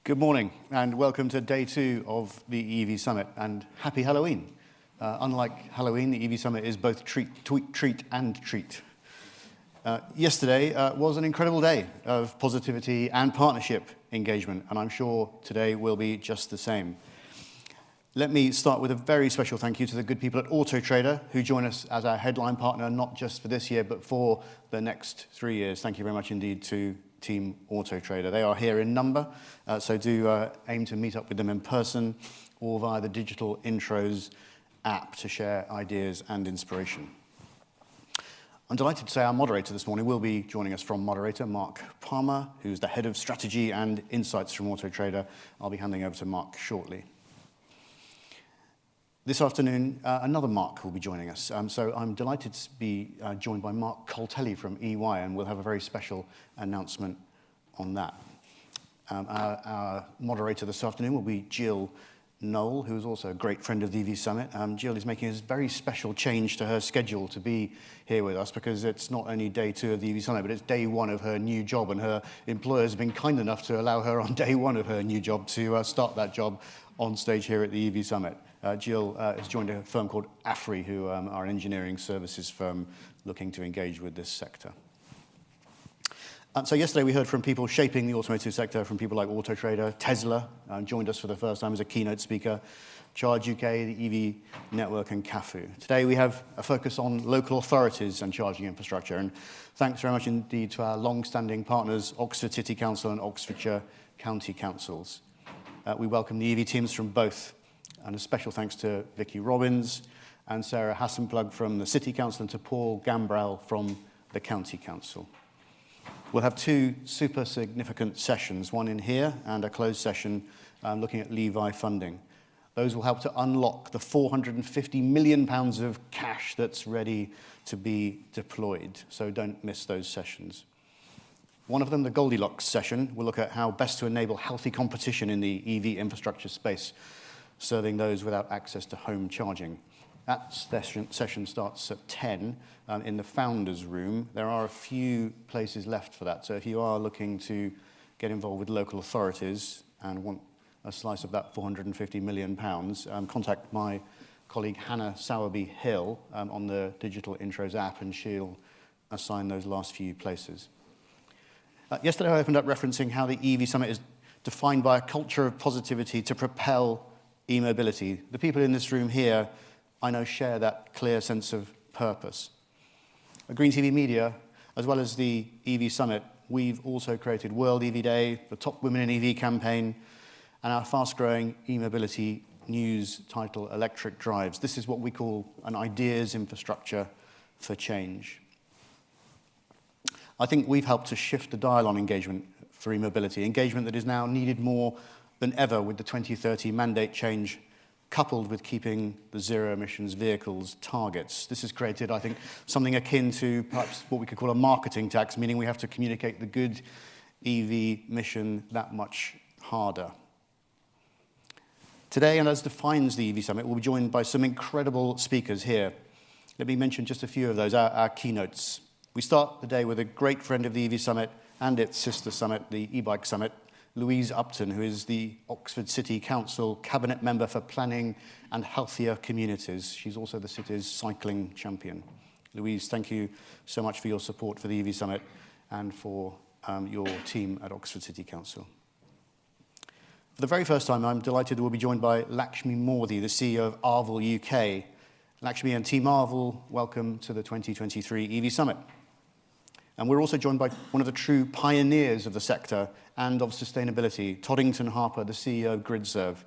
Good morning and welcome to day 2 of the EV Summit, and happy Halloween. Unlike Halloween, the EV Summit is both treat and treat. Yesterday was an incredible day of positivity and partnership engagement, and I'm sure today will be just the same. Let me start with a very special thank you to the good people at Auto Trader who join us as our headline partner, not just for this year, but for the next 3 years. Thank you very much indeed to Team Auto Trader. They are here in number, so do aim to meet up with them in person or via the digital intros app to share ideas and inspiration. I'm delighted to say our moderator this morning will be joining us from Moderator, Mark Palmer, who's the head of strategy and insights from Auto Trader. I'll be handing over to Mark shortly. This afternoon, another Mark will be joining us. So I'm delighted to be joined by Mark Coltelli from EY, and we'll have a very special announcement on that. Our moderator this afternoon will be Jill Knoll, who is also a great friend of the EV Summit. Jill is making a very special change to her schedule to be here with us because it's not only day 2 of the EV Summit, but it's day 1 of her new job, and her employers have been kind enough to allow her on day 1 of her new job to start that job on stage here at the EV Summit. Jill has joined a firm called AFRI, who are an engineering services firm looking to engage with this sector. So yesterday we heard from people shaping the automotive sector, from people like Auto Trader. Tesla joined us for the first time as a keynote speaker, Charge UK, the EV Network, and CAFU. Today we have a focus on local authorities and charging infrastructure, and thanks very much indeed to our long-standing partners, Oxford City Council and Oxfordshire County Councils. We welcome the EV teams from both, and a special thanks to Vicky Robbins and Sarah Hassenplug from the City Council and to Paul Gambrell from the County Council. We'll have 2 super significant sessions, one in here and a closed session looking at Levi funding. Those will help to unlock the £450 million of cash that's ready to be deployed, so don't miss those sessions. One of them, the Goldilocks session, will look at how best to enable healthy competition in the EV infrastructure space, serving those without access to home charging. That session starts at 10 in the Founders Room. There are a few places left for that, so if you are looking to get involved with local authorities and want a slice of that £450 million, contact my colleague Hannah Sowerby-Hill on the Digital Intros app, and she'll assign those last few places. Yesterday I opened up referencing how the EV Summit is defined by a culture of positivity to propel e-mobility. The people in this room here, I know, share that clear sense of purpose. At GreenTV Media, as well as the EV Summit, we've also created World EV Day, the Top Women in EV campaign, and our fast-growing e-mobility news title, Electric Drives. This is what we call an ideas infrastructure for change. I think we've helped to shift the dial on engagement for e-mobility, engagement that is now needed more than ever with the 2030 mandate change, coupled with keeping the zero-emissions vehicles targets. This has created, I think, something akin to perhaps what we could call a marketing tax, meaning we have to communicate the good EV mission that much harder. Today, and as defines the EV Summit, we'll be joined by some incredible speakers here. Let me mention just a few of those, our keynotes. We start the day with a great friend of the EV Summit and its sister summit, the e-bike summit, Louise Upton, who is the Oxford City Council Cabinet Member for Planning and Healthier Communities. She's also the city's cycling champion. Louise, thank you so much for your support for the EV Summit and for your team at Oxford City Council. For the very first time, I'm delighted that we'll be joined by Lakshmi Mordi, the CEO of Arval UK. Lakshmi and Team Arval, welcome to the 2023 EV Summit. And we're also joined by one of the true pioneers of the sector and of sustainability, Toddington Harper, the CEO of GridServe.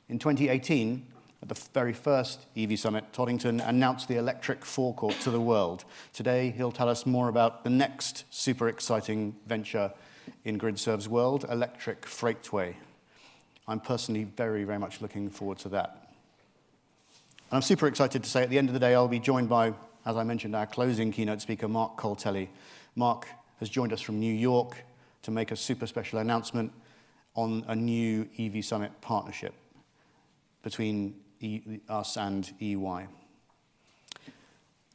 In 2018, at the very first EV Summit, Toddington announced the electric forecourt to the world. Today, he'll tell us more about the next super exciting venture in GridServe's world, Electric Freightway. I'm personally very, very much looking forward to that. And I'm super excited to say at the end of the day, I'll be joined by, as I mentioned, our closing keynote speaker, Mark Coltelli. Mark has joined us from New York to make a super special announcement on a new EV Summit partnership between us and EY.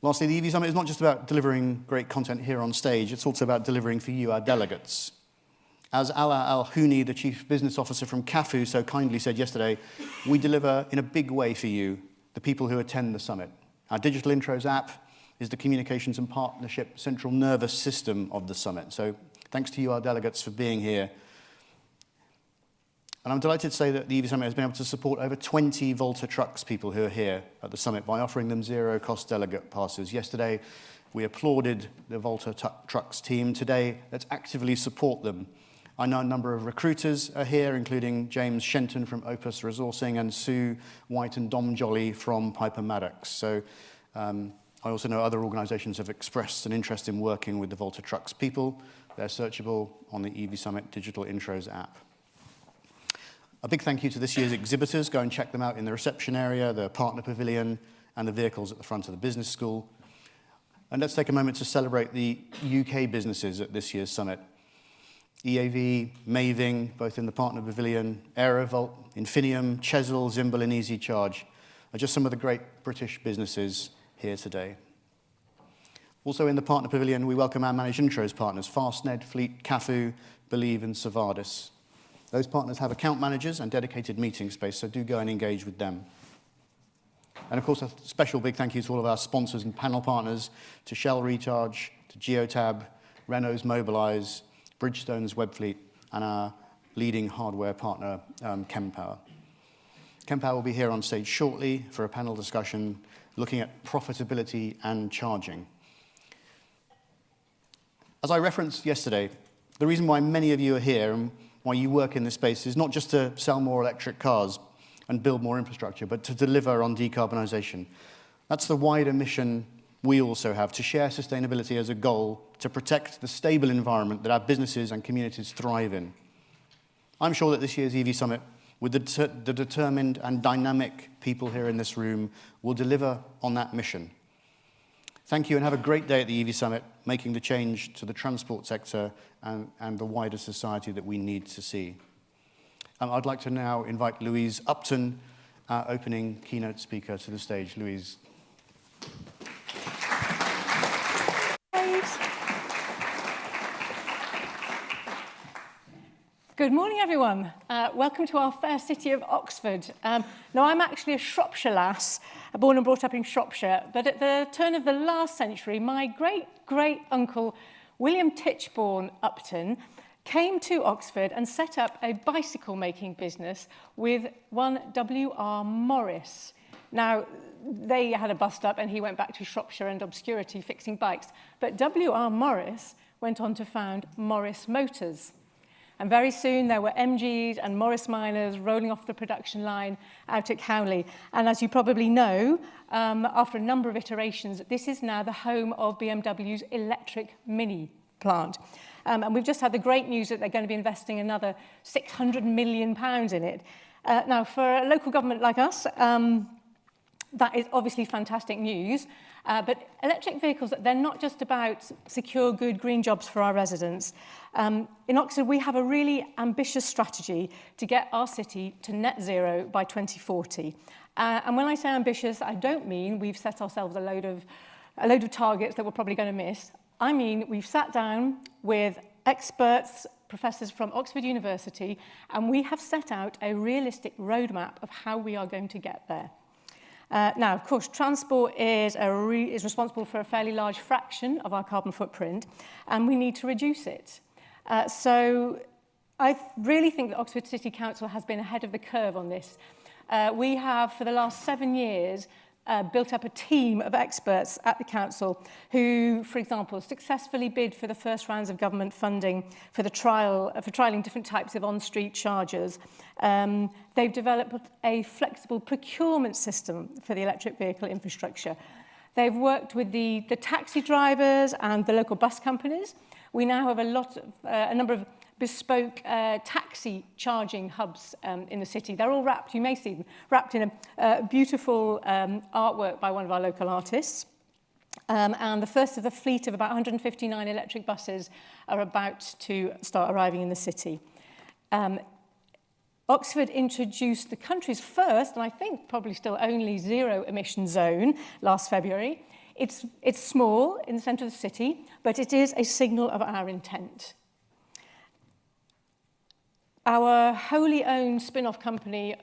Lastly, the EV Summit is not just about delivering great content here on stage, it's also about delivering for you, our delegates. As Ala Al-Houni, the Chief Business Officer from CAFU, so kindly said yesterday, we deliver in a big way for you, the people who attend the summit. Our Digital Intros app is the communications and partnership central nervous system of the summit. So thanks to you, our delegates, for being here. And I'm delighted to say that the EV Summit has been able to support over 20 Volta Trucks people who are here at the summit by offering them zero-cost delegate passes. Yesterday, we applauded the Volta Trucks team. Today, let's actively support them. I know a number of recruiters are here, including James Shenton from Opus Resourcing and Sue White and Dom Jolly from Piper Maddox. So I also know other organisations have expressed an interest in working with the Volta Trucks people. They're searchable on the EV Summit Digital Intros app. A big thank you to this year's exhibitors. Go and check them out in the reception area, the partner pavilion, and the vehicles at the front of the business school. And let's take a moment to celebrate the UK businesses at this year's summit. EAV, Maving, both in the partner pavilion, Aerovolt, Infinium, Chesil, Zimble, and Easy Charge are just some of the great British businesses here today. Also in the partner pavilion, we welcome our managed intros partners, Fastned, Fleet, CAFU, Believe, and Savardis. Those partners have account managers and dedicated meeting space, so do go and engage with them. And of course, a special big thank you to all of our sponsors and panel partners, to Shell Recharge, to Geotab, Renault's Mobilize, Bridgestone's Webfleet, and our leading hardware partner, Chempower. Chempower will be here on stage shortly for a panel discussion looking at profitability and charging. As I referenced yesterday, the reason why many of you are here and why you work in this space is not just to sell more electric cars and build more infrastructure, but to deliver on decarbonisation. That's the wider mission we also have, to share sustainability as a goal, to protect the stable environment that our businesses and communities thrive in. I'm sure that this year's EV Summit, with the determined and dynamic people here in this room, will deliver on that mission. Thank you and have a great day at the EV Summit, making the change to the transport sector and the wider society that we need to see. I'd like to now invite Louise Upton, our opening keynote speaker, to the stage. Louise. Good morning, everyone. Welcome to our fair city of Oxford. Now, I'm actually a Shropshire lass, born and brought up in Shropshire, but at the turn of the last century, my great-great-uncle, William Tichborne Upton, came to Oxford and set up a bicycle-making business with one W.R. Morris. Now, they had a bust-up and he went back to Shropshire and obscurity fixing bikes, but W.R. Morris went on to found Morris Motors. And very soon there were MGs and Morris Minors rolling off the production line out at Cowley. And as you probably know, after a number of iterations, this is now the home of BMW's electric Mini plant. And we've just had the great news that they're going to be investing another £600 million in it. Now, for a local government like us, that is obviously fantastic news. But electric vehicles, they're not just about secure, good green jobs for our residents. In Oxford, we have a really ambitious strategy to get our city to net zero by 2040. And when I say ambitious, I don't mean we've set ourselves a load of targets that we're probably going to miss. I mean, we've sat down with experts, professors from Oxford University, and we have set out a realistic roadmap of how we are going to get there. Now, of course, transport is responsible for a fairly large fraction of our carbon footprint, and we need to reduce it. So I really think that Oxford City Council has been ahead of the curve on this. We have, for the last 7 years, built up a team of experts at the council who, for example, successfully bid for the first rounds of government funding for the trialling different types of on-street chargers. They've developed a flexible procurement system for the electric vehicle infrastructure. They've worked with the taxi drivers and the local bus companies. We now have a number of bespoke taxi charging hubs in the city. They're all wrapped, you may see them, wrapped in a beautiful artwork by one of our local artists. And the first of the fleet of about 159 electric buses are about to start arriving in the city. Oxford introduced the country's first, and I think probably still only, zero-emission zone last February. It's small in the centre of the city, but it is a signal of our intent. our wholly owned spin-off company,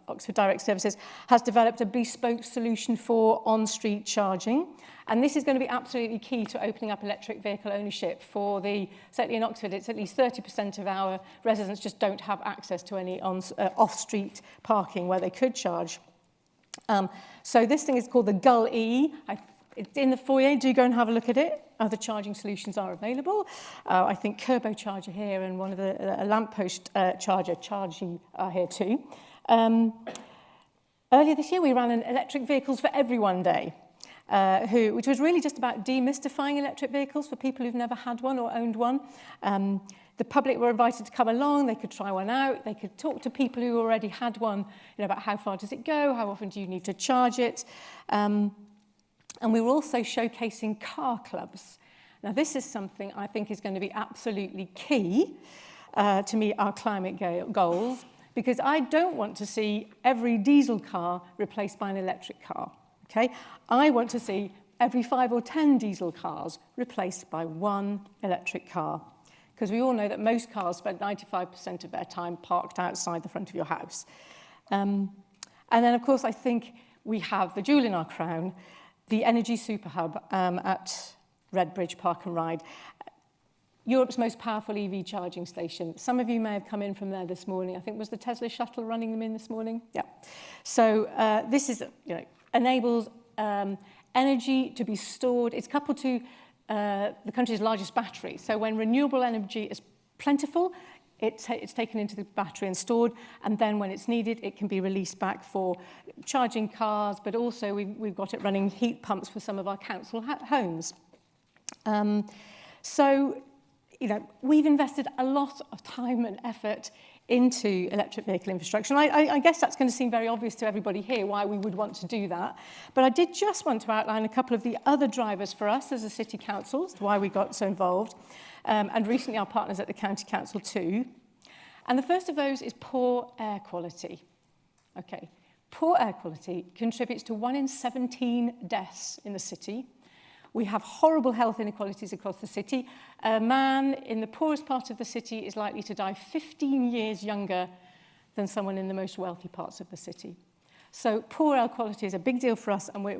Oxford Direct Services, has developed a bespoke solution for on-street charging. And this is going to be absolutely key to opening up electric vehicle ownership for certainly in Oxford, it's at least 30% of our residents just don't have access to any off-street parking where they could charge. So this thing is called the Gull E. It's in the foyer. Do go and have a look at it. Other charging solutions are available. I think Turbo Charger here and one of the lamppost charger, Chargy, are here too. Earlier this year, we ran an Electric Vehicles for Everyone Day, which was really just about demystifying electric vehicles for people who've never had one or owned one. The public were invited to come along, they could try one out, they could talk to people who already had one, about how far does it go, how often do you need to charge it. And we were also showcasing car clubs. Now, this is something I think is going to be absolutely key to meet our climate goals, because I don't want to see every diesel car replaced by an electric car. Okay? I want to see every 5 or 10 diesel cars replaced by one electric car. Because we all know that most cars spend 95% of their time parked outside the front of your house. And then, of course, I think we have the jewel in our crown, the Energy Super Hub at Redbridge Park and Ride. Europe's most powerful EV charging station. Some of you may have come in from there this morning. I think was the Tesla shuttle running them in this morning? Yeah. So this is, enables energy to be stored. It's coupled to the country's largest battery. So when renewable energy is plentiful, it's taken into the battery and stored, and then when it's needed, it can be released back for charging cars, but also we've got it running heat pumps for some of our council homes. So, we've invested a lot of time and effort into electric vehicle infrastructure. And I guess that's going to seem very obvious to everybody here why we would want to do that. But I did just want to outline a couple of the other drivers for us as a city council, as to why we got so involved, and recently our partners at the county council too. And the first of those is poor air quality. Okay, poor air quality contributes to 1 in 17 deaths in the city. We have horrible health inequalities across the city. A man in the poorest part of the city is likely to die 15 years younger than someone in the most wealthy parts of the city. So poor air quality is a big deal for us, and we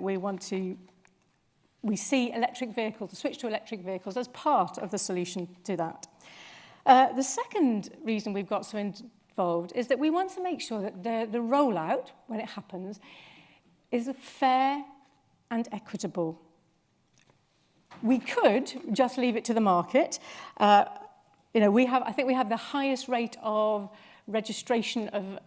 see electric vehicles, the switch to electric vehicles, as part of the solution to that. The second reason we've got so involved is that we want to make sure that the rollout, when it happens, is fair and equitable. We could just leave it to the market. I think we have the highest rate of registration of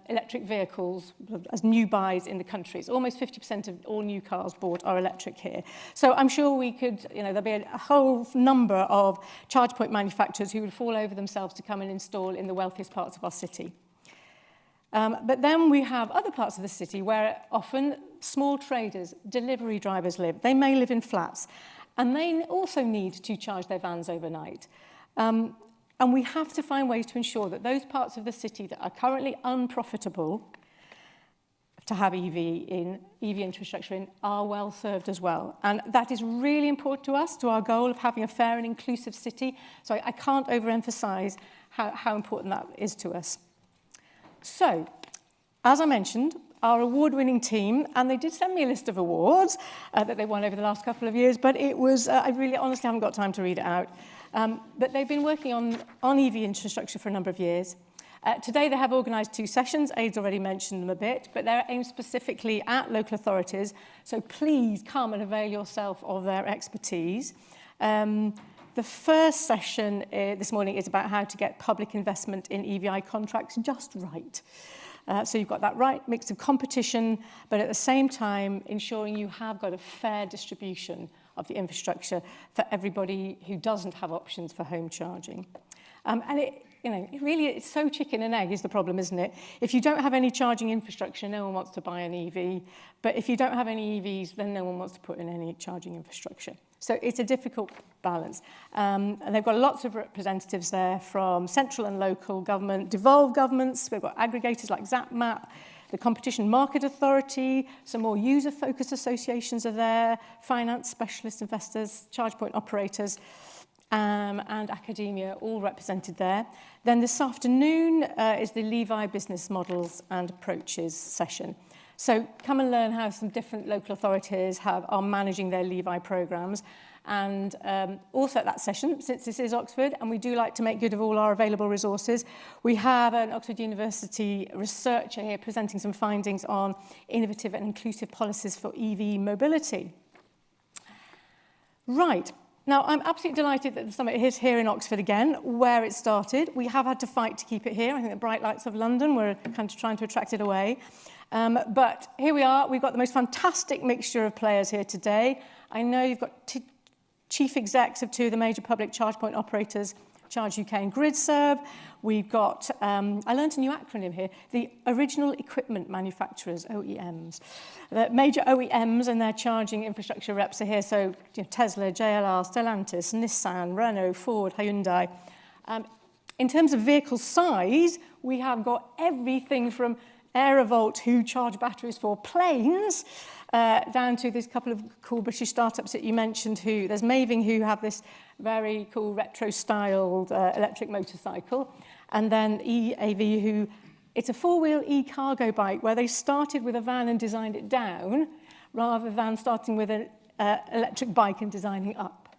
electric vehicles as new buys in the country. It's almost 50% of all new cars bought are electric here. So I'm sure we could, there'll be a whole number of charge point manufacturers who would fall over themselves to come and install in the wealthiest parts of our city. But then we have other parts of the city where often small traders, delivery drivers live. They may live in flats, and they also need to charge their vans overnight. And we have to find ways to ensure that those parts of the city that are currently unprofitable to have EV infrastructure in, are well served as well. And that is really important to us, to our goal of having a fair and inclusive city. So I can't overemphasize how important that is to us. So, as I mentioned, our award-winning team, and they did send me a list of awards that they won over the last couple of years, but it was, I really honestly haven't got time to read it out. But they've been working on EV infrastructure for a number of years. Today they have organised 2 sessions. Aidan's already mentioned them a bit, but they're aimed specifically at local authorities. So please come and avail yourself of their expertise. The first session this morning is about how to get public investment in EVI contracts just right. So you've got that right mix of competition, but at the same time ensuring you have got a fair distribution of the infrastructure for everybody who doesn't have options for home charging. And it's so chicken and egg is the problem, isn't it? If you don't have any charging infrastructure, no one wants to buy an EV. But if you don't have any EVs, then no one wants to put in any charging infrastructure. So it's a difficult balance. And they've got lots of representatives there from central and local government, devolved governments. We've got aggregators like ZapMap, the Competition Market Authority, some more user-focused associations are there, finance specialist investors, charge point operators. and academia, all represented there. Then this afternoon is the Levi Business Models and Approaches session. So come and learn how some different local authorities are managing their Levi programmes. And also at that session, since this is Oxford, and we do like to make good of all our available resources, we have an Oxford University researcher here presenting some findings on innovative and inclusive policies for EV mobility. Right. Now, I'm absolutely delighted that the summit is here in Oxford again, where it started. We have had to fight to keep it here. I think the bright lights of London were kind of trying to attract it away. But here we are. We've got the most fantastic mixture of players here today. I know you've got chief execs of two of the major public charge point operators, Charge UK and GridServe. We've got, I learned a new acronym here, the Original Equipment Manufacturers, OEMs. The major OEMs and their charging infrastructure reps are here, so Tesla, JLR, Stellantis, Nissan, Renault, Ford, Hyundai. In terms of vehicle size, we have got everything from Aerovolt, who charge batteries for planes, down to this couple of cool British startups that you mentioned. There's Maving, who have this very cool retro-styled electric motorcycle, and then EAV, who it's a four-wheel e-cargo bike where they started with a van and designed it down, rather than starting with an electric bike and designing up.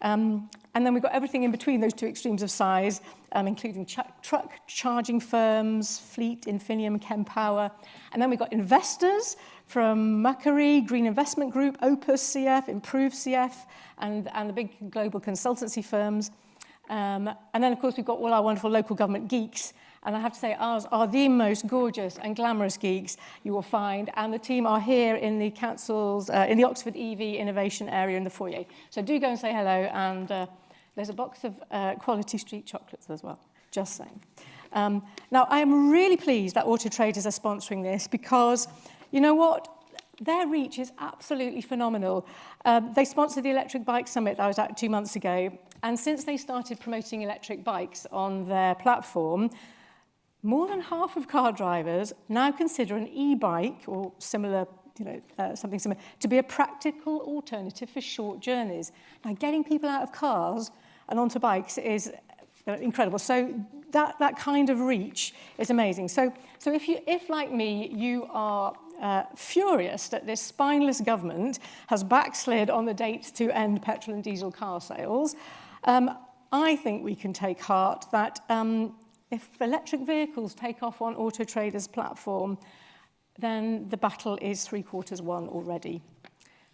And then we've got everything in between those two extremes of size, including truck charging firms, Fleet, Infinium, Kempower. And then we've got investors from Macquarie, Green Investment Group, Opus CF, Improve CF, and the big global consultancy firms. And then, of course, we've got all our wonderful local government geeks. And I have to say, ours are the most gorgeous and glamorous geeks you will find. And the team are here in the council's, in the Oxford EV innovation area in the foyer. So do go and say hello. And there's a box of Quality Street chocolates as well, just saying. Now, I am really pleased that Auto Traders are sponsoring this because, you know what? Their reach is absolutely phenomenal. They sponsored the Electric Bike Summit that I was at 2 months ago. And since they started promoting electric bikes on their platform, more than half of car drivers now consider an e-bike or similar, something similar, to be a practical alternative for short journeys. Now, getting people out of cars and onto bikes is incredible. So that kind of reach is amazing. So if like me, you are furious that this spineless government has backslid on the dates to end petrol and diesel car sales, I think we can take heart that if electric vehicles take off on Auto Traders' platform, then the battle is 3/4 won already.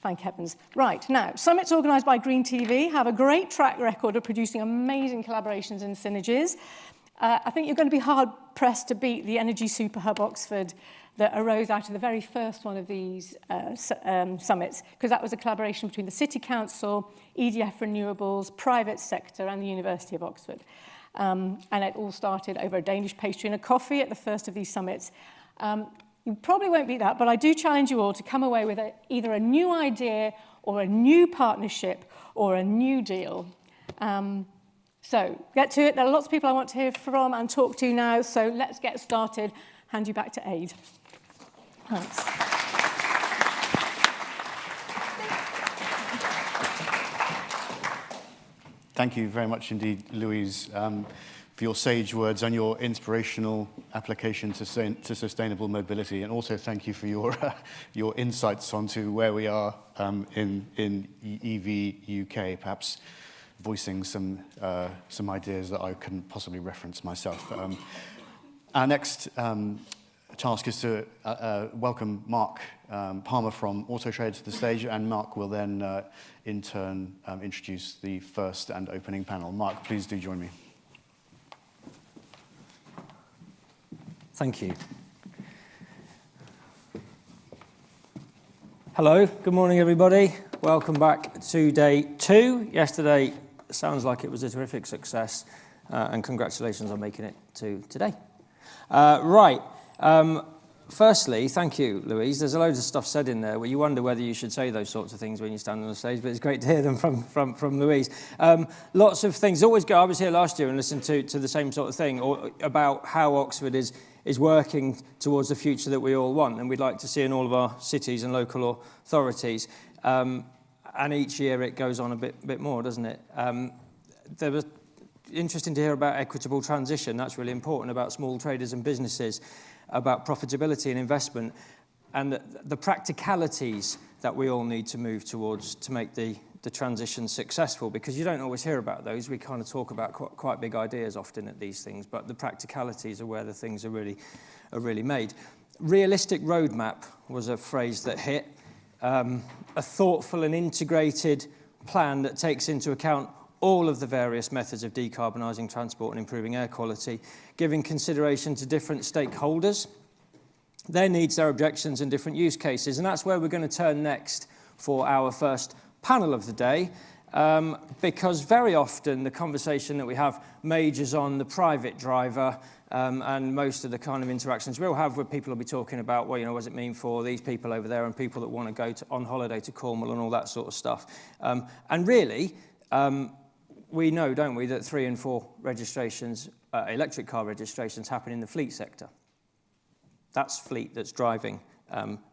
Thank heavens. Right, now, summits organised by GreenTV have a great track record of producing amazing collaborations and synergies. I think you're going to be hard-pressed to beat the Energy Super Hub Oxford that arose out of the very first one of these summits, because that was a collaboration between the City Council, EDF Renewables, private sector, and the University of Oxford. And it all started over a Danish pastry and a coffee at the first of these summits. You probably won't beat that, but I do challenge you all to come away with either a new idea or a new partnership or a new deal. So get to it. There are lots of people I want to hear from and talk to now, so let's get started. Hand you back to Aid. Thanks. Thank you very much indeed, Louise, for your sage words and your inspirational application to sustainable mobility. And also thank you for your insights onto where we are in EV UK, perhaps voicing some ideas that I couldn't possibly reference myself. Our next task is to welcome Mark Palmer from Auto Trader to the stage, and Mark will then in turn introduce the first and opening panel. Mark, please do join me. Thank you. Hello, good morning everybody. Welcome back to day 2. Yesterday sounds like it was a terrific success, and congratulations on making it to today. Firstly, thank you, Louise. There's a load of stuff said in there where you wonder whether you should say those sorts of things when you stand on the stage, but it's great to hear them from Louise. Lots of things. I was here last year and listened to the same sort of thing, or about how Oxford is working towards the future that we all want, and we'd like to see in all of our cities and local authorities. And each year it goes on a bit more, doesn't it? there was interesting to hear about equitable transition. That's really important, about small traders and businesses, about profitability and investment, and the practicalities that we all need to move towards to make the transition successful, because you don't always hear about those. We kind of talk about quite big ideas often at these things, but the practicalities are where the things are really made. Realistic roadmap was a phrase that hit. A thoughtful and integrated plan that takes into account all of the various methods of decarbonising transport and improving air quality, giving consideration to different stakeholders, their needs, their objections, and different use cases. And that's where we're going to turn next for our first panel of the day, because very often the conversation that we have majors on the private driver, and most of the kind of interactions we'll have with people will be talking about, well, what does it mean for these people over there and people that want to go on holiday to Cornwall and all that sort of stuff. And really, we know, don't we, that 3 and 4 registrations, electric car registrations, happen in the fleet sector. That's fleet that's driving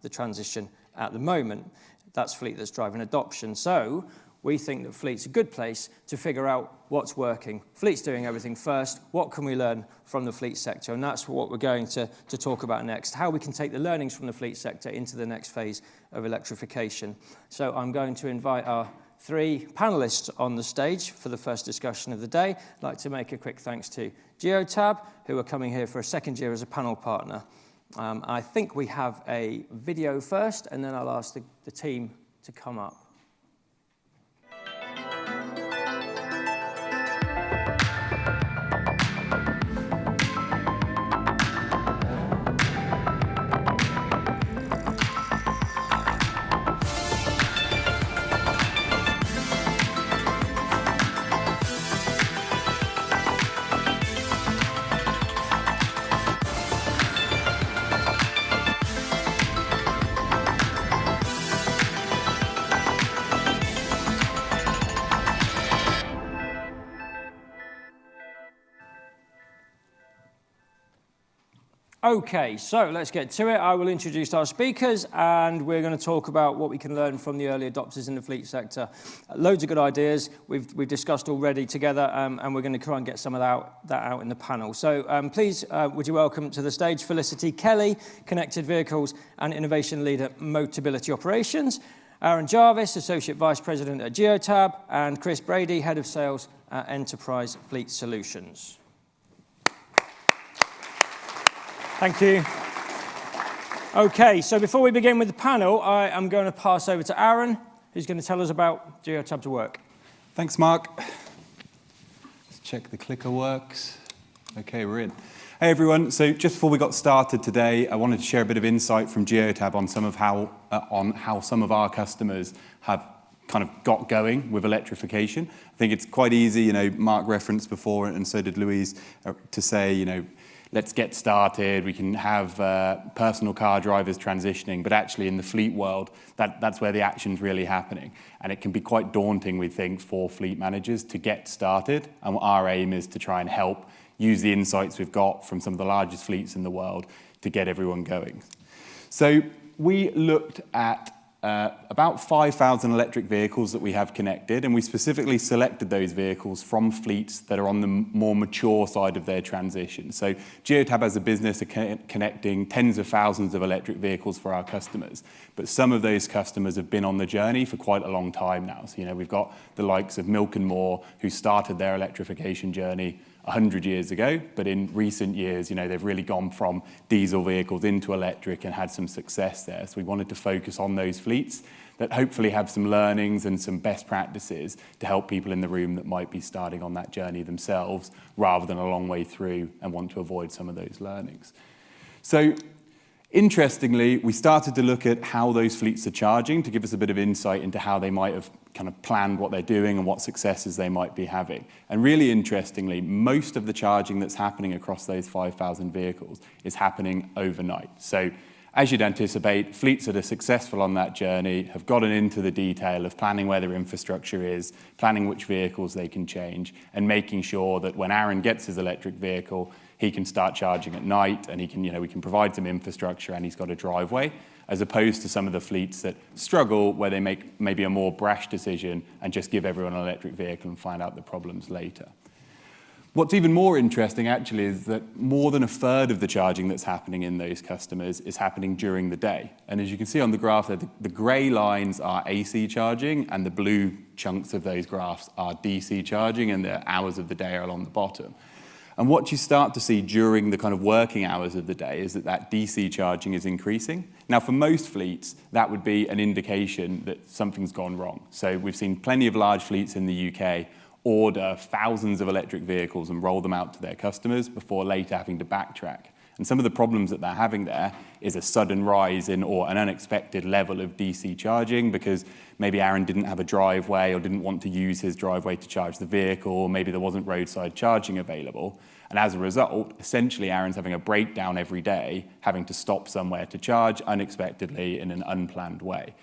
the transition at the moment. That's fleet that's driving adoption. So we think that fleet's a good place to figure out what's working. Fleet's doing everything first. What can we learn from the fleet sector? And that's what we're going to talk about next, how we can take the learnings from the fleet sector into the next phase of electrification. So I'm going to invite our 3 panellists on the stage for the first discussion of the day. I'd like to make a quick thanks to Geotab, who are coming here for a second year as a panel partner. I think we have a video first, and then I'll ask the team to come up. Okay, so let's get to it. I will introduce our speakers, and we're going to talk about what we can learn from the early adopters in the fleet sector. Loads of good ideas we've discussed already together, and we're going to try and get some of that out in the panel. So please, would you welcome to the stage Felicity Kelly, Connected Vehicles and Innovation Leader, Mobility Operations, Aaron Jarvis, Associate Vice President at Geotab, and Chris Brady, Head of Sales at Enterprise Fleet Solutions. Thank you. Okay, so before we begin with the panel, I am going to pass over to Aaron, who's going to tell us about Geotab's work. Thanks, Mark. Let's check the clicker works. Okay, we're in. Hey, everyone. So just before we got started today, I wanted to share a bit of insight from Geotab on how some of our customers have kind of got going with electrification. I think it's quite easy, Mark referenced before, and so did Louise, to say, let's get started, we can have personal car drivers transitioning, but actually in the fleet world, that's where the action's really happening. And it can be quite daunting, we think, for fleet managers to get started. And our aim is to try and help use the insights we've got from some of the largest fleets in the world to get everyone going. So we looked at about 5,000 electric vehicles that we have connected, and we specifically selected those vehicles from fleets that are on the more mature side of their transition. So Geotab as a business are connecting tens of thousands of electric vehicles for our customers, but some of those customers have been on the journey for quite a long time now. So we've got the likes of Milk and More, who started their electrification journey 100 years ago, but in recent years, they've really gone from diesel vehicles into electric and had some success there. So we wanted to focus on those fleets that hopefully have some learnings and some best practices to help people in the room that might be starting on that journey themselves, rather than a long way through and want to avoid some of those learnings. So interestingly, we started to look at how those fleets are charging to give us a bit of insight into how they might have kind of planned what they're doing and what successes they might be having. And really interestingly, most of the charging that's happening across those 5,000 vehicles is happening overnight. So as you'd anticipate, fleets that are successful on that journey have gotten into the detail of planning where their infrastructure is, planning which vehicles they can change, and making sure that when Aaron gets his electric vehicle, he can start charging at night, and he can, we can provide some infrastructure, and he's got a driveway, as opposed to some of the fleets that struggle, where they make maybe a more brash decision and just give everyone an electric vehicle and find out the problems later. What's even more interesting, actually, is that more than a third of the charging that's happening in those customers is happening during the day. And as you can see on the graph there, the grey lines are AC charging, and the blue chunks of those graphs are DC charging, and the hours of the day are along the bottom. And what you start to see during the kind of working hours of the day is that DC charging is increasing. Now, for most fleets, that would be an indication that something's gone wrong. So we've seen plenty of large fleets in the UK order thousands of electric vehicles and roll them out to their customers before later having to backtrack. And some of the problems that they're having there is a sudden rise in or an unexpected level of DC charging, because maybe Aaron didn't have a driveway or didn't want to use his driveway to charge the vehicle, or maybe there wasn't roadside charging available. And as a result, essentially Aaron's having a breakdown every day, having to stop somewhere to charge unexpectedly in an unplanned way.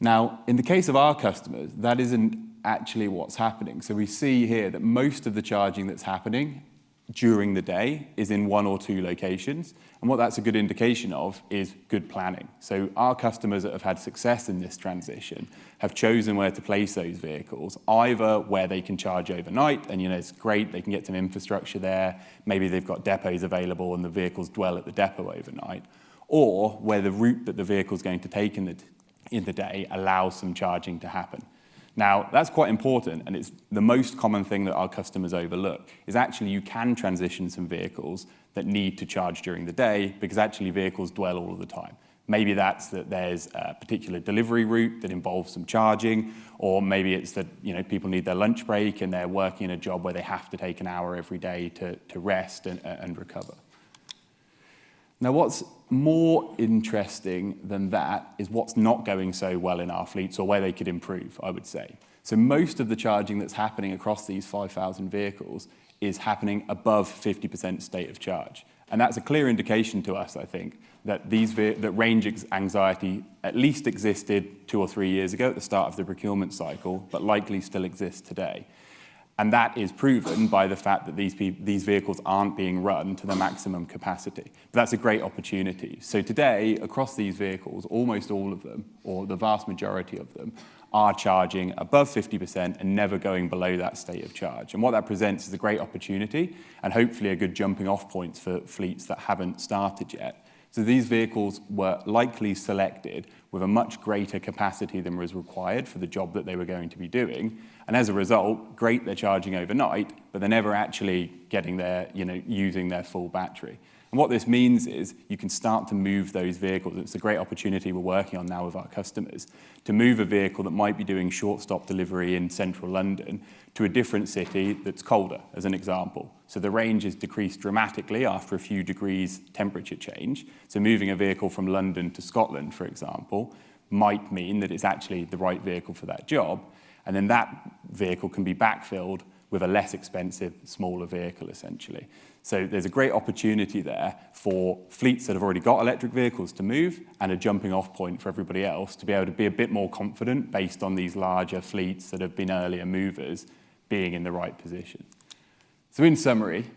Now, in the case of our customers, that isn't actually what's happening. So we see here that most of the charging that's happening during the day is in one or two locations. And what that's a good indication of is good planning. So our customers that have had success in this transition have chosen where to place those vehicles, either where they can charge overnight, and it's great, they can get some infrastructure there, maybe they've got depots available and the vehicles dwell at the depot overnight, or where the route that the vehicle's going to take in the day allows some charging to happen. Now, that's quite important, and it's the most common thing that our customers overlook, is actually you can transition some vehicles that need to charge during the day, because actually vehicles dwell all of the time. Maybe that's that there's a particular delivery route that involves some charging, or maybe it's that people need their lunch break and they're working in a job where they have to take an hour every day to rest and recover. Now, what's more interesting than that is what's not going so well in our fleets, or where they could improve, I would say. So most of the charging that's happening across these 5,000 vehicles is happening above 50% state of charge. And that's a clear indication to us, I think, that that range anxiety at least existed 2 or 3 years ago at the start of the procurement cycle, but likely still exists today. And that is proven by the fact that these vehicles aren't being run to the maximum capacity. But that's a great opportunity. So today, across these vehicles, almost all of them, or the vast majority of them, are charging above 50% and never going below that state of charge. And what that presents is a great opportunity, and hopefully a good jumping off point for fleets that haven't started yet. So these vehicles were likely selected with a much greater capacity than was required for the job that they were going to be doing. And as a result, great, they're charging overnight, but they're never actually getting using their full battery. And what this means is you can start to move those vehicles. It's a great opportunity we're working on now with our customers to move a vehicle that might be doing short stop delivery in central London to a different city that's colder, as an example. So the range is decreased dramatically after a few degrees temperature change. So moving a vehicle from London to Scotland, for example, might mean that it's actually the right vehicle for that job. And then that vehicle can be backfilled with a less expensive, smaller vehicle, essentially. So there's a great opportunity there for fleets that have already got electric vehicles to move, and a jumping off point for everybody else to be able to be a bit more confident based on these larger fleets that have been earlier movers being in the right position. So in summary,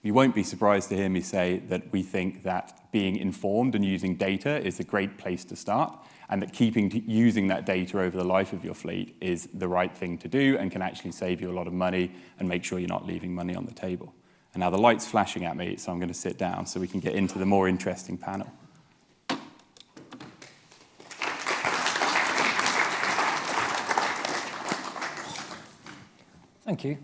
you won't be surprised to hear me say that we think that being informed and using data is a great place to start, and that using that data over the life of your fleet is the right thing to do and can actually save you a lot of money and make sure you're not leaving money on the table. And now the light's flashing at me, so I'm going to sit down so we can get into the more interesting panel. Thank you.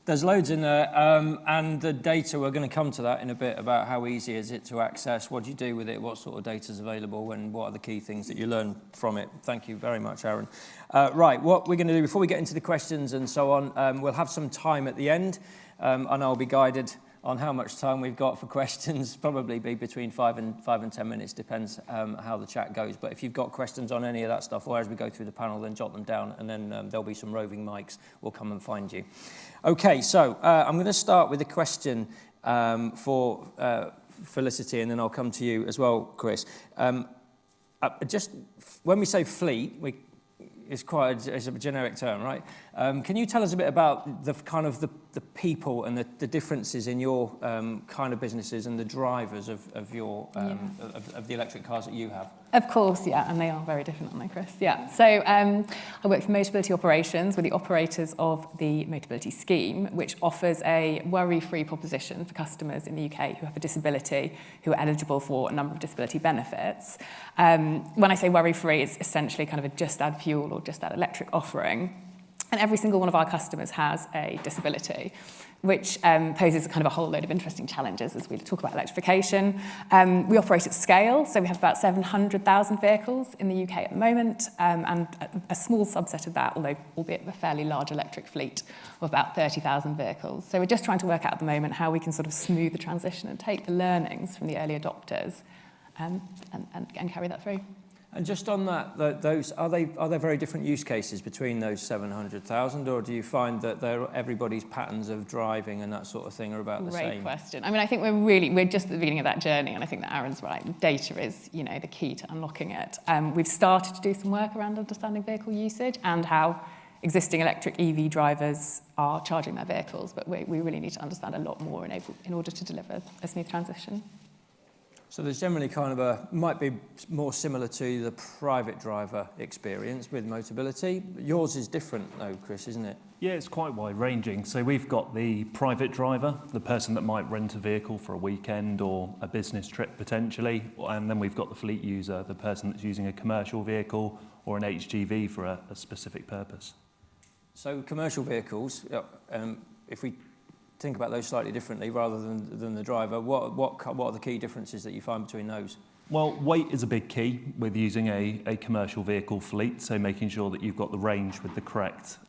There's loads in there, and the data, we're going to come to that in a bit, about how easy is it to access, what do you do with it, what sort of data is available, and what are the key things that you learn from it. Thank you very much, Aaron. Right, what we're going to do, before we get into the questions and so on, we'll have some time at the end, and I'll be guided on how much time we've got for questions. Probably be between 5 and 10 minutes, depends how the chat goes. But if you've got questions on any of that stuff, or as we go through the panel, then jot them down, and then there'll be some roving mics. We'll come and find you. Okay, so I'm going to start with a question for Felicity, and then I'll come to you as well, Chris. Just when we say fleet, it's quite it's a generic term, right? Can you tell us a bit about the kind of the the people and the differences in your kind of businesses and the drivers of your of the electric cars that you have? Of course, yeah, and they are very different, aren't they, Chris? Yeah. So I work for Motability Operations. We're the operators of the Motability Scheme, which offers a worry-free proposition for customers in the UK who have a disability, who are eligible for a number of disability benefits. When I say worry-free, it's essentially kind of a just add fuel or just add electric offering. And every single one of our customers has a disability, which poses kind of a whole load of interesting challenges as we talk about electrification. We operate at scale, so we have about 700,000 vehicles in the UK at the moment, and a small subset of that, albeit a fairly large electric fleet of about 30,000 vehicles. So we're just trying to work out at the moment how we can sort of smooth the transition and take the learnings from the early adopters and carry that through. And just on that, those are there very different use cases between those 700,000, or do you find that everybody's patterns of driving and that sort of thing are about the same? Great question. I mean, I think we're just at the beginning of that journey, and I think that Aaron's right. Data is, the key to unlocking it. We've started to do some work around understanding vehicle usage and how existing electric EV drivers are charging their vehicles, but we really need to understand a lot more in order to deliver a smooth transition. So there's generally kind of might be more similar to the private driver experience with Motability. Yours is different though, Chris, isn't it? Yeah, it's quite wide-ranging. So we've got the private driver, the person that might rent a vehicle for a weekend or a business trip potentially, and then we've got the fleet user, the person that's using a commercial vehicle or an HGV for a specific purpose. So commercial vehicles, if we think about those slightly differently rather than the driver, what are the key differences that you find between those? Well, weight is a big key with using a commercial vehicle fleet, so making sure that you've got the range with the correct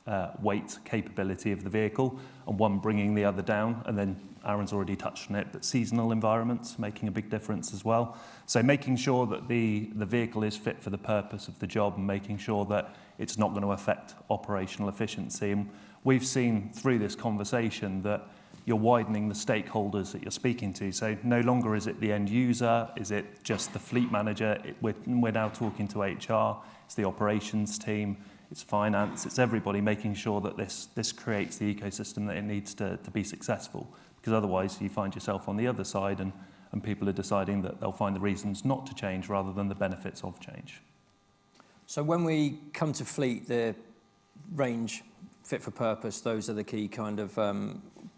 weight capability of the vehicle, and one bringing the other down. And then Aaron's already touched on it, but seasonal environments making a big difference as well. So making sure that the vehicle is fit for the purpose of the job and making sure that it's not going to affect operational efficiency. And we've seen through this conversation that you're widening the stakeholders that you're speaking to. So no longer is it the end user, is it just the fleet manager? We're now talking to HR, it's the operations team, it's finance, it's everybody making sure that this creates the ecosystem that it needs to be successful. Because otherwise you find yourself on the other side and people are deciding that they'll find the reasons not to change rather than the benefits of change. So when we come to fleet, the range, fit for purpose, those are the key kind of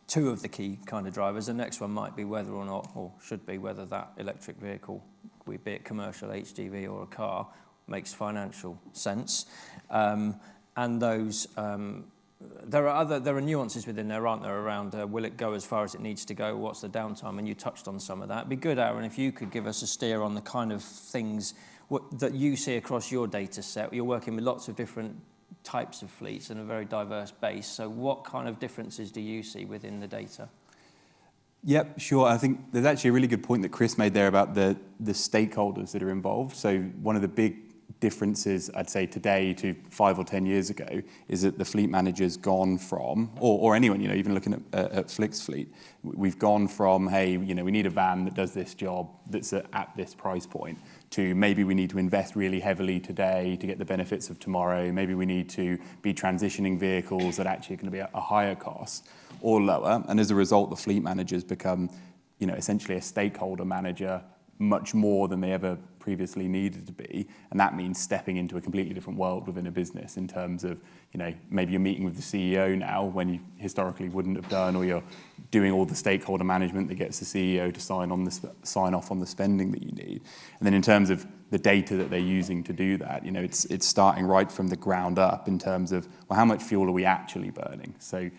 two of the key kind of drivers. The next one might be whether or not, or should be whether that electric vehicle, be it commercial, HGV or a car, makes financial sense. And those, there are nuances within there, aren't there, around will it go as far as it needs to go, what's the downtime, and you touched on some of that. It'd be good, Aaron, if you could give us a steer on the kind of things that you see across your data set. You're working with lots of different types of fleets and a very diverse base. So what kind of differences do you see within the data? Yep, sure. I think there's actually a really good point that Chris made there about the stakeholders that are involved. So one of the big differences, I'd say, today to 5 or 10 years ago is that the fleet manager's gone from, or anyone, even looking at Flick's fleet, we've gone from, hey, we need a van that does this job that's at this price point, to maybe we need to invest really heavily today to get the benefits of tomorrow. Maybe we need to be transitioning vehicles that actually are going to be a higher cost or lower. And as a result, the fleet managers become, essentially a stakeholder manager much more than they ever previously needed to be. And that means stepping into a completely different world within a business in terms of, maybe you're meeting with the CEO now when you historically wouldn't have done, or you're doing all the stakeholder management that gets the CEO to sign off on the spending that you need. And then in terms of the data that they're using to do that, it's starting right from the ground up in terms of, well, how much fuel are we actually burning? So,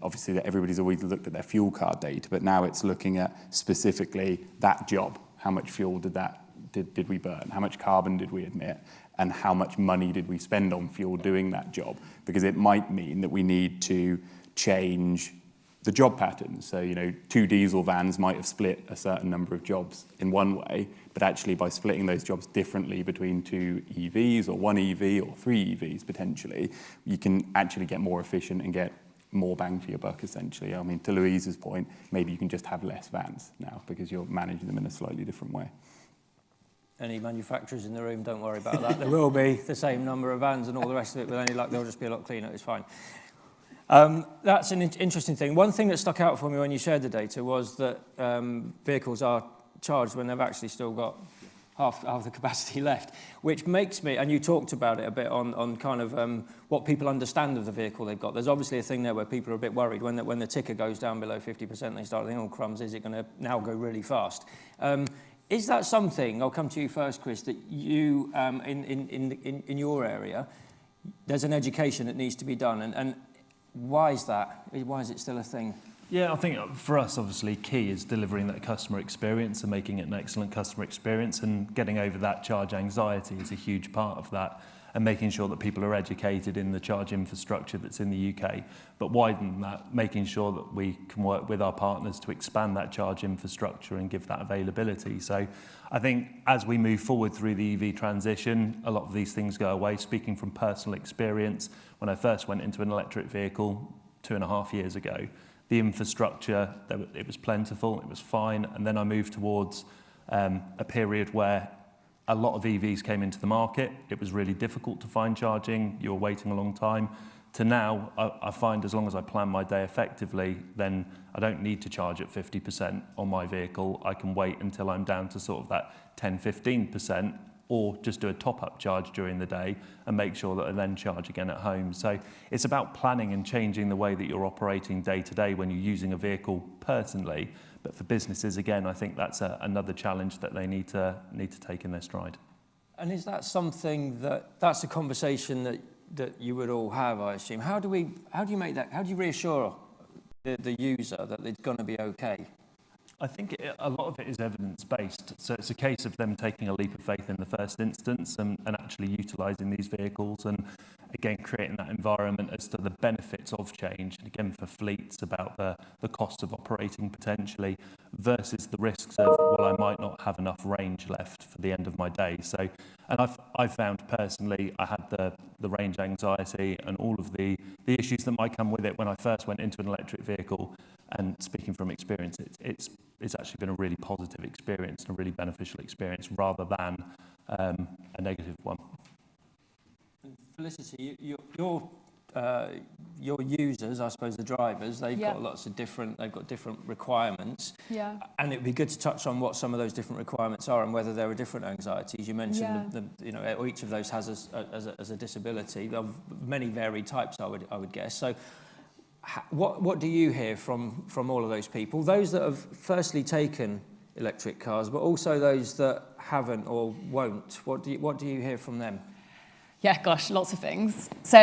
obviously that everybody's always looked at their fuel card data, but now it's looking at specifically that job. How much fuel did we burn? How much carbon did we emit? And how much money did we spend on fuel doing that job? Because it might mean that we need to change the job patterns. So, 2 diesel vans might have split a certain number of jobs in one way, but actually by splitting those jobs differently between 2 EVs or 1 EV or 3 EVs potentially, you can actually get more efficient and get more bang for your buck, essentially. I mean, to Louise's point, maybe you can just have less vans now because you're managing them in a slightly different way. Any manufacturers in the room, don't worry about that. There will be the same number of vans and all the rest of it, but only luck they'll just be a lot cleaner, it's fine. That's an interesting thing. One thing that stuck out for me when you shared the data was that vehicles are charged when they've actually still got half the capacity left, which makes me, and you talked about it a bit on kind of what people understand of the vehicle they've got. There's obviously a thing there where people are a bit worried when the ticker goes down below 50%, they start thinking, oh crumbs, is it going to now go really fast? Is that something, I'll come to you first, Chris, that you, in your area, there's an education that needs to be done, and why is that? Why is it still a thing? Yeah, I think for us, obviously, key is delivering that customer experience and making it an excellent customer experience, and getting over that charge anxiety is a huge part of that, and making sure that people are educated in the charge infrastructure that's in the UK. But widen that, making sure that we can work with our partners to expand that charge infrastructure and give that availability. So I think as we move forward through the EV transition, a lot of these things go away. Speaking from personal experience, when I first went into an electric vehicle 2.5 years ago, the infrastructure, it was plentiful, it was fine. And then I moved towards a period where a lot of EVs came into the market. It was really difficult to find charging. You were waiting a long time. To now, I find as long as I plan my day effectively, then I don't need to charge at 50% on my vehicle. I can wait until I'm down to sort of that 10, 15%, or just do a top-up charge during the day and make sure that I then charge again at home. So it's about planning and changing the way that you're operating day to day when you're using a vehicle personally. But for businesses, again, I think that's another challenge that they need to take in their stride. And is that something that's a conversation that you would all have, I assume? How do you make that? How do you reassure the user that it's going to be okay? I think a lot of it is evidence-based. So it's a case of them taking a leap of faith in the first instance and actually utilising these vehicles, and again creating that environment as to the benefits of change. And again, for fleets, about the cost of operating potentially versus the risks of, well, I might not have enough range left for the end of my day. So, and I've found personally, I had the range anxiety and all of the issues that might come with it when I first went into an electric vehicle. And speaking from experience, it's actually been a really positive experience and a really beneficial experience rather than a negative one. Felicity, your users, I suppose the drivers, they've got different requirements. Yeah. And it'd be good to touch on what some of those different requirements are and whether there are different anxieties. You mentioned each of those has a disability of many varied types, I would guess. So what do you hear from all of those people? Those that have firstly taken electric cars, but also those that haven't or won't. What do you hear from them? Yeah, gosh, lots of things. So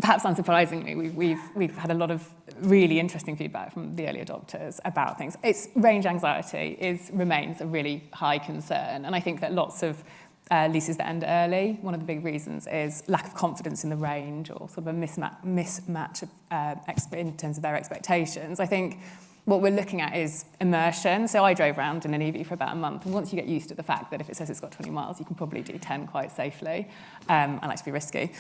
perhaps unsurprisingly, we've had a lot of really interesting feedback from the early adopters about things. It's range anxiety remains a really high concern, and I think that lots of leases that end early, one of the big reasons is lack of confidence in the range, or sort of a mismatch of, in terms of their expectations. I think what we're looking at is immersion. So I drove around in an EV for about a month, and once you get used to the fact that if it says it's got 20 miles, you can probably do 10 quite safely. I like to be risky.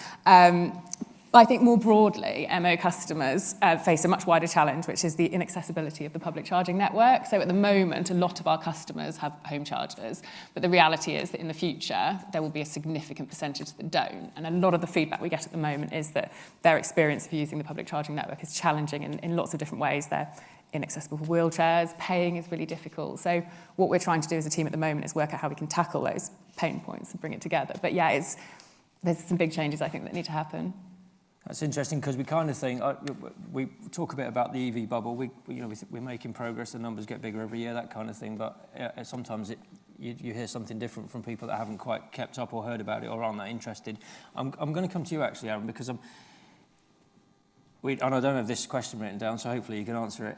I think more broadly, MO customers face a much wider challenge, which is the inaccessibility of the public charging network. So at the moment, a lot of our customers have home chargers, but the reality is that in the future, there will be a significant percentage that don't. And a lot of the feedback we get at the moment is that their experience of using the public charging network is challenging in lots of different ways. They're inaccessible for wheelchairs, paying is really difficult. So what we're trying to do as a team at the moment is work out how we can tackle those pain points and bring it together. But yeah, there's some big changes, I think, that need to happen. That's interesting, because we kind of think, we talk a bit about the EV bubble, we're making progress, the numbers get bigger every year, that kind of thing, but sometimes you hear something different from people that haven't quite kept up or heard about it or aren't that interested. I'm going to come to you actually, Aaron, because and I don't have this question written down, so hopefully you can answer it.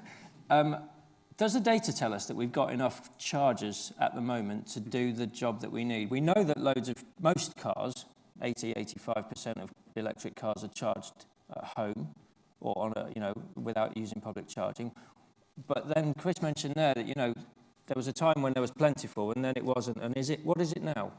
Does the data tell us that we've got enough chargers at the moment to do the job that we need? We know that most cars, 85% of electric cars are charged at home or on without using public charging. But then Chris mentioned there that, there was a time when there was plentiful and then it wasn't. And what is it now?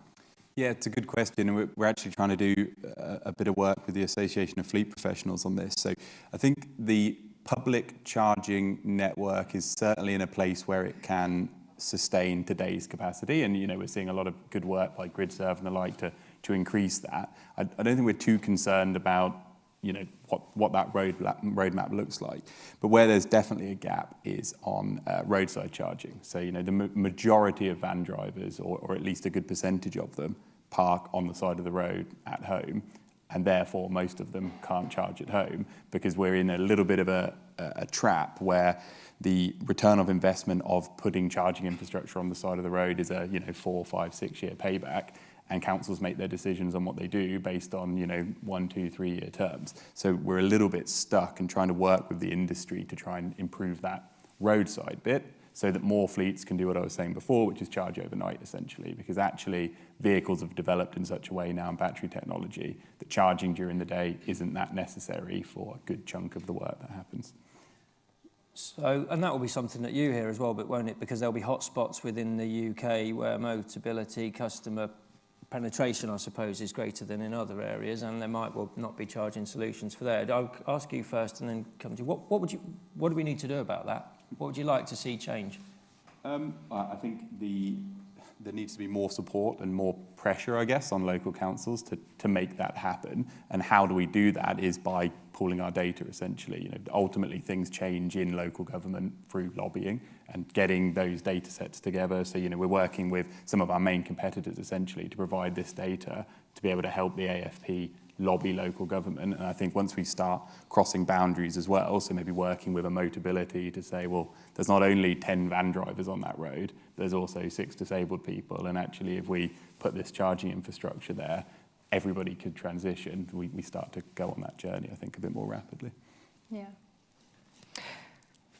Yeah, it's a good question, and we're actually trying to do a bit of work with the Association of Fleet Professionals on this. So I think the public charging network is certainly in a place where it can sustain today's capacity, and we're seeing a lot of good work by GridServe and the like to increase that. I don't think we're too concerned about what that roadmap looks like. But where there's definitely a gap is on roadside charging. So, the majority of van drivers, or at least a good percentage of them, park on the side of the road at home, and therefore most of them can't charge at home, because we're in a little bit of a trap where the return of investment of putting charging infrastructure on the side of the road is a 4, 5, 6 year payback, and councils make their decisions on what they do based on 1, 2, 3 year terms. So we're a little bit stuck and trying to work with the industry to try and improve that roadside bit, so that more fleets can do what I was saying before, which is charge overnight, essentially, because actually vehicles have developed in such a way now in battery technology that charging during the day isn't that necessary for a good chunk of the work that happens. So, and that will be something that you hear as well, but won't it? Because there'll be hotspots within the UK where Motability, customer penetration, I suppose, is greater than in other areas, and there might well not be charging solutions for there. I'll ask you first and then come to you. What do we need to do about that? What would you like to see change? I think there needs to be more support and more pressure, I guess, on local councils to make that happen. And how do we do that is by pooling our data, essentially. Ultimately, things change in local government through lobbying and getting those data sets together. So, we're working with some of our main competitors, essentially, to provide this data to be able to help the AFP lobby local government. And I think once we start crossing boundaries as well, so maybe working with a Motability to say, well, there's not only 10 van drivers on that road, there's also 6 disabled people. And actually, if we put this charging infrastructure there, everybody could transition. We start to go on that journey, I think, a bit more rapidly. Yeah.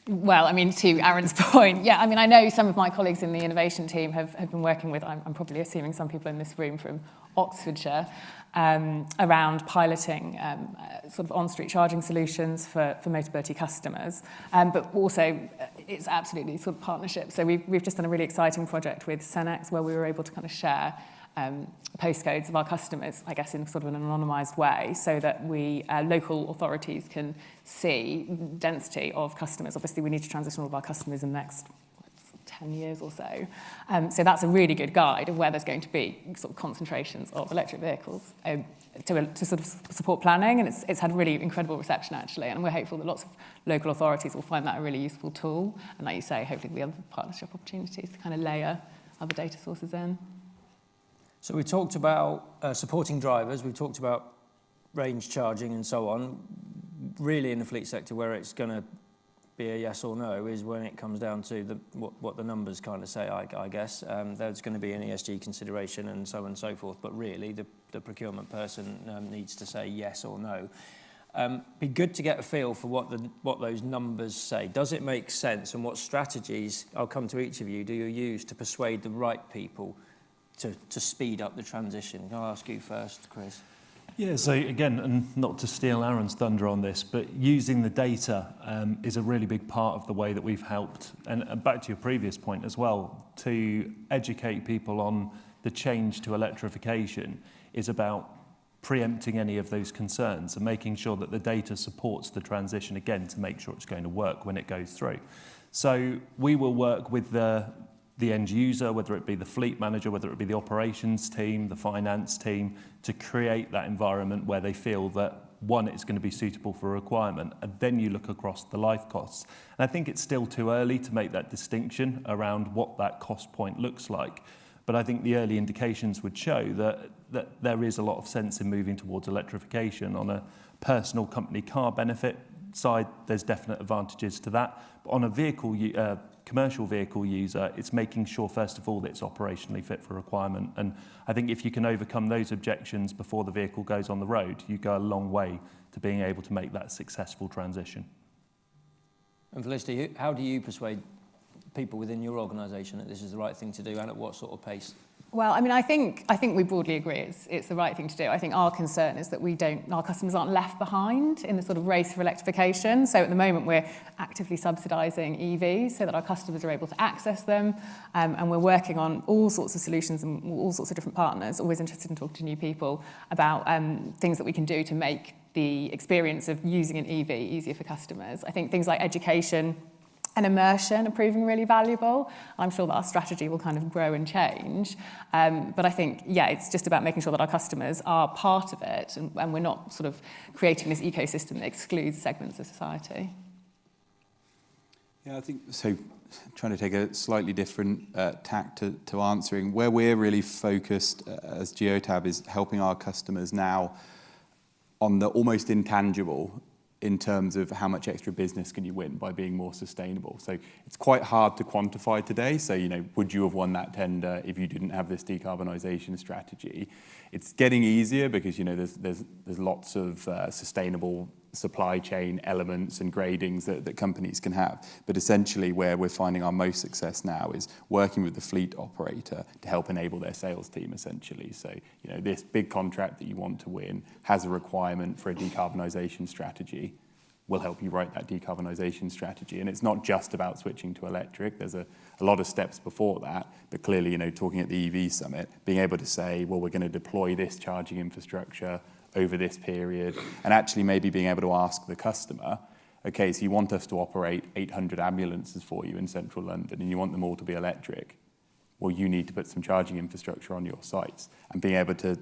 Well, to Aaron's point, I know some of my colleagues in the innovation team have been working with, I'm probably assuming some people in this room from Oxfordshire, around piloting sort of on-street charging solutions for Motability customers. But also, it's absolutely sort of partnership. So we've just done a really exciting project with Cenex where we were able to kind of share postcodes of our customers, I guess, in sort of an anonymised way, so that local authorities can see density of customers. Obviously, we need to transition all of our customers in the next 10 years or so. So that's a really good guide of where there's going to be sort of concentrations of electric vehicles to sort of support planning. And it's had really incredible reception, actually. And we're hopeful that lots of local authorities will find that a really useful tool. And like you say, hopefully there'll be other partnership opportunities to kind of layer other data sources in. So we talked about supporting drivers, we've talked about range charging and so on. Really in the fleet sector where it's going to be a yes or no is when it comes down to what the numbers kind of say, I guess. There's going to be an ESG consideration and so on and so forth, but really the procurement person needs to say yes or no. Be good to get a feel for what those numbers say. Does it make sense, and what strategies, I'll come to each of you, do you use to persuade the right people to speed up the transition? I'll ask you first, Chris. Yeah, so again, and not to steal Aaron's thunder on this, but using the data is a really big part of the way that we've helped, and back to your previous point as well, to educate people on the change to electrification is about preempting any of those concerns and making sure that the data supports the transition, again, to make sure it's going to work when it goes through. So we will work with the end user, whether it be the fleet manager, whether it be the operations team, the finance team, to create that environment where they feel that, one, it's going to be suitable for a requirement, and then you look across the life costs. And I think it's still too early to make that distinction around what that cost point looks like. But I think the early indications would show that there is a lot of sense in moving towards electrification. On a personal company car benefit side, there's definite advantages to that. But on a commercial vehicle user, it's making sure, first of all, that it's operationally fit for requirement. And I think if you can overcome those objections before the vehicle goes on the road, you go a long way to being able to make that successful transition. And Felicity, how do you persuade people within your organisation that this is the right thing to do, and at what sort of pace? Well, I think we broadly agree it's the right thing to do. I think our concern is that our customers aren't left behind in the sort of race for electrification. So at the moment, we're actively subsidising EVs so that our customers are able to access them. And we're working on all sorts of solutions and all sorts of different partners, always interested in talking to new people about things that we can do to make the experience of using an EV easier for customers. I think things like education and immersion are proving really valuable. I'm sure that our strategy will kind of grow and change. But I think, yeah, it's just about making sure that our customers are part of it and we're not sort of creating this ecosystem that excludes segments of society. Yeah, I think so. Trying to take a slightly different tack to answering. Where we're really focused as Geotab is helping our customers now on the almost intangible in terms of how much extra business can you win by being more sustainable. So it's quite hard to quantify today. So, would you have won that tender if you didn't have this decarbonisation strategy? It's getting easier because, there's lots of sustainable supply chain elements and gradings that companies can have. But essentially where we're finding our most success now is working with the fleet operator to help enable their sales team, essentially. So, this big contract that you want to win has a requirement for a decarbonisation strategy. We'll help you write that decarbonisation strategy. And it's not just about switching to electric. There's a lot of steps before that. But clearly, talking at the EV Summit, being able to say, well, we're going to deploy this charging infrastructure over this period, and actually maybe being able to ask the customer, okay, so you want us to operate 800 ambulances for you in central London and you want them all to be electric. Well, you need to put some charging infrastructure on your sites. And being able to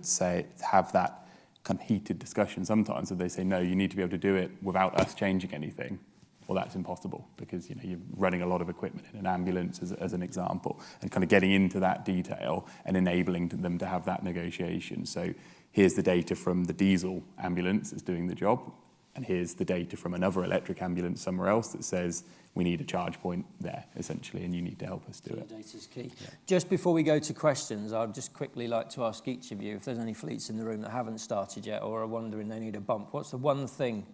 have that kind of heated discussion sometimes, where they say, no, you need to be able to do it without us changing anything. Well, that's impossible because, you're running a lot of equipment in an ambulance as an example, and kind of getting into that detail and enabling them to have that negotiation. So here's the data from the diesel ambulance that's doing the job, and here's the data from another electric ambulance somewhere else that says we need a charge point there, essentially, and you need to help us do it. Data's key. Yeah. Just before we go to questions, I'd just quickly like to ask each of you, if there's any fleets in the room that haven't started yet or are wondering they need a bump, what's the one thing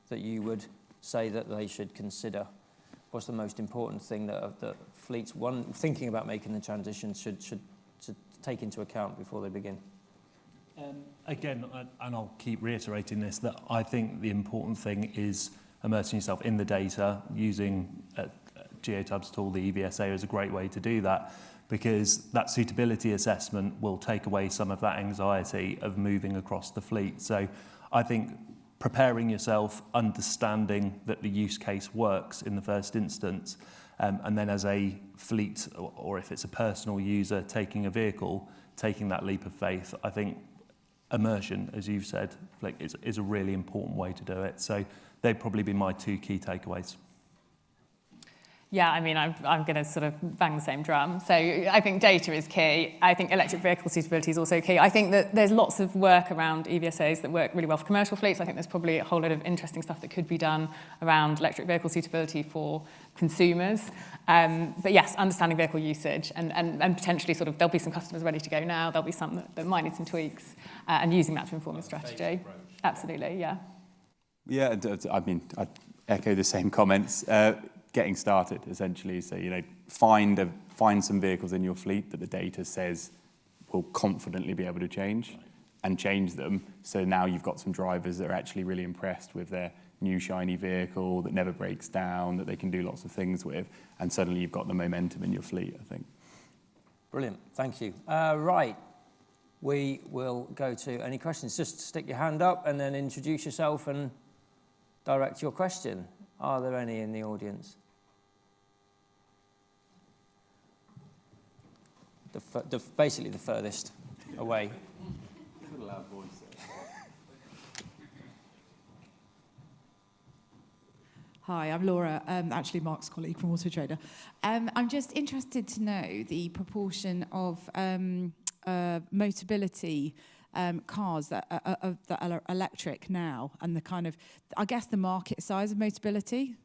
that you would say that they should consider? What's the most important thing that fleets, thinking about making the transition, should take into account before they begin? Again, and I'll keep reiterating this, that I think the important thing is immersing yourself in the data. Using Geotab's tool, the EVSA, is a great way to do that, because that suitability assessment will take away some of that anxiety of moving across the fleet. So I think preparing yourself, understanding that the use case works in the first instance, and then as a fleet, or if it's a personal user taking a vehicle, taking that leap of faith, I think immersion, as you've said, is a really important way to do it. So they'd probably be my two key takeaways. Yeah, I mean, I'm going to sort of bang the same drum. So I think data is key. I think electric vehicle suitability is also key. I think that there's lots of work around EVSAs that work really well for commercial fleets. I think there's probably a whole lot of interesting stuff that could be done around electric vehicle suitability for consumers. But yes, understanding vehicle usage and potentially sort of, there'll be some customers ready to go now. There'll be some that might need some tweaks and using that to inform your strategy. Absolutely, yeah. Yeah, I mean, I echo the same comments. Getting started, essentially. So, find some vehicles in your fleet that the data says will confidently be able to change and change them. So now you've got some drivers that are actually really impressed with their new shiny vehicle that never breaks down, that they can do lots of things with, and suddenly you've got the momentum in your fleet, I think. Brilliant, thank you. Right, we will go to any questions. Just stick your hand up and then introduce yourself and direct your question. Are there any in the audience? Basically the furthest away. Hi, I'm Laura, actually Mark's colleague from Auto Trader. I'm just interested to know the proportion of Motability cars that are electric now, and the kind of, I guess, the market size of Motability.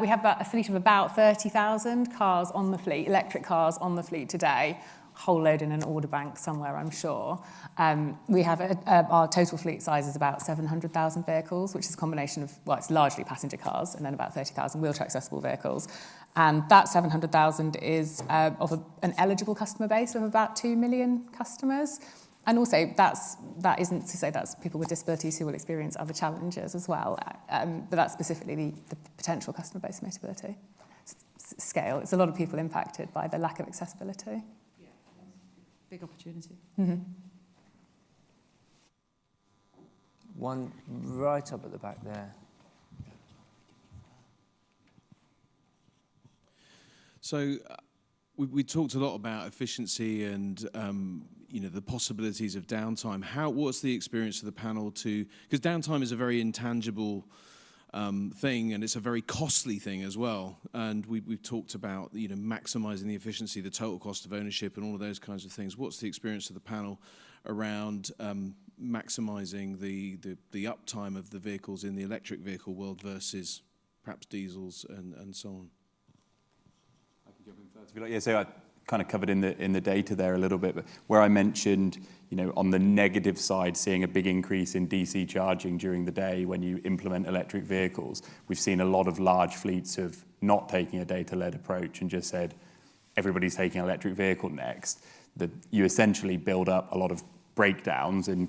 We have a fleet of about 30,000 cars on the fleet, electric cars on the fleet today, whole load in an order bank somewhere, I'm sure. We have our total fleet size is about 700,000 vehicles, which is a combination of, well, it's largely passenger cars and then about 30,000 wheelchair accessible vehicles. And that 700,000 is of an eligible customer base of about 2 million customers. And also, that isn't to say that's people with disabilities who will experience other challenges as well, but that's specifically the potential customer base of Motability. Scale, it's a lot of people impacted by the lack of accessibility. Yeah, big opportunity. Mm-hmm. One right up at the back there. So we talked a lot about efficiency and the possibilities of downtime. What's the experience of the panel because downtime is a very intangible thing, and it's a very costly thing as well. And we've talked about maximising the efficiency, the total cost of ownership, and all of those kinds of things. What's the experience of the panel around maximising the uptime of the vehicles in the electric vehicle world versus perhaps diesels and so on? I can jump in first. Yeah, so I kind of covered in the data there a little bit, but where I mentioned, on the negative side, seeing a big increase in DC charging during the day when you implement electric vehicles, we've seen a lot of large fleets of not taking a data-led approach and just said, everybody's taking an electric vehicle next. That you essentially build up a lot of breakdowns in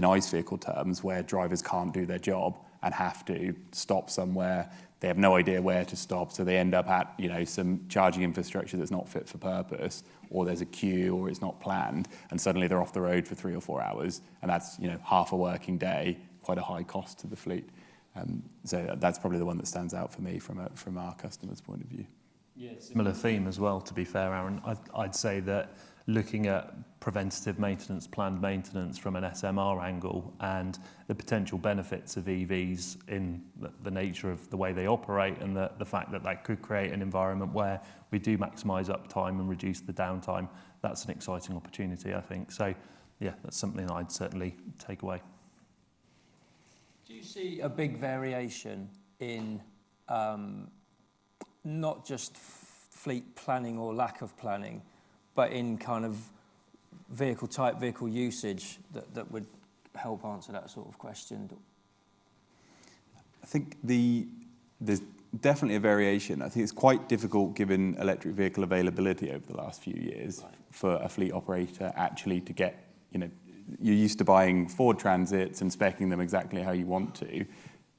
ICE vehicle terms where drivers can't do their job and have to stop somewhere. They have no idea where to stop, so they end up at some charging infrastructure that's not fit for purpose, or there's a queue, or it's not planned, and suddenly they're off the road for 3 or 4 hours, and that's half a working day, quite a high cost to the fleet. So that's probably the one that stands out for me from our customers' point of view. Yeah, similar theme as well, to be fair, Aaron. I'd say that looking at preventative maintenance, planned maintenance from an SMR angle, and the potential benefits of EVs in the nature of the way they operate, and the fact that could create an environment where we do maximise uptime and reduce the downtime, that's an exciting opportunity, I think. So, yeah, that's something I'd certainly take away. Do you see a big variation in not just fleet planning or lack of planning, but in kind of vehicle type, vehicle usage that would help answer that sort of question? I think there's definitely a variation. I think it's quite difficult, given electric vehicle availability over the last few years, for a fleet operator actually to get, you're used to buying Ford Transits and speccing them exactly how you want to.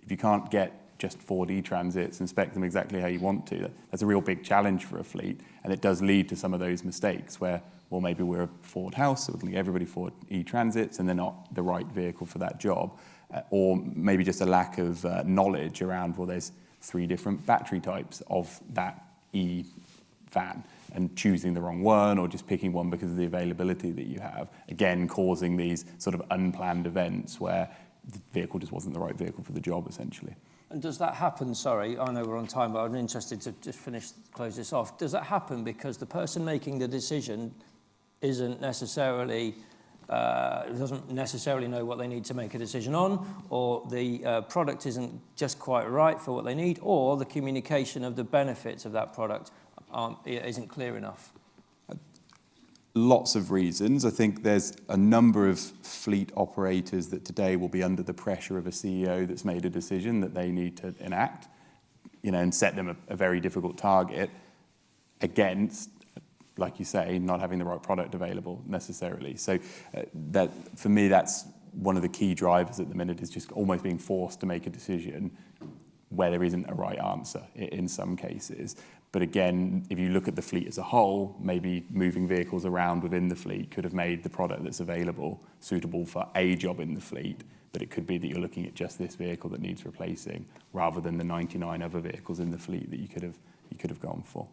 If you can't get just Ford E-Transits and spec them exactly how you want to, that's a real big challenge for a fleet, and it does lead to some of those mistakes where, well, maybe we're a Ford house, so we can get everybody Ford E-Transits, and they're not the right vehicle for that job, or maybe just a lack of knowledge around, well, there's 3 different battery types of that E-van, and choosing the wrong one, or just picking one because of the availability that you have, again, causing these sort of unplanned events where the vehicle just wasn't the right vehicle for the job, essentially. And does that happen, sorry, I know we're on time, but I'm interested to just close this off. Does that happen because the person making the decision doesn't necessarily know what they need to make a decision on, or the product isn't just quite right for what they need, or the communication of the benefits of that product isn't clear enough? Lots of reasons. I think there's a number of fleet operators that today will be under the pressure of a CEO that's made a decision that they need to enact, and set them a very difficult target against, like you say, not having the right product available necessarily. So that, for me, that's one of the key drivers at the minute, is just almost being forced to make a decision where there isn't a right answer in some cases. But again, if you look at the fleet as a whole, maybe moving vehicles around within the fleet could have made the product that's available suitable for a job in the fleet, but it could be that you're looking at just this vehicle that needs replacing, rather than the 99 other vehicles in the fleet that you could have gone for.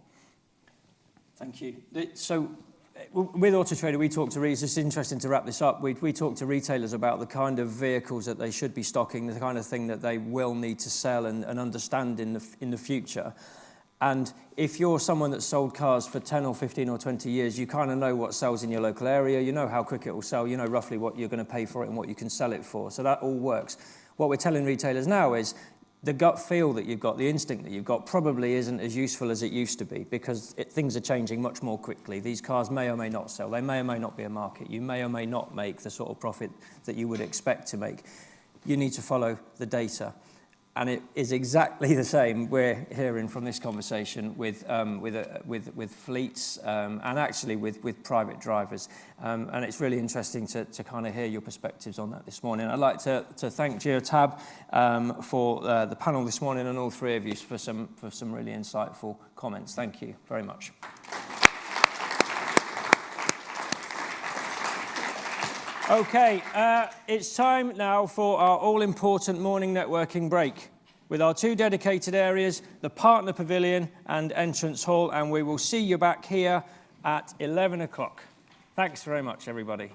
Thank you. So with Auto Trader, we talk to it's just interesting to wrap this up. We talk to retailers about the kind of vehicles that they should be stocking, the kind of thing that they will need to sell and understand in the future. And if you're someone that's sold cars for 10 or 15 or 20 years, you kind of know what sells in your local area, you know how quick it will sell, you know roughly what you're going to pay for it and what you can sell it for. So that all works. What we're telling retailers now is the gut feel that you've got, the instinct that you've got, probably isn't as useful as it used to be, because things are changing much more quickly. These cars may or may not sell. They may or may not be a market. You may or may not make the sort of profit that you would expect to make. You need to follow the data. And it is exactly the same we're hearing from this conversation with fleets and actually with private drivers. And it's really interesting to kind of hear your perspectives on that this morning. I'd like to thank GeoTab for the panel this morning, and all 3 of you for some really insightful comments. Thank you very much. Okay, it's time now for our all-important morning networking break. with our 2 dedicated areas, the partner pavilion and entrance hall, and we will see you back here at 11 o'clock. Thanks very much, everybody.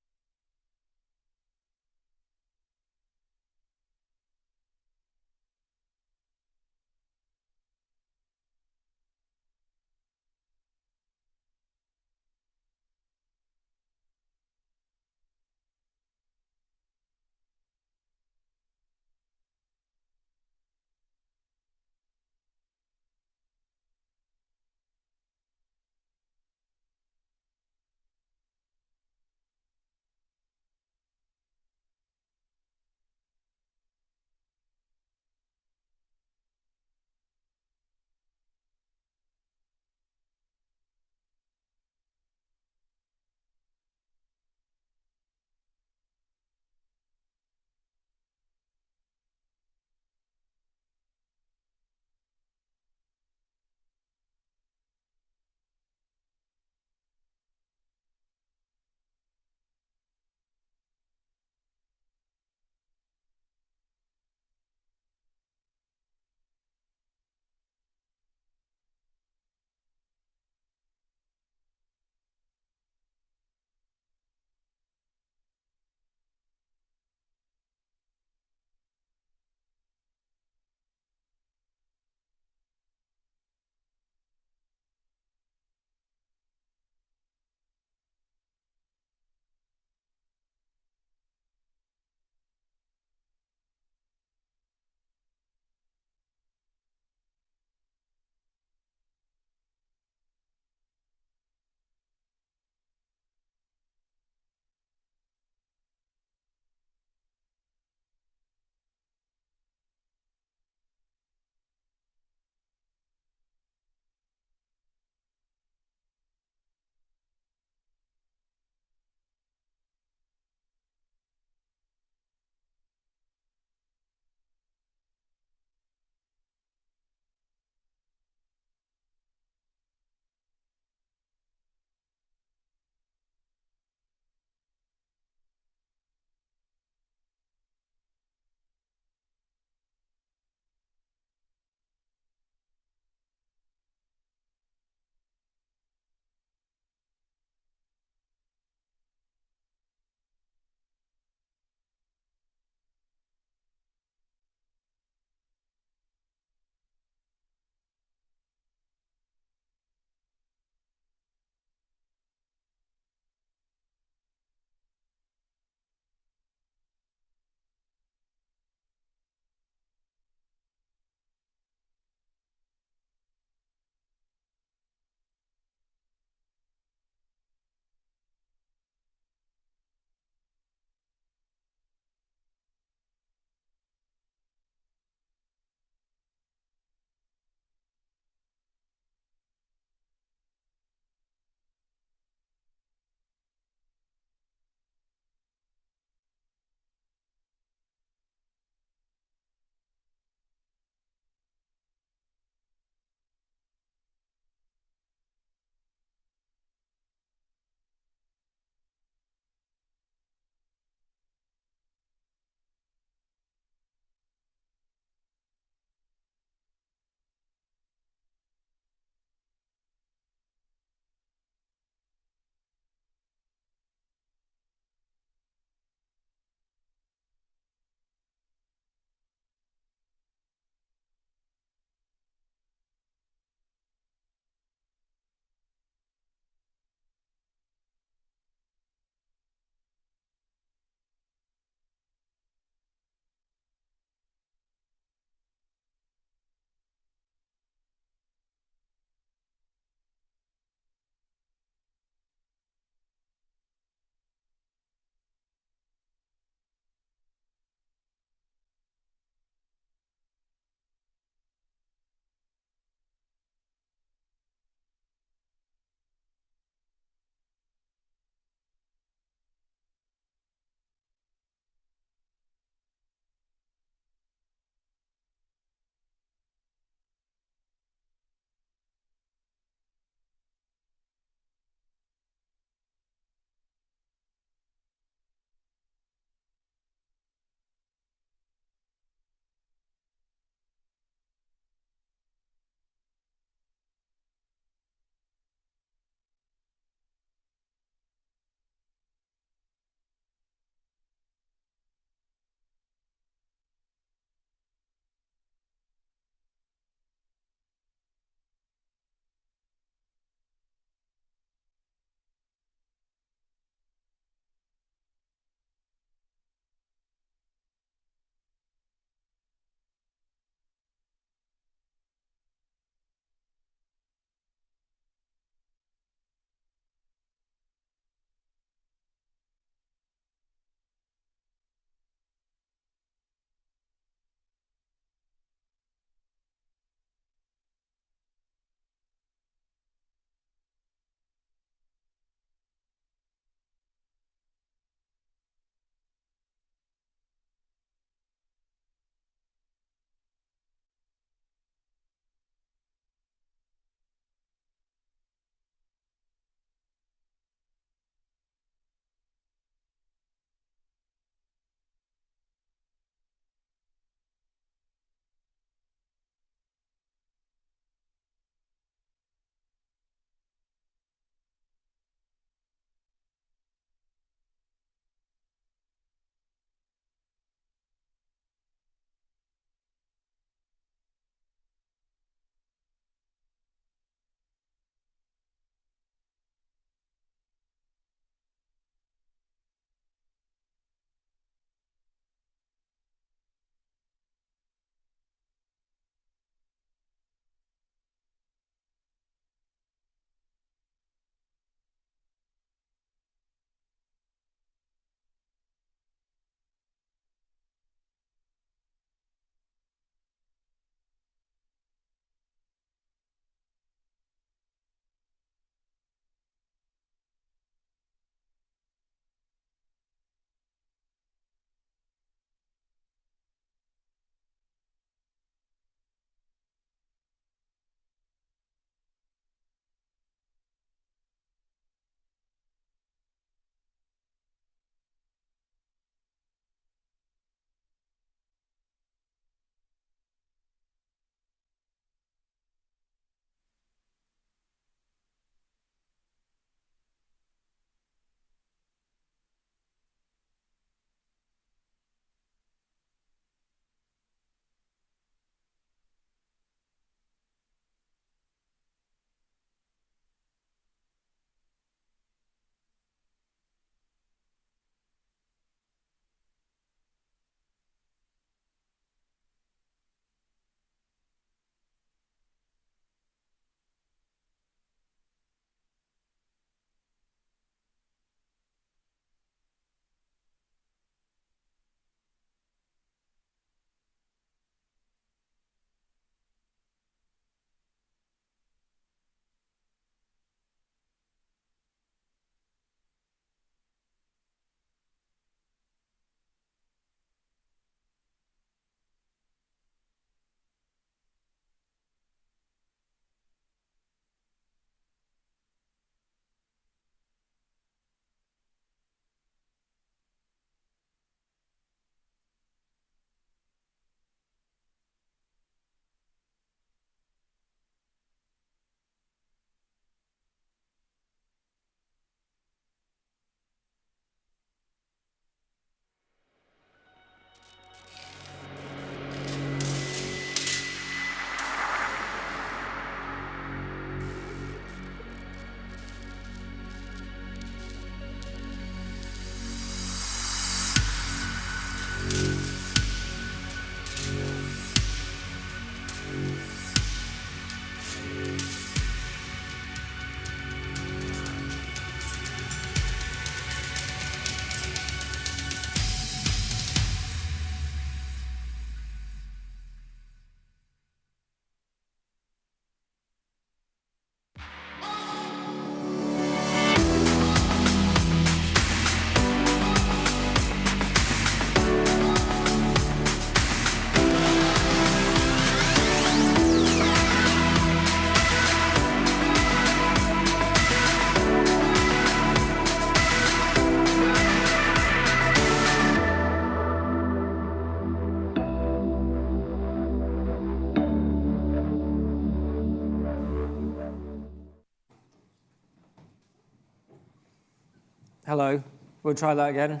Hello. We'll try that again.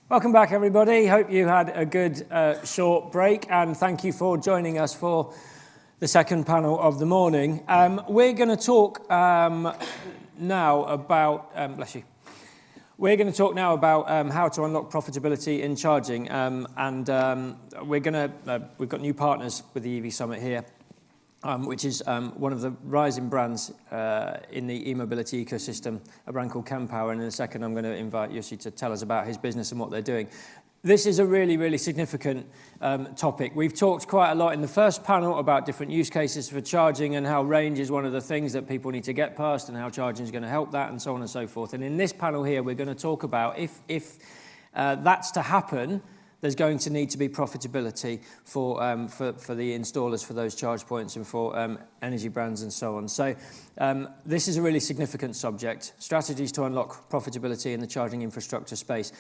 Welcome back, everybody. Hope you had a good short break, and thank you for joining us for the second panel of the morning. We're going to talk now about, bless you. We're going to talk now about how to unlock profitability in charging, we've got new partners with the EV Summit here, which is one of the rising brands in the e-mobility ecosystem, a brand called Kempower. And in a second, I'm going to invite Jussi to tell us about his business and what they're doing. This is a really, really significant topic. We've talked quite a lot in the first panel about different use cases for charging and how range is one of the things that people need to get past and how charging is going to help that and so on and so forth. And in this panel here, we're going to talk about if that's to happen, there's going to need to be profitability for the installers for those charge points and for energy brands and so on. So this is a really significant subject, strategies to unlock profitability in the charging infrastructure space.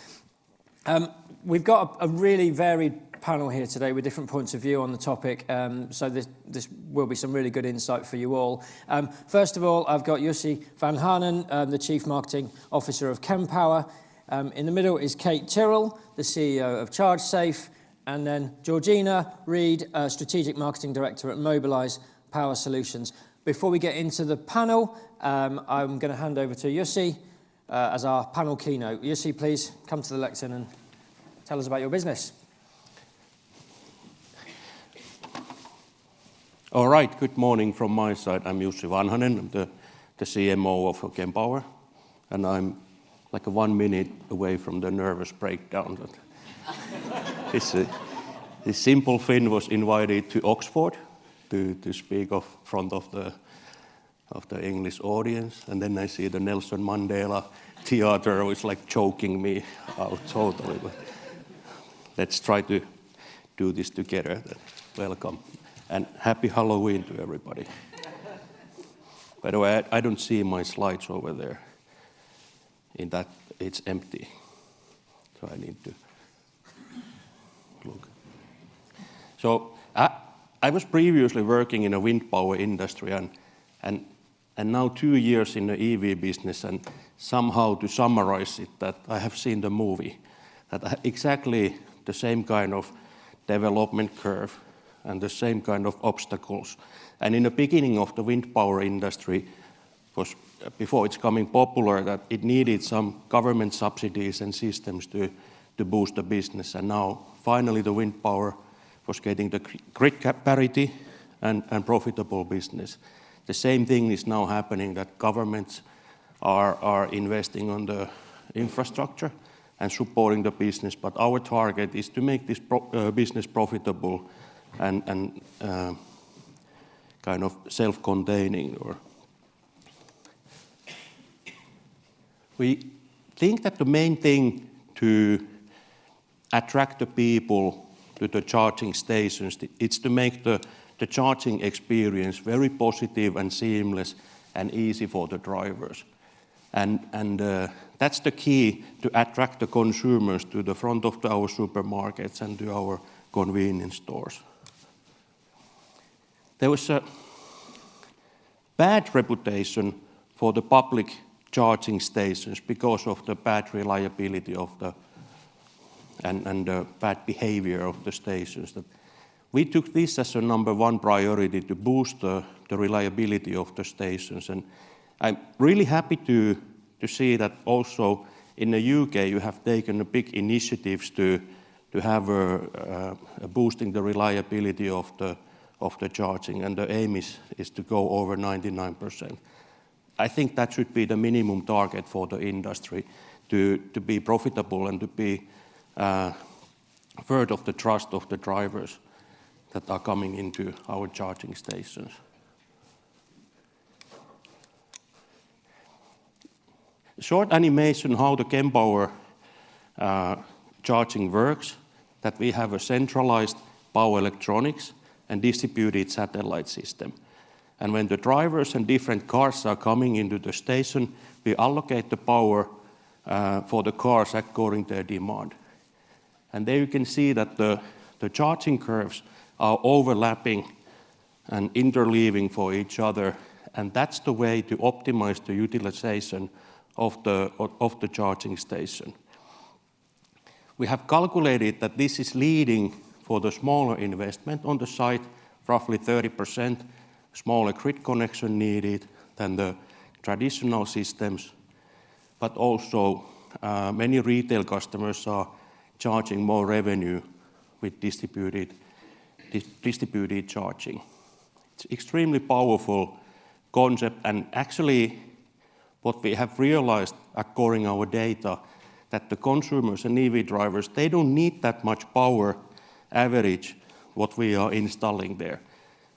We've got a really varied panel here today with different points of view on the topic, so this will be some really good insight for you all. First of all, I've got Jussi van Hanen, the Chief Marketing Officer of Kempower. In the middle is Kate Tyrrell, the CEO of ChargeSafe, and then Georgina Reid, Strategic Marketing Director at Mobilize Power Solutions. Before we get into the panel, I'm going to hand over to Jussi as our panel keynote. Jussi, please come to the lectern and tell us about your business. All right, good morning from my side. I'm Jussi van Hanen, I'm the CMO of Kempower, and I'm like 1 minute away from the nervous breakdown. This simple Finn was invited to Oxford to speak front of the English audience, and then I see the Nelson Mandela theater was like choking me out totally. But let's try to do this together. Welcome and happy Halloween to everybody. By the way, I don't see my slides over there. In that, it's empty. So I need to look. So I was previously working in a wind power industry and now 2 years in the EV business, and somehow to summarize it, that I have seen the movie, that exactly the same kind of development curve and the same kind of obstacles. And in the beginning of the wind power industry, was before it's becoming popular, that it needed some government subsidies and systems to boost the business. And now finally the wind power was getting the grid parity and profitable business. The same thing is now happening, that governments are investing on the infrastructure and supporting the business, but our target is to make this business profitable and kind of self-containing. We think that the main thing to attract the people to the charging stations is to make the charging experience very positive and seamless and easy for the drivers. And that's the key to attract the consumers to the front of our supermarkets and to our convenience stores. There was a bad reputation for the public charging stations because of the bad reliability of and the bad behavior of the stations. That we took this as a number one priority to boost the reliability of the stations. And I'm really happy to see that also in the UK you have taken a big initiatives to have a boosting the reliability of the charging, and the aim is to go over 99%. I think that should be the minimum target for the industry to be profitable and to be worth of the trust of the drivers that are coming into our charging stations. Short animation how the Kempower charging works, that we have a centralized power electronics and distributed satellite system. And when the drivers and different cars are coming into the station, we allocate the power for the cars according to their demand. And there you can see that the charging curves are overlapping and interleaving for each other. And that's the way to optimize the utilization of the charging station. We have calculated that this is leading for the smaller investment on the site, roughly 30% smaller grid connection needed than the traditional systems, but also many retail customers are charging more revenue with distributed charging. It's extremely powerful concept, and actually what we have realized according our data, that the consumers and EV drivers, they don't need that much power average what we are installing there.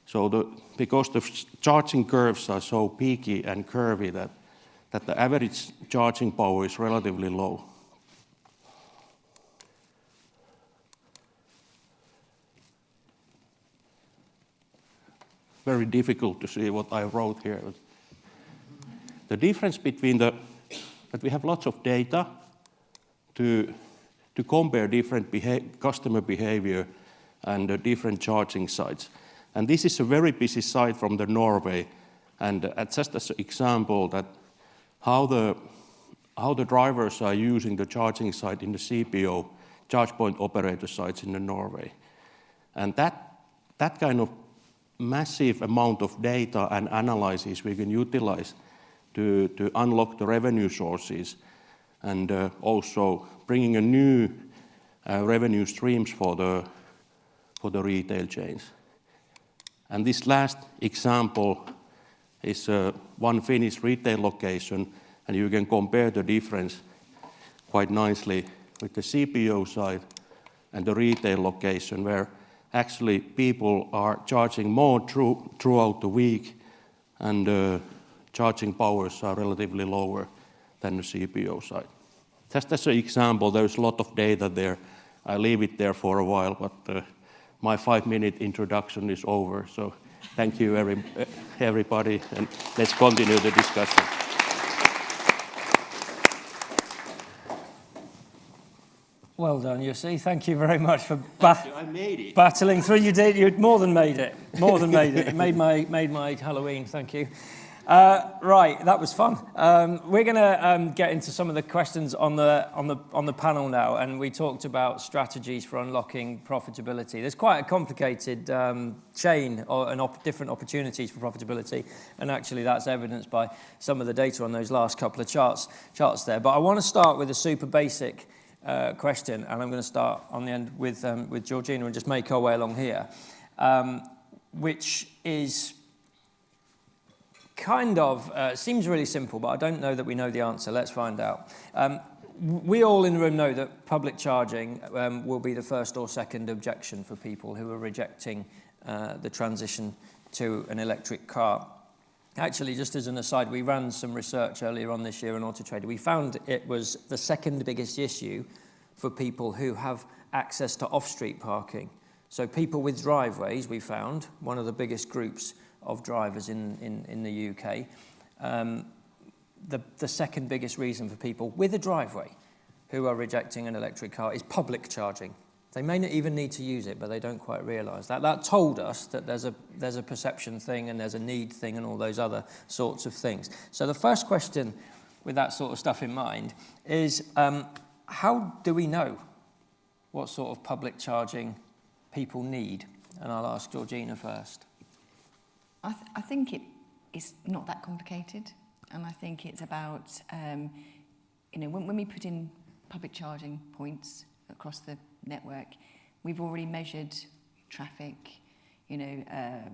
So because the charging curves are so peaky and curvy that the average charging power is relatively low. Very difficult to see what I wrote here. The difference between that we have lots of data to compare different customer behavior and the different charging sites. And this is a very busy site from the Norway, and just as an example that how the drivers are using the charging site in the CPO, charge point operator sites in the Norway. And that kind of massive amount of data and analysis we can utilize to unlock the revenue sources and also bringing a new revenue streams for the retail chains. And this last example is one Finnish retail location, and you can compare the difference quite nicely with the CPO side and the retail location, where actually people are charging more throughout the week, and charging powers are relatively lower than the CPO side. Just as an example, there's a lot of data there. I leave it there for a while, but my 5-minute introduction is over. So thank you, everybody, and let's continue the discussion. Well done, Jussi. Thank you very much for I made it. battling through. You did. You more than made it. More than made it. It made my Halloween. Thank you. Right, that was fun. We're going to get into some of the questions on the panel now, and we talked about strategies for unlocking profitability. There's quite a complicated chain and different opportunities for profitability, and actually that's evidenced by some of the data on those last couple of charts there. But I want to start with a super basic question, and I'm going to start on the end with Georgina and just make our way along here, which is kind of, seems really simple, but I don't know that we know the answer. Let's find out. We all in the room know that public charging will be the first or second objection for people who are rejecting the transition to an electric car. Actually, just as an aside, we ran some research earlier on this year on Auto Trader. We found it was the second biggest issue for people who have access to off-street parking. So people with driveways, we found, one of the biggest groups of drivers in the UK. The second biggest reason for people with a driveway who are rejecting an electric car is public charging. They may not even need to use it, but they don't quite realise that. That told us that there's a perception thing and there's a need thing and all those other sorts of things. So the first question with that sort of stuff in mind is, how do we know what sort of public charging people need? And I'll ask Georgina first. I think it is not that complicated, and I think it's about, when we put in public charging points across the network, we've already measured traffic,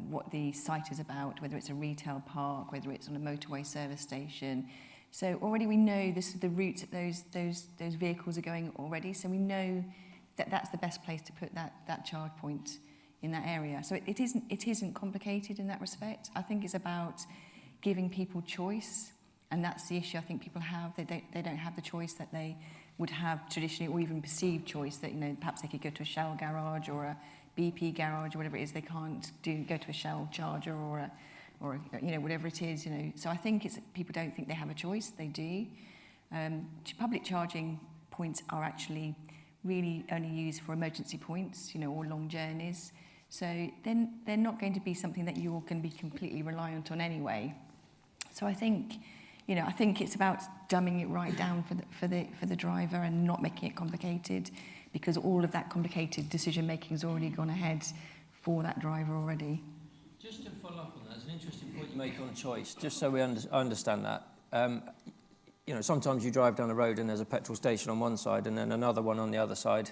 what the site is about, whether it's a retail park, whether it's on a motorway service station. So already we know the route that those vehicles are going already, so we know that that's the best place to put that charge point in that area. So it isn't complicated in that respect. I think it's about giving people choice, and that's the issue I think people have. They don't have the choice that they would have traditionally, or even perceived choice that perhaps they could go to a Shell garage or a BP garage or whatever it is. They can't go to a Shell charger or whatever it is. So I think it's people don't think they have a choice. They do. Public charging points are actually really only used for emergency points, or long journeys. So then they're not going to be something that you're going to be completely reliant on anyway. So I think, You know, I think it's about dumbing it right down for the driver and not making it complicated, because all of that complicated decision making has already gone ahead for that driver already. Just to follow up on that, it's an interesting point you make on choice, just so we understand that. You know, sometimes you drive down the road and there's a petrol station on one side and then another one on the other side,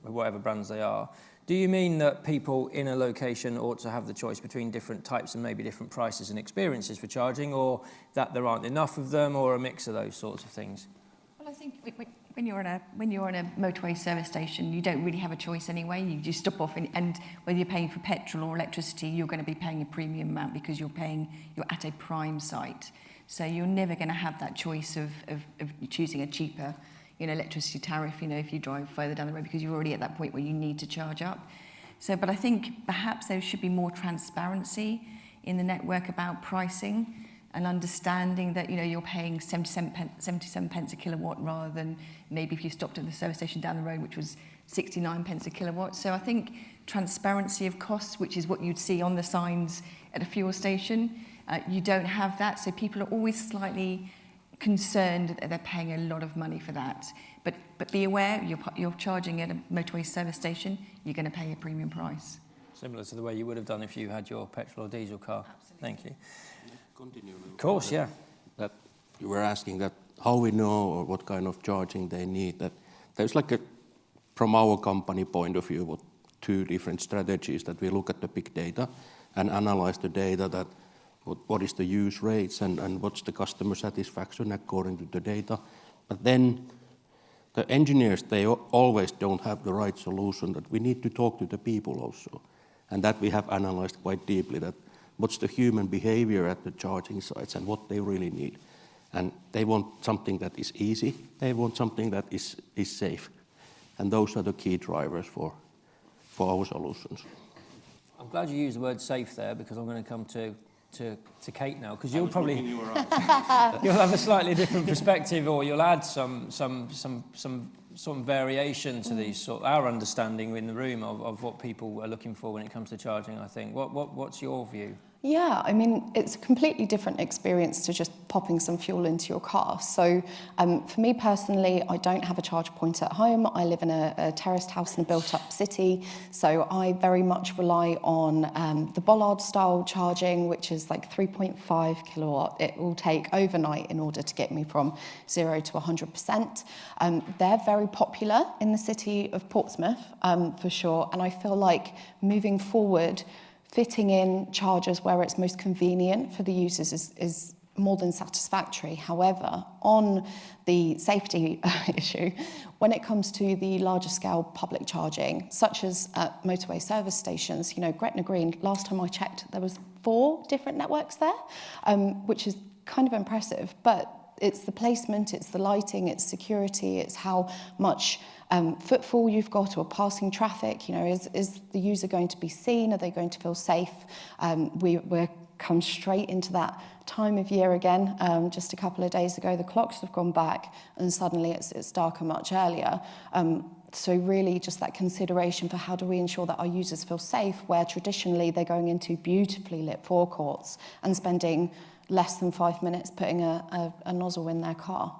whatever brands they are. Do you mean that people in a location ought to have the choice between different types and maybe different prices and experiences for charging, or that there aren't enough of them, or a mix of those sorts of things? Well, I think when you're in a motorway service station, you don't really have a choice anyway. You just stop off, and whether you're paying for petrol or electricity, you're going to be paying a premium amount because you're at a prime site. So you're never going to have that choice of choosing a cheaper, you know, electricity tariff, you know, if you drive further down the road, because you're already at that point where you need to charge up. So, but I think perhaps there should be more transparency in the network about pricing, and understanding that, you know, you're paying 77 pence a kilowatt rather than maybe if you stopped at the service station down the road, which was 69 pence a kilowatt. So I think transparency of costs, which is what you'd see on the signs at a fuel station, you don't have that. So people are always slightly concerned that they're paying a lot of money for that. But be aware, you're charging at a motorway service station, you're going to pay a premium price. Similar to the way you would have done if you had your petrol or diesel car. Absolutely. Thank you. Continue. Of course, yeah. That you were asking that how we know or what kind of charging they need. That there's like from our company point of view, two different strategies that we look at the big data and analyze the data, that what is the use rates and what's the customer satisfaction according to the data. But then the engineers, they always don't have the right solution, that we need to talk to the people also. And that we have analyzed quite deeply, that what's the human behavior at the charging sites and what they really need. And they want something that is easy, they want something that is safe. And those are the key drivers for our solutions. I'm glad you used the word safe there, because I'm going to come to Kate now, because you'll probably you'll have a slightly different perspective, or you'll add some variation to these our understanding in the room of what people are looking for when it comes to charging. I think. What's your view? Yeah, I mean, it's a completely different experience to just popping some fuel into your car. So for me personally, I don't have a charge point at home. I live in a terraced house in a built-up city. So I very much rely on the bollard-style charging, which is like 3.5 kilowatt. It will take overnight in order to get me from 0 to 100%. They're very popular in the city of Portsmouth, for sure. And I feel like moving forward, fitting in chargers where it's most convenient for the users is more than satisfactory. However, on the safety issue, when it comes to the larger scale public charging, such as at motorway service stations, you know, Gretna Green, last time I checked, there was 4 different networks there, which is kind of impressive. But it's the placement, it's the lighting, it's security, it's how much footfall you've got or passing traffic. You know, is the user going to be seen? Are they going to feel safe? We're come straight into that time of year again. Just a couple of days ago, the clocks have gone back and suddenly it's darker much earlier. So really just that consideration for how do we ensure that our users feel safe, where traditionally they're going into beautifully lit forecourts and spending less than 5 minutes putting a nozzle in their car.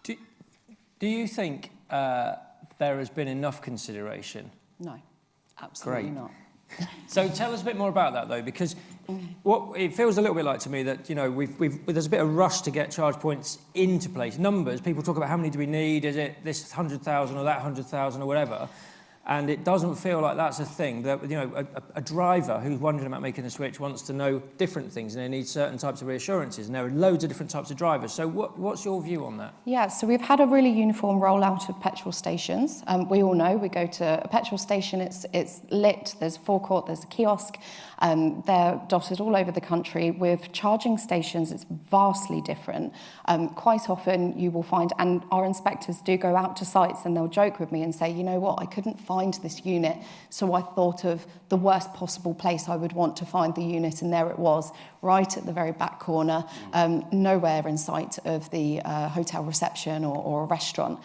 Do you think there has been enough consideration? No, absolutely not. So tell us a bit more about that, though, because what it feels a little bit like to me that, you know, there's a bit of rush to get charge points into place. Numbers, people talk about how many do we need, is it this 100,000 or that 100,000 or whatever, and it doesn't feel like that's a thing. That, you know, a driver who's wondering about making a switch wants to know different things, and they need certain types of reassurances, and there are loads of different types of drivers. So what's your view on that? Yeah, so we've had a really uniform rollout of petrol stations. We all know we go to a petrol station, it's lit, there's a forecourt, there's a kiosk. They're dotted all over the country. With charging stations, it's vastly different. Quite often you will find, and our inspectors do go out to sites and they'll joke with me and say, you know what, I couldn't find this unit, so I thought of the worst possible place I would want to find the unit, and there it was, right at the very back corner, nowhere in sight of the hotel reception or a restaurant.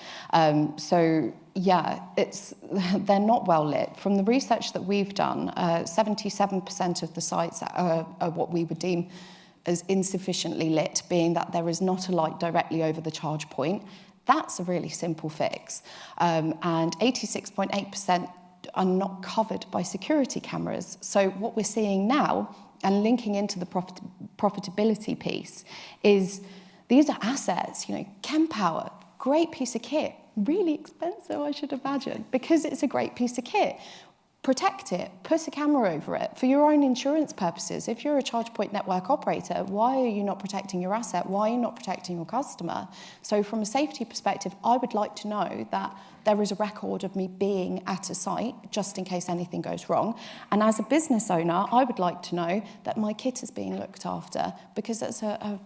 So yeah, they're not well lit. From the research that we've done, 77% of the sites are what we would deem as insufficiently lit, being that there is not a light directly over the charge point. That's a really simple fix. And 86.8% are not covered by security cameras. So what we're seeing now, and linking into the profitability piece, is these are assets, Kempower, great piece of kit, really expensive, I should imagine, because it's a great piece of kit. Protect it, put a camera over it for your own insurance purposes. If you're a charge point network operator, why are you not protecting your asset? Why are you not protecting your customer? So from a safety perspective, I would like to know that there is a record of me being at a site just in case anything goes wrong. And as a business owner, I would like to know that my kit is being looked after, because that's a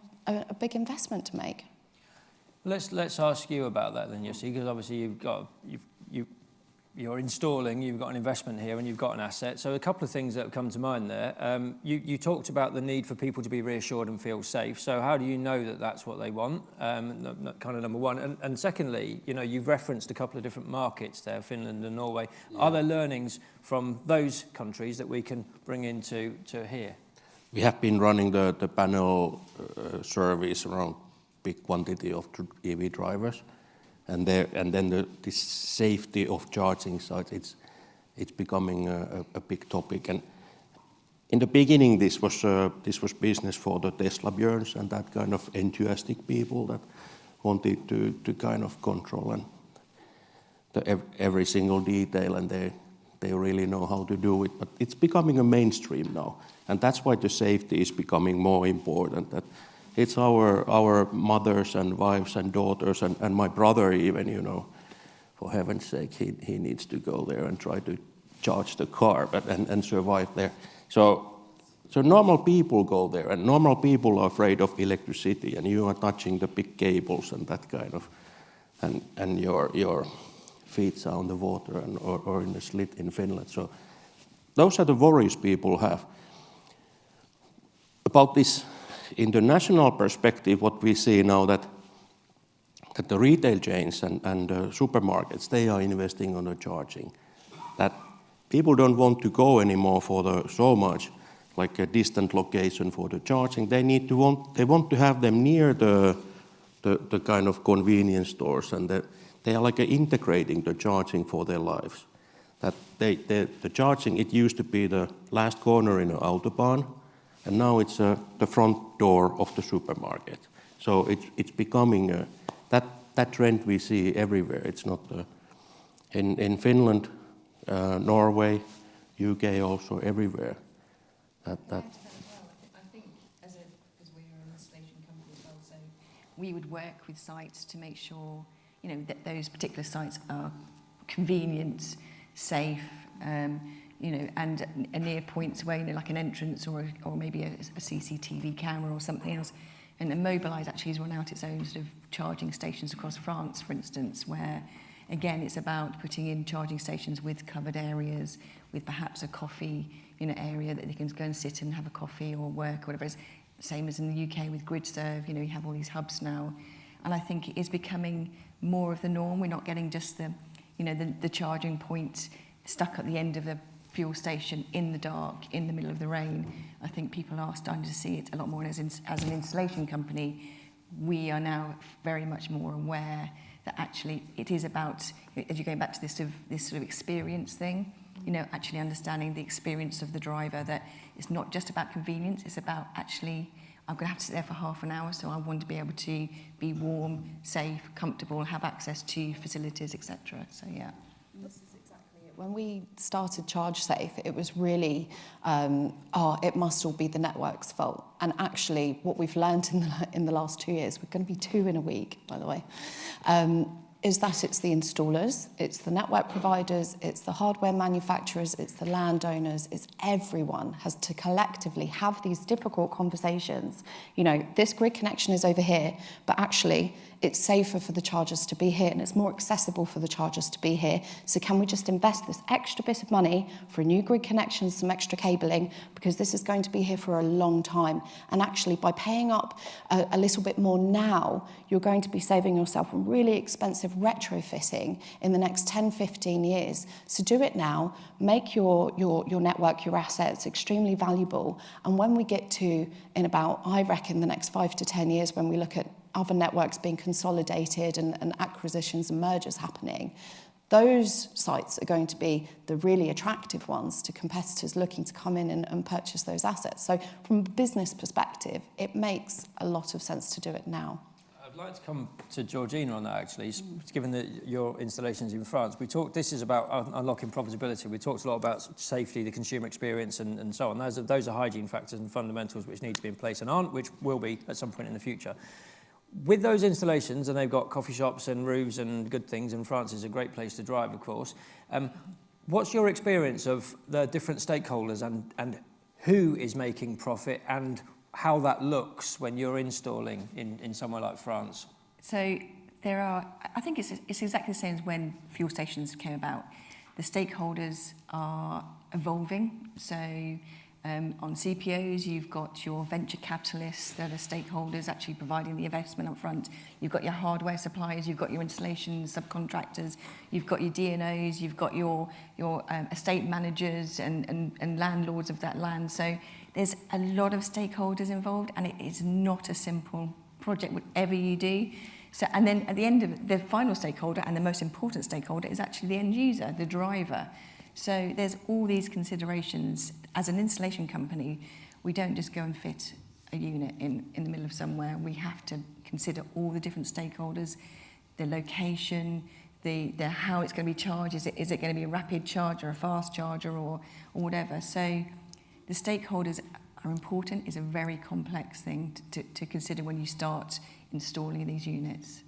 big investment to make. Let's ask you about that then, Jussi, because obviously you're installing, you've got an investment here and you've got an asset. So a couple of things that have come to mind there. You talked about the need for people to be reassured and feel safe. So how do you know that that's what they want? Kind of number one. And secondly, you've referenced a couple of different markets there, Finland and Norway. Yeah. Are there learnings from those countries that we can bring into here? We have been running the panel surveys around big quantity of EV drivers. And then this safety of charging sites, it's becoming a big topic. And in the beginning, this was business for the Tesla björns and that kind of enthusiastic people that wanted to kind of control and every single detail, and they really know how to do it. But it's becoming a mainstream now, and that's why the safety is becoming more important. That it's our mothers and wives and daughters and my brother even, for heaven's sake, he needs to go there and try to charge the car and survive there. So normal people go there, and normal people are afraid of electricity, and you are touching the big cables and that kind of, and your feet are on the water or in the slit in Finland. So those are the worries people have. About this international perspective, what we see now that the retail chains and supermarkets, they are investing on the charging. That people don't want to go anymore for so much like a distant location for the charging. They want to have them near the kind of convenience stores, and they are like integrating the charging for their lives. That the charging, it used to be the last corner in an autobahn, and now it's the front door of the supermarket. So it's becoming that trend we see everywhere. It's not in Finland, Norway, UK also, everywhere. That. I think as we're an installation company as well, so we would work with sites to make sure that those particular sites are convenient, safe, and near points where like an entrance or maybe a CCTV camera or something else. And Mobilise actually has run out its own sort of charging stations across France, for instance, where again it's about putting in charging stations with covered areas, with perhaps a coffee area that they can go and sit and have a coffee or work or whatever. It's same as in the UK with GridServe. You have all these hubs now, and I think it is becoming more of the norm. We're not getting just the charging point stuck at the end of the fuel station in the dark, in the middle of the rain. I think people are starting to see it a lot more. As an installation company, we are now very much more aware that actually it is about, as you're going back to this sort of experience thing, actually understanding the experience of the driver, that it's not just about convenience, it's about actually, I'm going to have to sit there for half an hour, so I want to be able to be warm, safe, comfortable, have access to facilities, etc. So, yeah. This is exactly it. When we started Charge Safe, it was really, it must all be the network's fault. And actually, what we've learned in the last 2 years, we're going to be 2 in a week, by the way, is that it's the installers, it's the network providers, it's the hardware manufacturers, it's the landowners, it's everyone has to collectively have these difficult conversations. This grid connection is over here, but actually it's safer for the chargers to be here and it's more accessible for the chargers to be here. So can we just invest this extra bit of money for a new grid connection, some extra cabling, because this is going to be here for a long time. And actually by paying up a little bit more now, you're going to be saving yourself from really expensive retrofitting in the next 10, 15 years. So do it now, make your network, your assets extremely valuable. And when we get to, in about, I reckon, the next 5 to 10 years, when we look at other networks being consolidated and acquisitions and mergers happening, those sites are going to be the really attractive ones to competitors looking to come in and purchase those assets. So from a business perspective, it makes a lot of sense to do it now. I'd like to come to Georgina on that, actually, given that your installations in France. This is about unlocking profitability. We talked a lot about safety, the consumer experience, and so on. Those are hygiene factors and fundamentals which need to be in place and aren't, which will be at some point in the future. With those installations, and they've got coffee shops and roofs and good things, and France is a great place to drive, of course. What's your experience of the different stakeholders and who is making profit and how that looks when you're installing in somewhere like France? So there are, I think it's exactly the same as when fuel stations came about. The stakeholders are evolving. So on CPOs, you've got your venture capitalists, they're the stakeholders actually providing the investment up front. You've got your hardware suppliers, you've got your installation subcontractors, you've got your DNOs, you've got your estate managers and landlords of that land. So there's a lot of stakeholders involved, and it is not a simple project, whatever you do. So, and then at the end of it, the final stakeholder and the most important stakeholder is actually the end user, the driver. So there's all these considerations. As an installation company, we don't just go and fit a unit in the middle of somewhere. We have to consider all the different stakeholders, the location, the how it's going to be charged. Is it going to be a rapid charge or a fast charger or whatever? So the stakeholders are important. It's a very complex thing to consider when you start installing these units.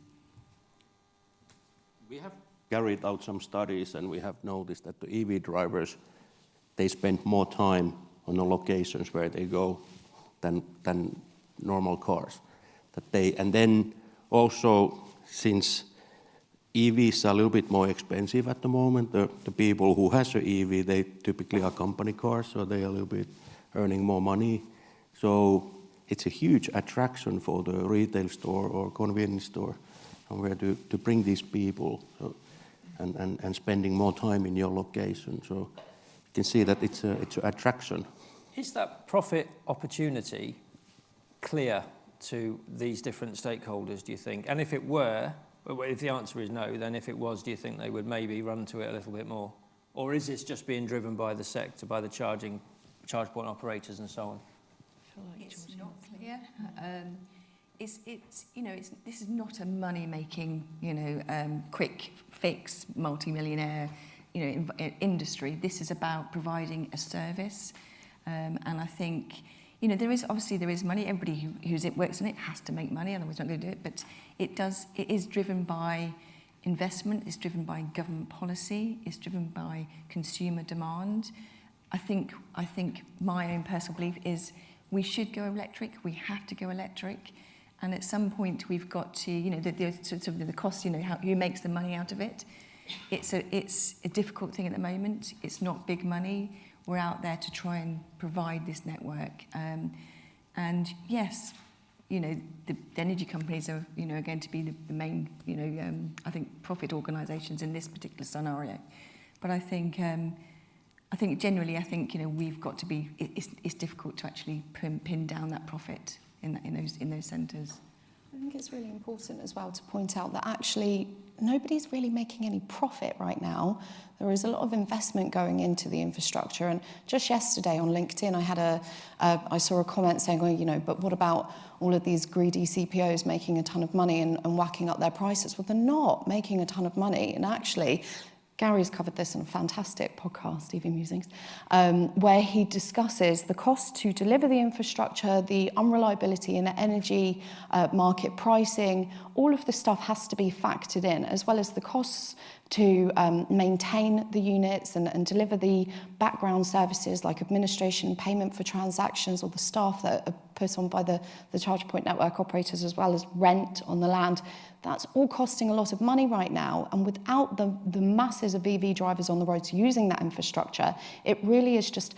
We have carried out some studies, and we have noticed that the EV drivers, they spend more time on the locations where they go than normal cars. And then also, since EVs are a little bit more expensive at the moment, the people who has an EV, they typically are company cars, so they are a little bit earning more money. So it's a huge attraction for the retail store or convenience store, somewhere to bring these people. So, and spending more time in your location. So you can see that it's an attraction. Is that profit opportunity clear to these different stakeholders, do you think? And if it were, if the answer is no, then if it was, do you think they would maybe run to it a little bit more? Or is this just being driven by the sector, by the charge point operators and so on? It's not clear. This is not a money-making, quick fix, multi-millionaire, industry. This is about providing a service, and I think, there is money. Everybody who works in it has to make money, otherwise not going to do it. But it is driven by investment. It's driven by government policy. It's driven by consumer demand. I think my own personal belief is we should go electric. We have to go electric. And at some point, we've got to, the cost, who makes the money out of it. It's a difficult thing at the moment. It's not big money. We're out there to try and provide this network. And yes, the energy companies are, going to be the main, I think, profit organisations in this particular scenario. But I think generally, we've got to be. It's difficult to actually pin down that profit in those centres. I think it's really important as well to point out that actually nobody's really making any profit right now. There is a lot of investment going into the infrastructure, and just yesterday on LinkedIn I saw a comment saying, but what about all of these greedy CPOs making a ton of money and whacking up their prices? Well, they're not making a ton of money, and actually Gary's covered this in a fantastic podcast, EV Musings, where he discusses the cost to deliver the infrastructure, the unreliability in energy market pricing. All of this stuff has to be factored in, as well as the costs to maintain the units and deliver the background services like administration, payment for transactions, or the staff that are put on by the charge point network operators, as well as rent on the land. That's all costing a lot of money right now. And without the masses of EV drivers on the roads using that infrastructure, it really is just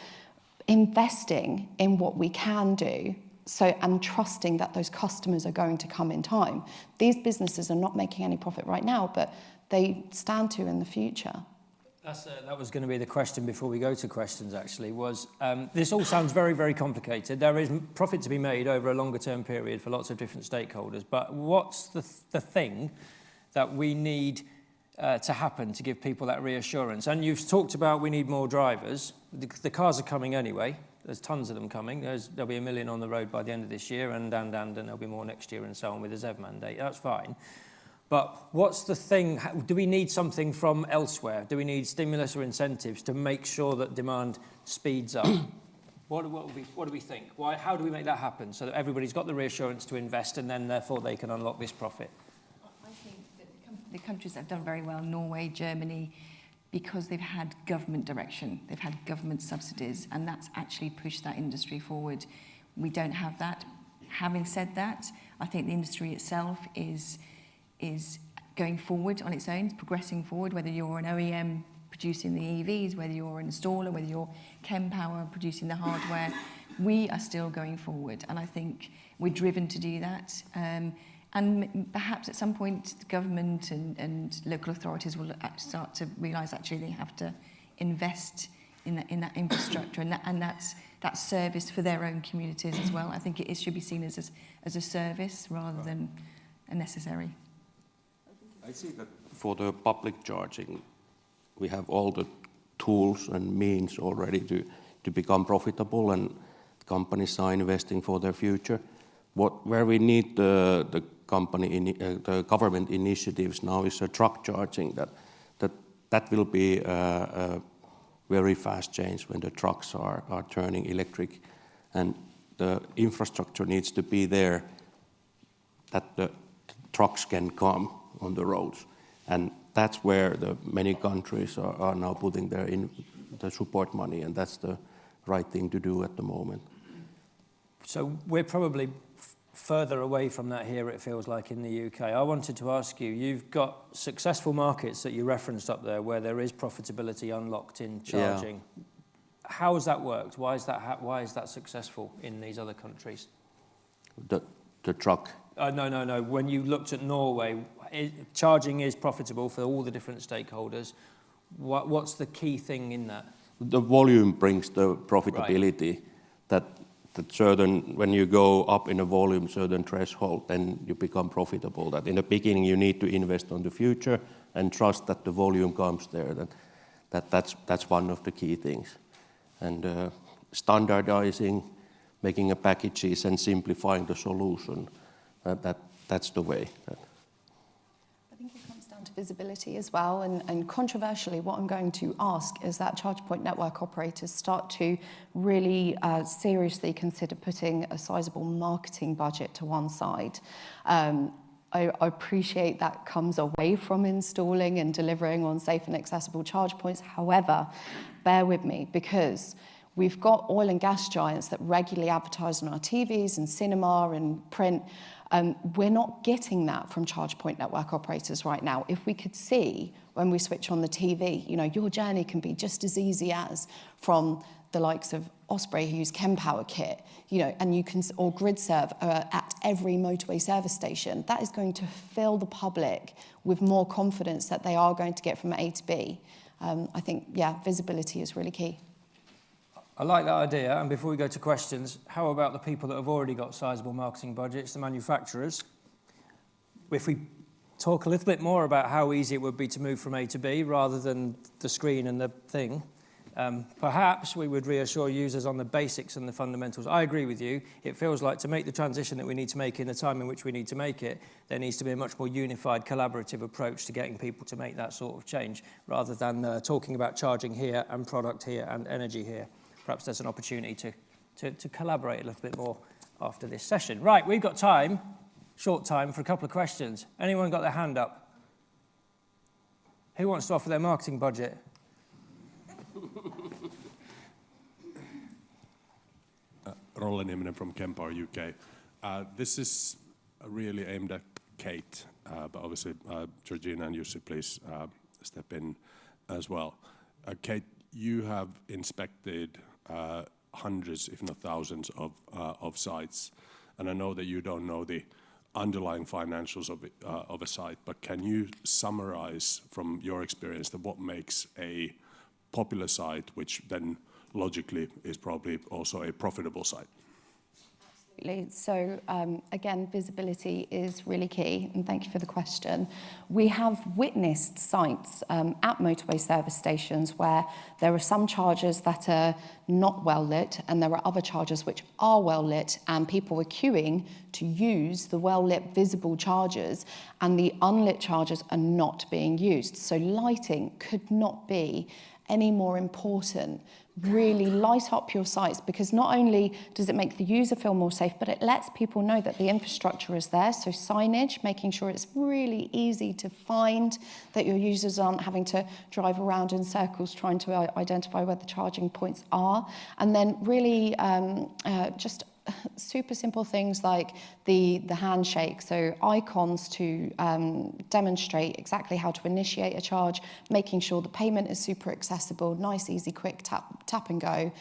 investing in what we can do, and trusting that those customers are going to come in time. These businesses are not making any profit right now, but they stand to in the future. That was going to be the question before we go to questions, actually, was this all sounds very, very complicated. There is profit to be made over a longer term period for lots of different stakeholders, but what's the thing that we need to happen to give people that reassurance? And you've talked about we need more drivers. The cars are coming anyway. There's tons of them coming. There'll be 1 million on the road by the end of this year, and there'll be more next year and so on with the ZEV mandate. That's fine. But what's the thing? Do we need something from elsewhere? Do we need stimulus or incentives to make sure that demand speeds up? What do we think? How do we make that happen so that everybody's got the reassurance to invest and then therefore they can unlock this profit? I think that the countries that have done very well, Norway, Germany, because they've had government direction, they've had government subsidies, and that's actually pushed that industry forward. We don't have that. Having said that, I think the industry itself is going forward on its own, progressing forward, whether you're an OEM producing the EVs, whether you're an installer, whether you're Chempower producing the hardware, we are still going forward. And I think we're driven to do that. And perhaps at some point, the government and local authorities will start to realise actually they have to invest in that infrastructure and that service for their own communities as well. I think it should be seen as a service rather than a necessary. I see that for the public charging, we have all the tools and means already to become profitable, and companies are investing for their future. Where we need the government initiatives now is a truck charging. That will be a very fast change when the trucks are turning electric, and the infrastructure needs to be there that the trucks can come on the roads, and that's where the many countries are now putting the support money, and that's the right thing to do at the moment. So we're probably further away from that here, it feels like, in the UK. I wanted to ask you, you've got successful markets that you referenced up there where there is profitability unlocked in charging. Yeah. How has that worked? Why is that successful in these other countries? The truck? No. When you looked at Norway, charging is profitable for all the different stakeholders. What's the key thing in that? The volume brings the profitability. Right. That certain, when you go up in a volume, certain threshold, then you become profitable. That in the beginning you need to invest on the future and trust that the volume comes there. That's one of the key things. And standardizing, making a packages and simplifying the solution, that's the way. I think it comes down to visibility as well, and controversially what I'm going to ask is that charge point network operators start to really seriously consider putting a sizable marketing budget to one side. I appreciate that comes away from installing and delivering on safe and accessible charge points. However, bear with me, because we've got oil and gas giants that regularly advertise on our TVs and cinema and print. We're not getting that from charge point network operators right now. If we could see when we switch on the TV, your journey can be just as easy as from the likes of Osprey, who use Chempower kit, and you can, or GridServe at every motorway service station. That is going to fill the public with more confidence that they are going to get from A to B. I think, visibility is really key. I like that idea. And before we go to questions, how about the people that have already got sizable marketing budgets, the manufacturers? If we talk a little bit more about how easy it would be to move from A to B rather than the screen and the thing, perhaps we would reassure users on the basics and the fundamentals. I agree with you. It feels like to make the transition that we need to make in the time in which we need to make it, there needs to be a much more unified, collaborative approach to getting people to make that sort of change, rather than talking about charging here and product here and energy here. Perhaps there's an opportunity to collaborate a little bit more after this session. Right, we've got short time for a couple of questions. Anyone got their hand up? Who wants to offer their marketing budget? Rolle Nieminen from Kempower UK. This is really aimed at Kate, but obviously Georgina and Jussi, please step in as well. Kate, you have inspected hundreds, if not thousands, of sites, and I know that you don't know the underlying financials of a site, but can you summarize from your experience that what makes a popular site, which then logically is probably also a profitable site? Absolutely. So again, visibility is really key, and thank you for the question. We have witnessed sites at motorway service stations where there are some chargers that are not well lit, and there are other chargers which are well lit, and people are queuing to use the well lit visible chargers, and the unlit chargers are not being used. So lighting could not be any more important. Really light up your sites, because not only does it make the user feel more safe, but it lets people know that the infrastructure is there. So signage, making sure it's really easy to find, that your users aren't having to drive around in circles trying to identify where the charging points are. And then really just super simple things like the handshake, so icons to demonstrate exactly how to initiate a charge, making sure the payment is super accessible, nice, easy, quick tap and go.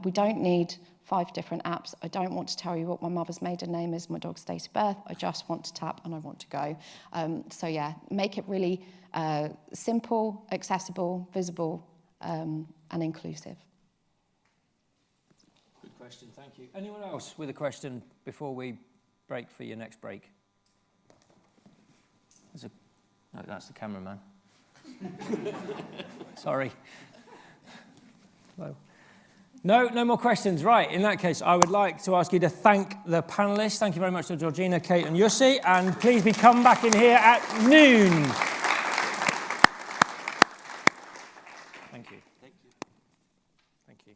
We don't need 5 different apps. I don't want to tell you what my mother's maiden name is, my dog's date of birth. I just want to tap and I want to go. So yeah, make it really simple, accessible, visible, and inclusive. Question, thank you. Anyone else with a question before we break for your next break? No, that's the cameraman. Sorry. Hello. No more questions. Right, in that case, I would like to ask you to thank the panellists. Thank you very much to Georgina, Kate and Jussi, and please come back in here at noon. Thank you. Thank you. Thank you.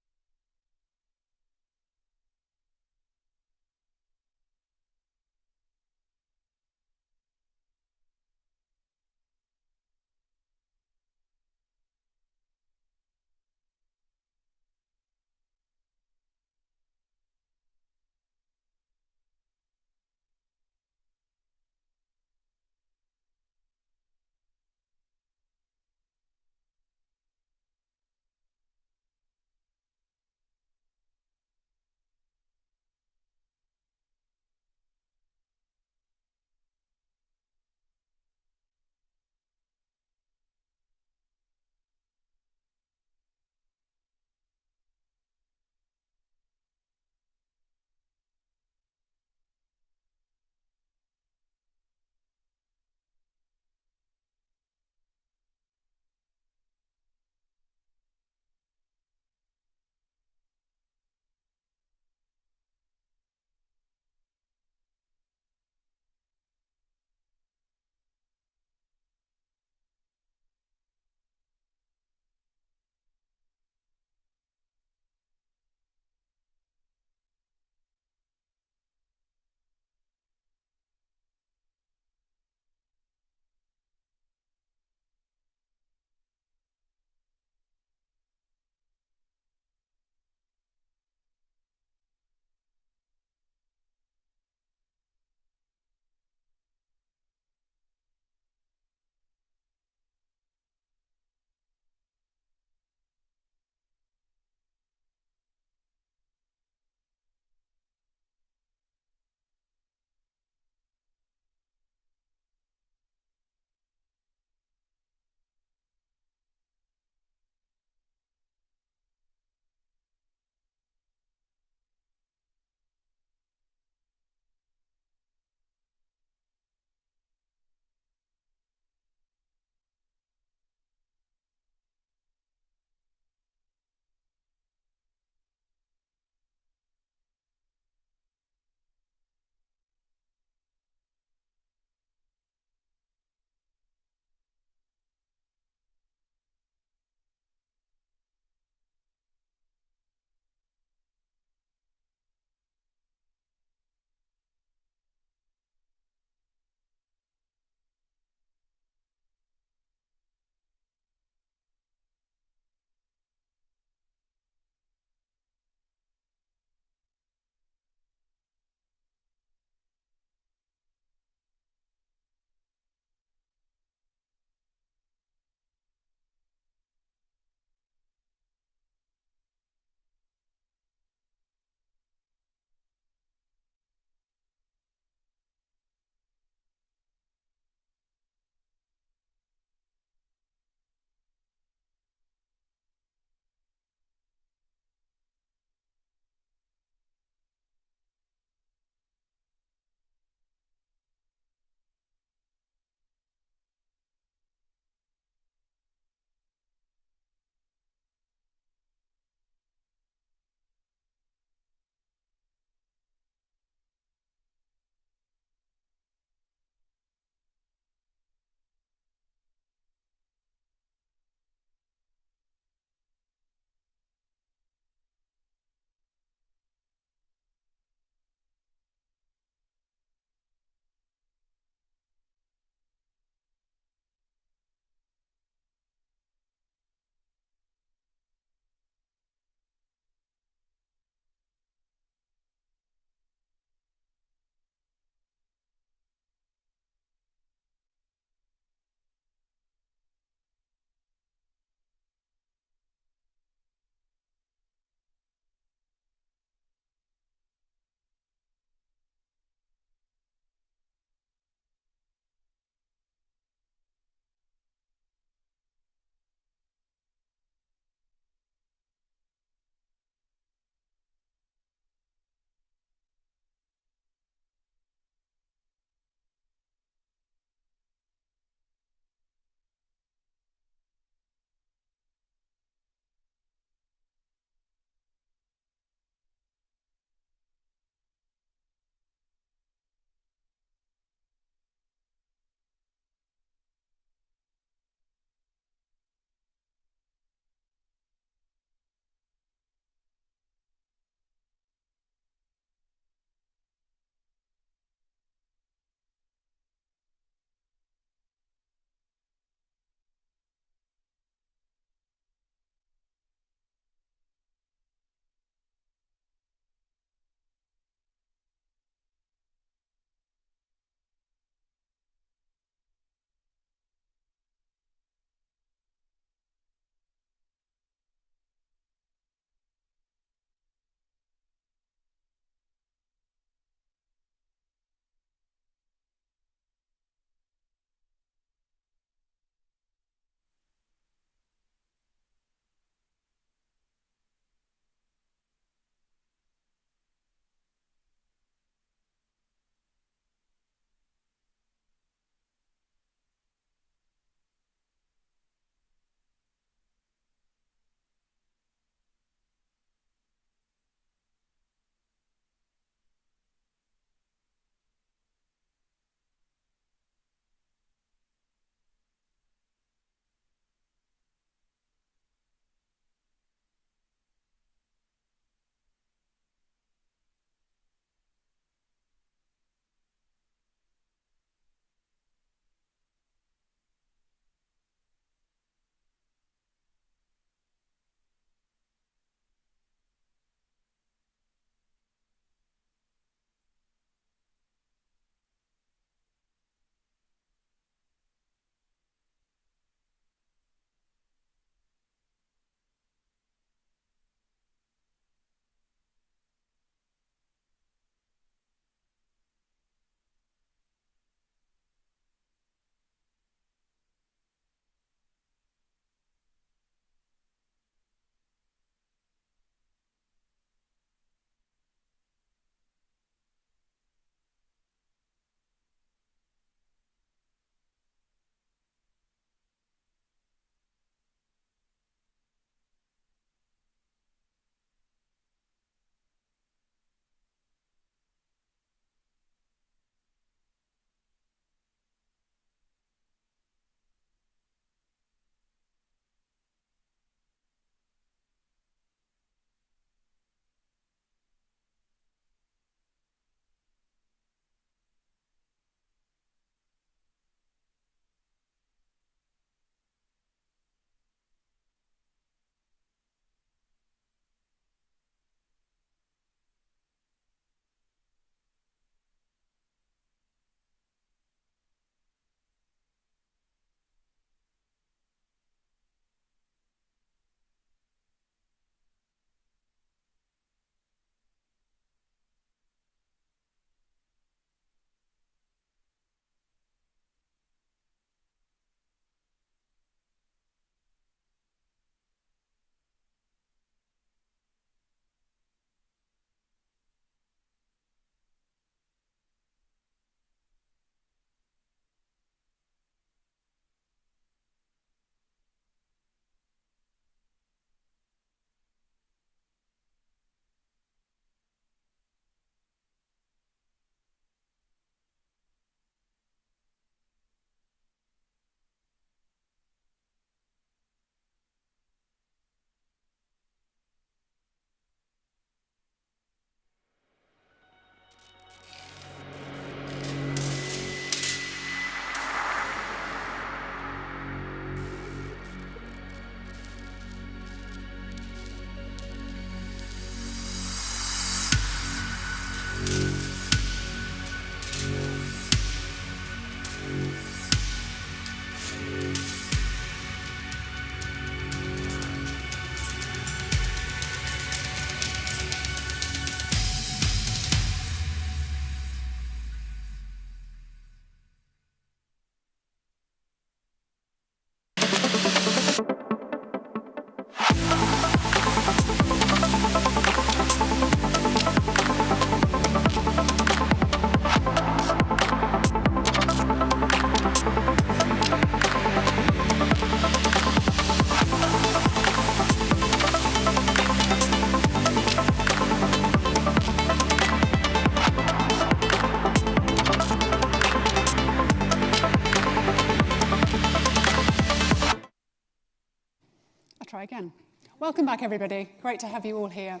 Welcome back, everybody. Great to have you all here.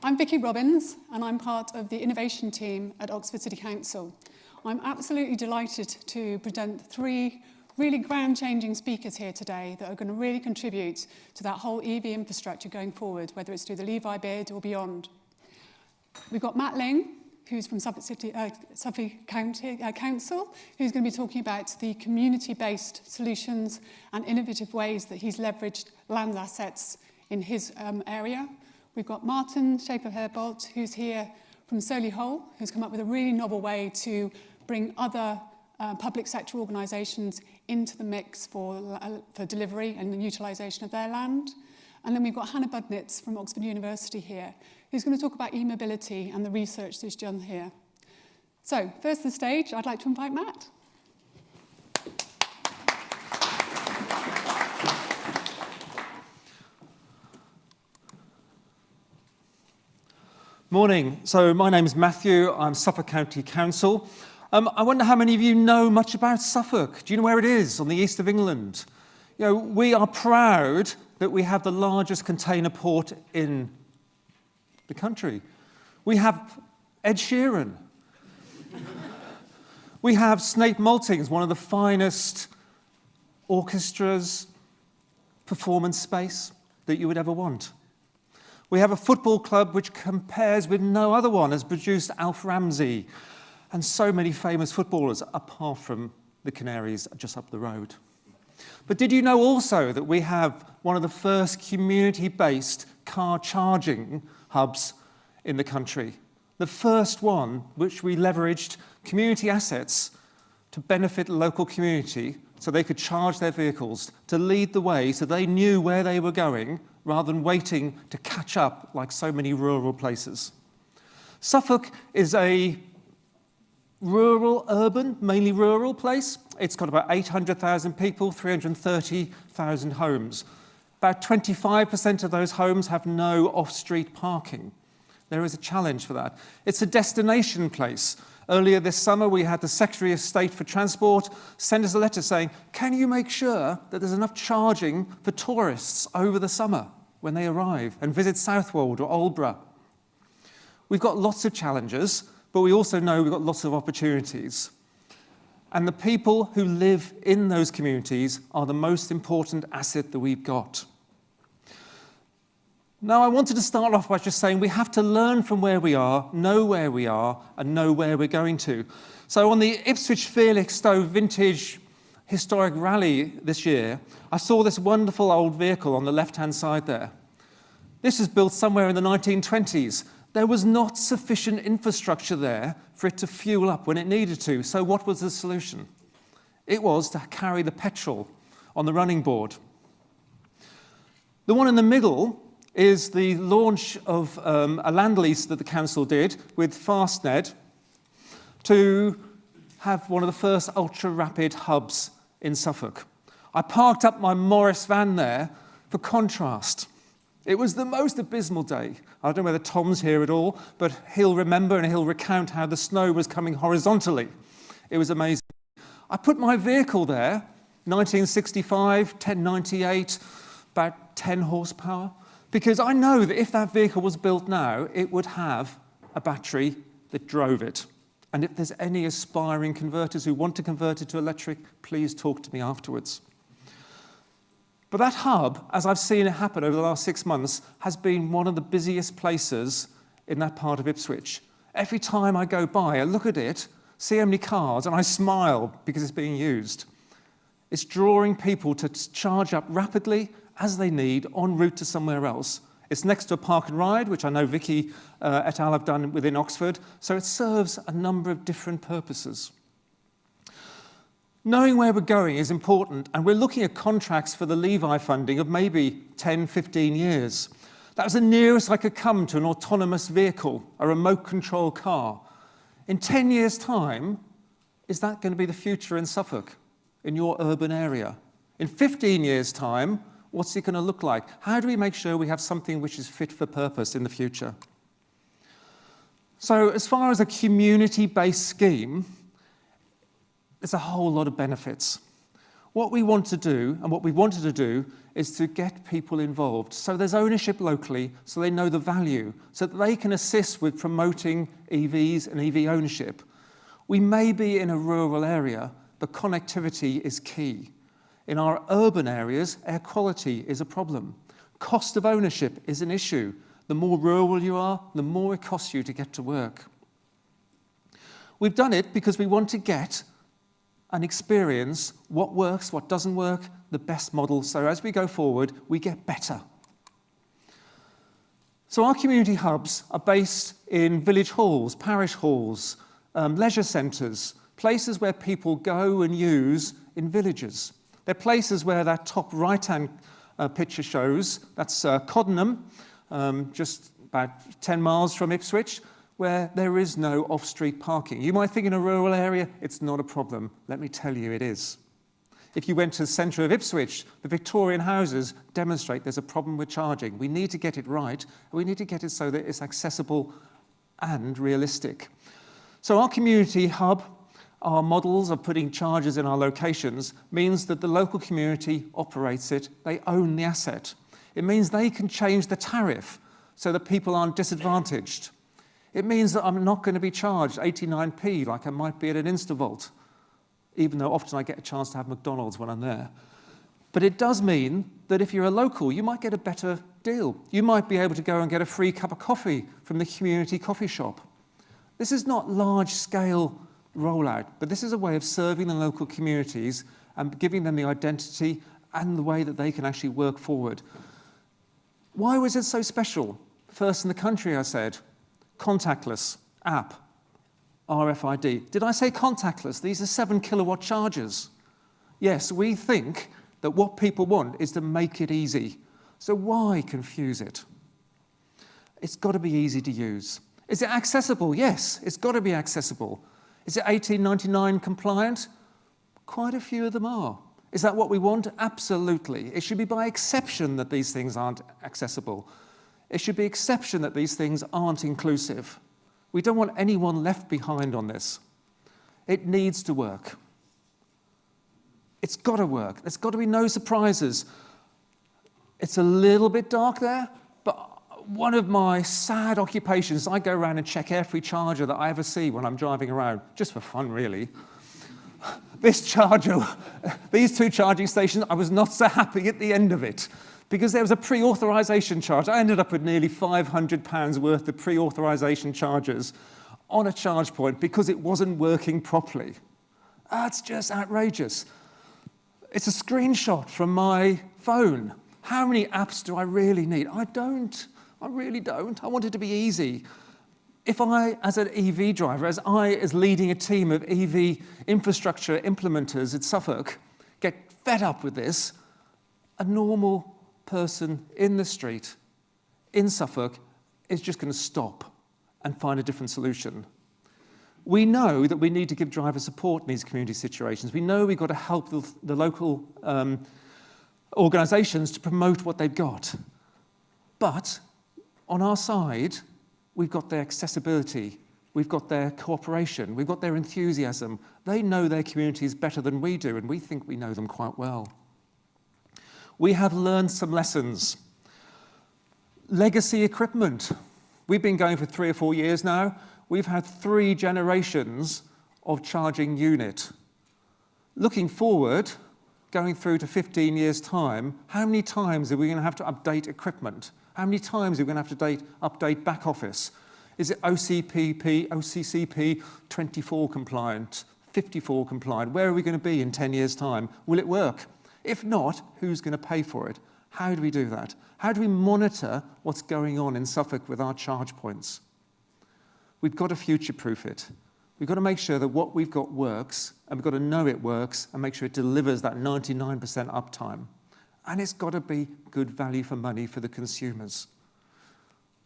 I'm Vicky Robbins, and I'm part of the innovation team at Oxford City Council. I'm absolutely delighted to present 3 really ground-changing speakers here today that are going to really contribute to that whole EV infrastructure going forward, whether it's through the Levi bid or beyond. We've got Matt Ling, who's from Suffolk County Council, who's going to be talking about the community-based solutions and innovative ways that he's leveraged land assets in his area. We've got Martin Schaefer-Herbold, who's here from Solihull, who's come up with a really novel way to bring other public sector organisations into the mix for delivery and the utilisation of their land. And then we've got Hannah Budnitz from Oxford University here, who's going to talk about e-mobility and the research that's done here. So, first to the stage, I'd like to invite Matt. Morning. So my name is Matthew. I'm Suffolk County Council. I wonder how many of you know much about Suffolk. Do you know where it is on the east of England? You know, we are proud that we have the largest container port in the country. We have Ed Sheeran. We have Snape Maltings, one of the finest orchestras, performance space that you would ever want. We have a football club which compares with no other one, has produced Alf Ramsey and so many famous footballers, apart from the Canaries just up the road. But did you know also that we have one of the first community-based car charging hubs in the country? The first one which we leveraged community assets to benefit the local community so they could charge their vehicles, to lead the way so they knew where they were going rather than waiting to catch up like so many rural places. Suffolk is a rural-urban, mainly rural place. It's got about 800,000 people, 330,000 homes. About 25% of those homes have no off-street parking. There is a challenge for that. It's a destination place. Earlier this summer, we had the Secretary of State for Transport send us a letter saying, can you make sure that there's enough charging for tourists over the summer when they arrive and visit Southwold or Aldborough? We've got lots of challenges, but we also know we've got lots of opportunities. And the people who live in those communities are the most important asset that we've got. Now, I wanted to start off by just saying we have to learn from where we are, know where we are, and know where we're going to. So on the Ipswich Felixstowe Vintage Historic Rally this year, I saw this wonderful old vehicle on the left-hand side there. This was built somewhere in the 1920s. There was not sufficient infrastructure there for it to fuel up when it needed to. So what was the solution? It was to carry the petrol on the running board. The one in the middle is the launch of a land lease that the council did with Fastned to have one of the first ultra-rapid hubs in Suffolk. I parked up my Morris van there for contrast. It was the most abysmal day. I don't know whether Tom's here at all, but he'll remember and he'll recount how the snow was coming horizontally. It was amazing. I put my vehicle there, 1965, 1098, about 10 horsepower. Because I know that if that vehicle was built now, it would have a battery that drove it. And if there's any aspiring converters who want to convert it to electric, please talk to me afterwards. But that hub, as I've seen it happen over the last 6 months, has been one of the busiest places in that part of Ipswich. Every time I go by, I look at it, see how many cars, and I smile because it's being used. It's drawing people to charge up rapidly as they need, en route to somewhere else. It's next to a park and ride, which I know Vicky et al. Have done within Oxford, so it serves a number of different purposes. Knowing where we're going is important, and we're looking at contracts for the Levi funding of maybe 10, 15 years. That was the nearest I could come to an autonomous vehicle, a remote control car. In 10 years' time, is that going to be the future in Suffolk, in your urban area? In 15 years' time, what's it going to look like? How do we make sure we have something which is fit for purpose in the future? So as far as a community-based scheme, there's a whole lot of benefits. What we want to do, and what we wanted to do, is to get people involved. So there's ownership locally, so they know the value, so that they can assist with promoting EVs and EV ownership. We may be in a rural area, but connectivity is key. In our urban areas, air quality is a problem. Cost of ownership is an issue. The more rural you are, the more it costs you to get to work. We've done it because we want to get and experience what works, what doesn't work, the best model, so as we go forward, we get better. So our community hubs are based in village halls, parish halls, leisure centres, places where people go and use in villages. They're places where that top right-hand picture shows, that's Coddenham, just about 10 miles from Ipswich, where there is no off-street parking. You might think in a rural area, it's not a problem. Let me tell you, it is. If you went to the centre of Ipswich, the Victorian houses demonstrate there's a problem with charging. We need to get it right. We need to get it so that it's accessible and realistic. So our community hub, our models of putting chargers in our locations, means that the local community operates it. They own the asset. It means they can change the tariff so that people aren't disadvantaged. It means that I'm not going to be charged 89p like I might be at an Instavolt, even though often I get a chance to have McDonald's when I'm there. But it does mean that if you're a local, you might get a better deal. You might be able to go and get a free cup of coffee from the community coffee shop. This is not large-scale rollout, but this is a way of serving the local communities and giving them the identity and the way that they can actually work forward. Why was it so special? First in the country, I said. Contactless app, RFID. Did I say contactless? These are 7 kilowatt chargers. Yes, we think that what people want is to make it easy. So why confuse it? It's got to be easy to use. Is it accessible? Yes, it's got to be accessible. Is it 1899 compliant? Quite a few of them are. Is that what we want? Absolutely. It should be by exception that these things aren't accessible. It should be exception that these things aren't inclusive. We don't want anyone left behind on this. It needs to work. It's got to work. There's got to be no surprises. It's a little bit dark there, but one of my sad occupations, I go around and check every charger that I ever see when I'm driving around, just for fun, really. This charger, these 2 charging stations, I was not so happy at the end of it, because there was a pre-authorization charge. I ended up with nearly £500 worth of pre-authorization charges on a charge point because it wasn't working properly. That's just outrageous. It's a screenshot from my phone. How many apps do I really need? I really don't. I want it to be easy. If I, as an EV driver, as leading a team of EV infrastructure implementers at Suffolk, get fed up with this, a normal person in the street in Suffolk is just going to stop and find a different solution. We know that we need to give drivers support in these community situations. We know we've got to help the local organisations to promote what they've got. But on our side, we've got their accessibility, we've got their cooperation, we've got their enthusiasm. They know their communities better than we do, and we think we know them quite well. We have learned some lessons. Legacy equipment. We've been going for 3 or 4 years now. We've had 3 generations of charging unit. Looking forward, going through to 15 years' time, how many times are we going to have to update equipment? How many times are we going to have to update back office? Is it OCCP 24 compliant, 54 compliant? Where are we going to be in 10 years' time? Will it work? If not, who's going to pay for it? How do we do that? How do we monitor what's going on in Suffolk with our charge points? We've got to future-proof it. We've got to make sure that what we've got works, and we've got to know it works, and make sure it delivers that 99% uptime. And it's got to be good value for money for the consumers.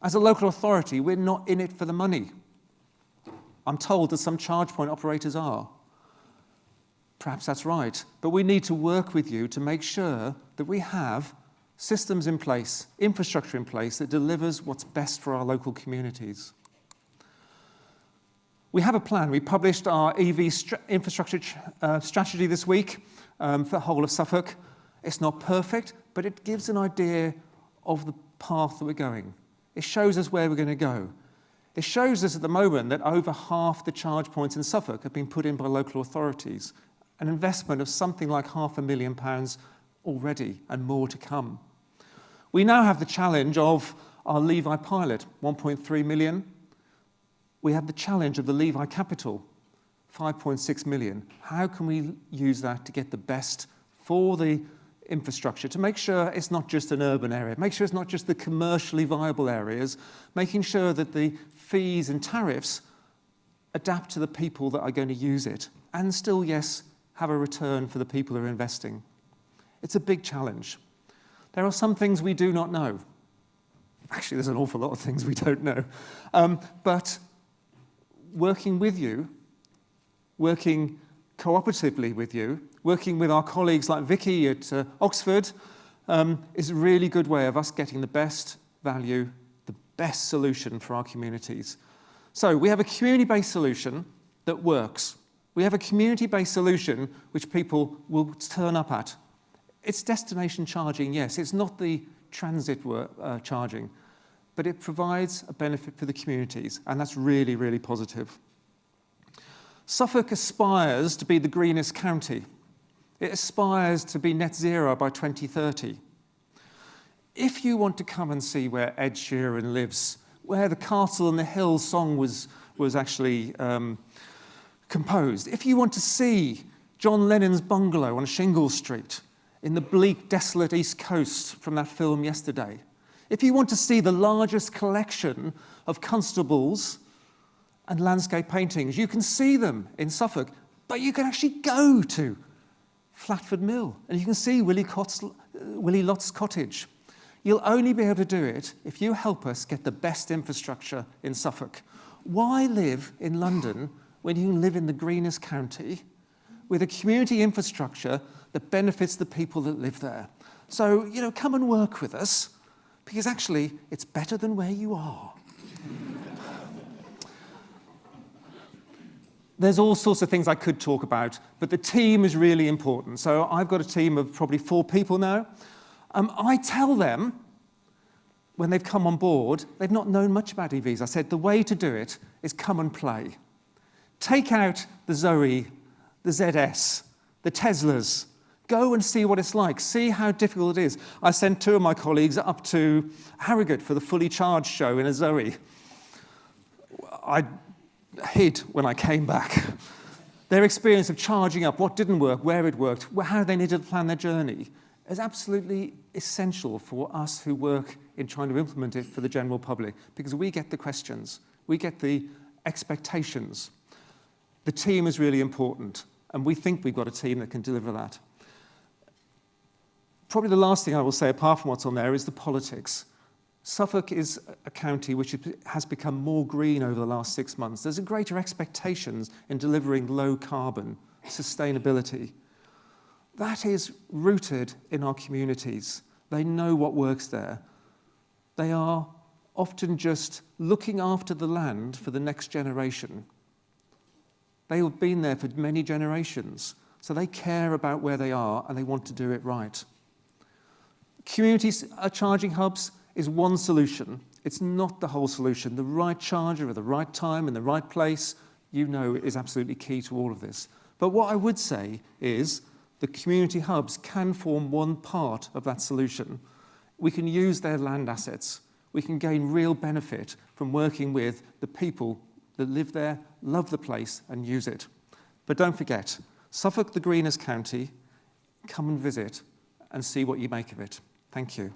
As a local authority, we're not in it for the money. I'm told that some charge point operators are. Perhaps that's right, but we need to work with you to make sure that we have systems in place, infrastructure in place that delivers what's best for our local communities. We have a plan. We published our EV infrastructure strategy this week for the whole of Suffolk. It's not perfect, but it gives an idea of the path that we're going. It shows us where we're going to go. It shows us at the moment that over half the charge points in Suffolk have been put in by local authorities, an investment of something like £500,000 already and more to come. We now have the challenge of our Levi pilot, 1.3 million. We have the challenge of the Levi capital, 5.6 million. How can we use that to get the best for the infrastructure, to make sure it's not just an urban area, make sure it's not just the commercially viable areas, making sure that the fees and tariffs adapt to the people that are going to use it, and still, yes, have a return for the people who are investing. It's a big challenge. There are some things we do not know. Actually, there's an awful lot of things we don't know. But working with you, working cooperatively with you, working with our colleagues like Vicky at Oxford is a really good way of us getting the best value, the best solution for our communities. So we have a community-based solution that works. We have a community-based solution which people will turn up at. It's destination charging, yes. It's not the transit charging, but it provides a benefit for the communities, and that's really, really positive. Suffolk aspires to be the greenest county. It aspires to be net zero by 2030. If you want to come and see where Ed Sheeran lives, where the Castle on the Hill song was actually composed, if you want to see John Lennon's bungalow on Shingle Street in the bleak, desolate East Coast from that film Yesterday, if you want to see the largest collection of constables and landscape paintings, you can see them in Suffolk, but you can actually go to Flatford Mill and you can see Willie Lott's cottage. You'll only be able to do it if you help us get the best infrastructure in Suffolk. Why live in London when you can live in the greenest county with a community infrastructure that benefits the people that live there? So, come and work with us, because actually it's better than where you are. There's all sorts of things I could talk about, but the team is really important. So I've got a team of probably 4 people now. I tell them, when they've come on board, they've not known much about EVs. I said, the way to do it is come and play. Take out the Zoe, the ZS, the Teslas. Go and see what it's like. See how difficult it is. I sent 2 of my colleagues up to Harrogate for the Fully Charged show in a Zoe. I hid when I came back. Their experience of charging up, what didn't work, where it worked, how they needed to plan their journey, is absolutely essential for us who work in trying to implement it for the general public, because we get the questions, we get the expectations. The team is really important, and we think we've got a team that can deliver that. Probably the last thing I will say, apart from what's on there, is the politics. Suffolk is a county which has become more green over the last 6 months. There's a greater expectations in delivering low carbon, sustainability. That is rooted in our communities. They know what works there. They are often just looking after the land for the next generation. They have been there for many generations, so they care about where they are and they want to do it right. Community charging hubs is one solution. It's not the whole solution. The right charger at the right time in the right place, is absolutely key to all of this. But what I would say is the community hubs can form one part of that solution. We can use their land assets. We can gain real benefit from working with the people that live there, love the place, and use it. But don't forget, Suffolk, the greenest county, come and visit and see what you make of it. Thank you.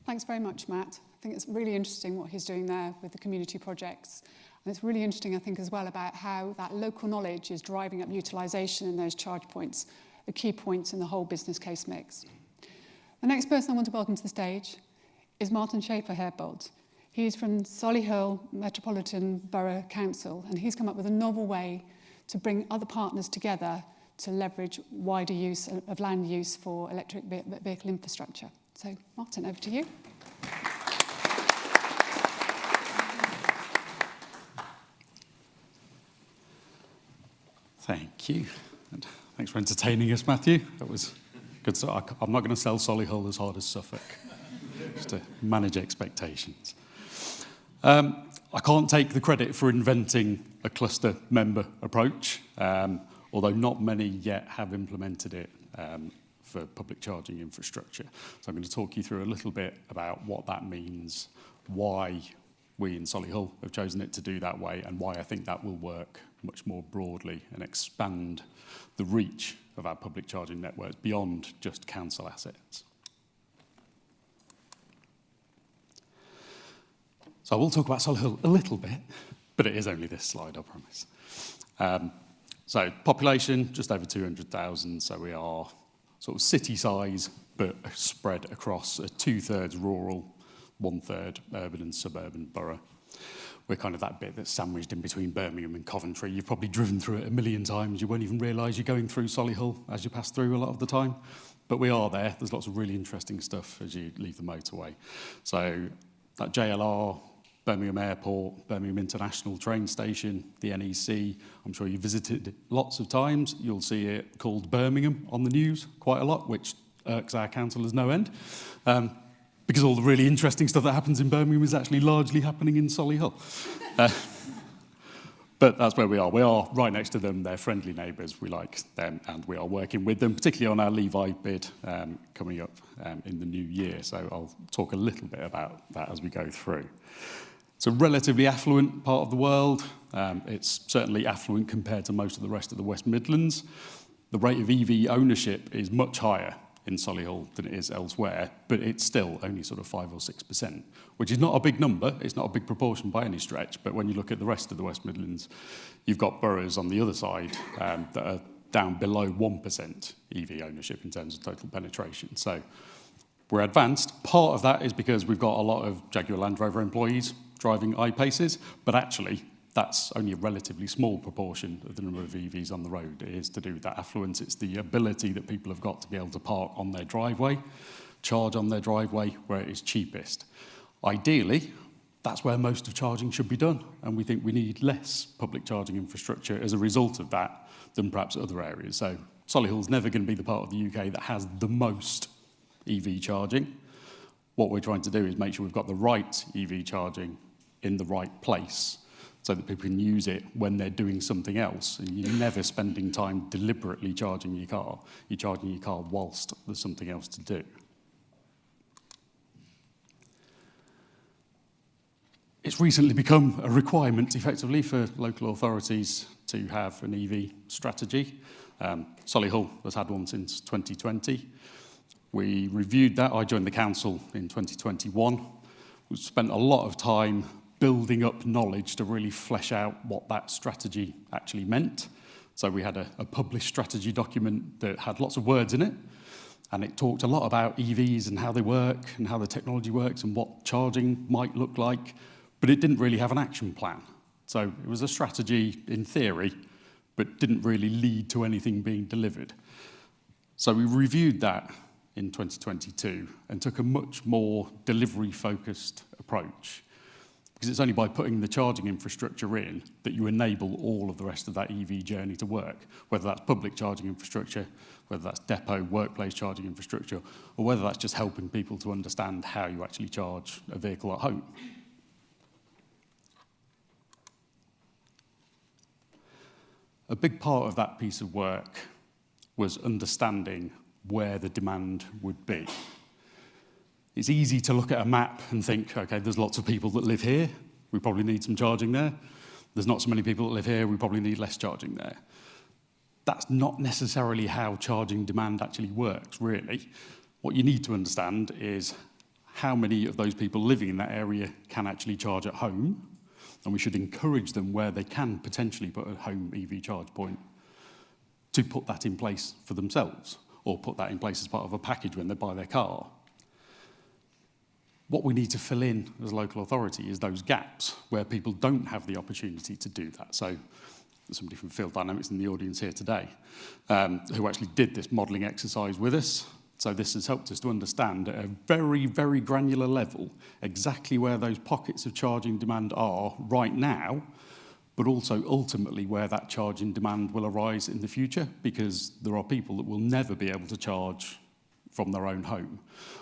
Thanks very much, Matt. I think it's really interesting what he's doing there with the community projects. And it's really interesting, I think, as well about how that local knowledge is driving up utilisation in those charge points, the key points in the whole business case mix. The next person I want to welcome to the stage is Martin Schaefer-Herbold. He's from Solihull Metropolitan Borough Council, and he's come up with a novel way to bring other partners together to leverage wider use of land use for electric vehicle infrastructure. So, Martin, over to you. Thank you. And thanks for entertaining us, Matthew. That was good. So I'm not going to sell Solihull as hard as Suffolk, just to manage expectations. I can't take the credit for inventing a cluster member approach, although not many yet have implemented it for public charging infrastructure. So I'm going to talk you through a little bit about what that means, why we in Solihull have chosen it to do that way, and why I think that will work much more broadly and expand the reach of our public charging networks beyond just council assets. So I will talk about Solihull a little bit, but it is only this slide, I promise. So population, just over 200,000, so we are sort of city size, but spread across a 2/3 rural, 1/3 urban and suburban borough. We're kind of that bit that's sandwiched in between Birmingham and Coventry. You've probably driven through it a million times. You won't even realise you're going through Solihull as you pass through a lot of the time. But we are there. There's lots of really interesting stuff as you leave the motorway. So that JLR, Birmingham Airport, Birmingham International Train Station, the NEC, I'm sure you visited it lots of times. You'll see it called Birmingham on the news quite a lot, which irks our councillors no end. Because all the really interesting stuff that happens in Birmingham is actually largely happening in Solihull. But that's where we are. We are right next to them. They're friendly neighbours. We like them, and we are working with them, particularly on our Levi bid coming up in the new year. So I'll talk a little bit about that as we go through. It's a relatively affluent part of the world. It's certainly affluent compared to most of the rest of the West Midlands. The rate of EV ownership is much higher in Solihull than it is elsewhere, but it's still only sort of 5 or 6%, which is not a big number. It's not a big proportion by any stretch, but when you look at the rest of the West Midlands, you've got boroughs on the other side that are down below 1% EV ownership in terms of total penetration. So we're advanced. Part of that is because we've got a lot of Jaguar Land Rover employees driving I-Paces, but actually that's only a relatively small proportion of the number of EVs on the road. It is to do with that affluence. It's the ability that people have got to be able to park on their driveway, charge on their driveway where it is cheapest. Ideally, that's where most of charging should be done, and we think we need less public charging infrastructure as a result of that than perhaps other areas. So Solihull's never going to be the part of the UK that has the most EV charging. What we're trying to do is make sure we've got the right EV charging in the right place, so that people can use it when they're doing something else. And you're never spending time deliberately charging your car. You're charging your car whilst there's something else to do. It's recently become a requirement, effectively, for local authorities to have an EV strategy. Solihull has had one since 2020. We reviewed that. I joined the council in 2021. We spent a lot of time building up knowledge to really flesh out what that strategy actually meant. So we had a published strategy document that had lots of words in it, and it talked a lot about EVs and how they work and how the technology works and what charging might look like, but it didn't really have an action plan. So it was a strategy in theory, but didn't really lead to anything being delivered. So we reviewed that in 2022 and took a much more delivery-focused approach. Because it's only by putting the charging infrastructure in that you enable all of the rest of that EV journey to work, whether that's public charging infrastructure, whether that's depot, workplace charging infrastructure, or whether that's just helping people to understand how you actually charge a vehicle at home. A big part of that piece of work was understanding where the demand would be. It's easy to look at a map and think, okay, there's lots of people that live here, we probably need some charging there. There's not so many people that live here, we probably need less charging there. That's not necessarily how charging demand actually works, really. What you need to understand is how many of those people living in that area can actually charge at home, and we should encourage them where they can potentially put a home EV charge point to put that in place for themselves, or put that in place as part of a package when they buy their car. What we need to fill in as a local authority is those gaps where people don't have the opportunity to do that. So somebody from Field Dynamics in the audience here today, who actually did this modelling exercise with us. So this has helped us to understand at a very, very granular level exactly where those pockets of charging demand are right now, but also ultimately where that charging demand will arise in the future, because there are people that will never be able to charge from their own home.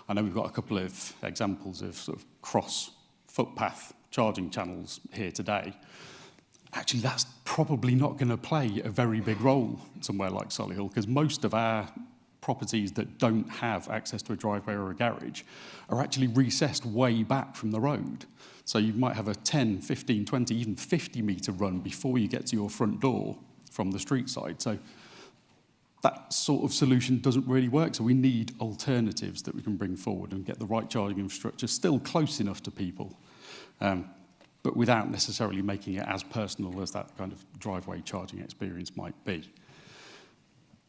I know we've got a couple of examples of sort of cross-footpath charging channels here today. Actually, that's probably not going to play a very big role somewhere like Solihull, because most of our properties that don't have access to a driveway or a garage are actually recessed way back from the road. So you might have a 10, 15, 20, even 50 metre run before you get to your front door from the street side. So that sort of solution doesn't really work. So we need alternatives that we can bring forward and get the right charging infrastructure still close enough to people, but without necessarily making it as personal as that kind of driveway charging experience might be.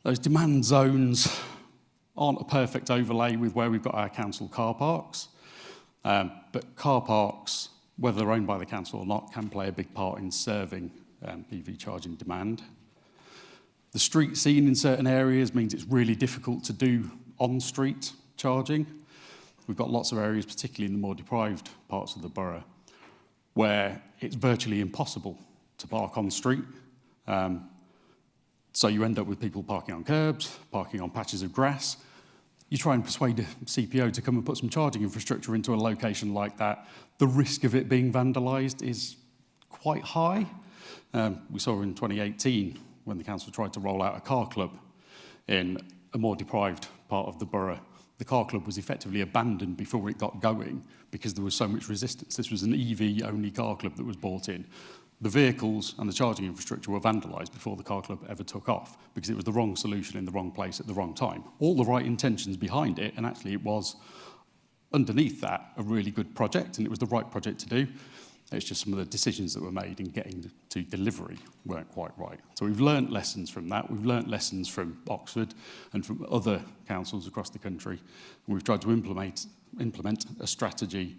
Those demand zones aren't a perfect overlay with where we've got our council car parks, but car parks, whether they're owned by the council or not, can play a big part in serving EV charging demand. The street scene in certain areas means it's really difficult to do on-street charging. We've got lots of areas, particularly in the more deprived parts of the borough, where it's virtually impossible to park on street. So you end up with people parking on curbs, parking on patches of grass. You try and persuade a CPO to come and put some charging infrastructure into a location like that. The risk of it being vandalised is quite high. We saw in 2018 when the council tried to roll out a car club in a more deprived part of the borough. The car club was effectively abandoned before it got going because there was so much resistance. This was an EV-only car club that was brought in. The vehicles and the charging infrastructure were vandalised before the car club ever took off because it was the wrong solution in the wrong place at the wrong time. All the right intentions behind it, and actually it was, underneath that, a really good project, and it was the right project to do. It's just some of the decisions that were made in getting to delivery weren't quite right. So we've learnt lessons from that. We've learnt lessons from Oxford and from other councils across the country. And we've tried to implement a strategy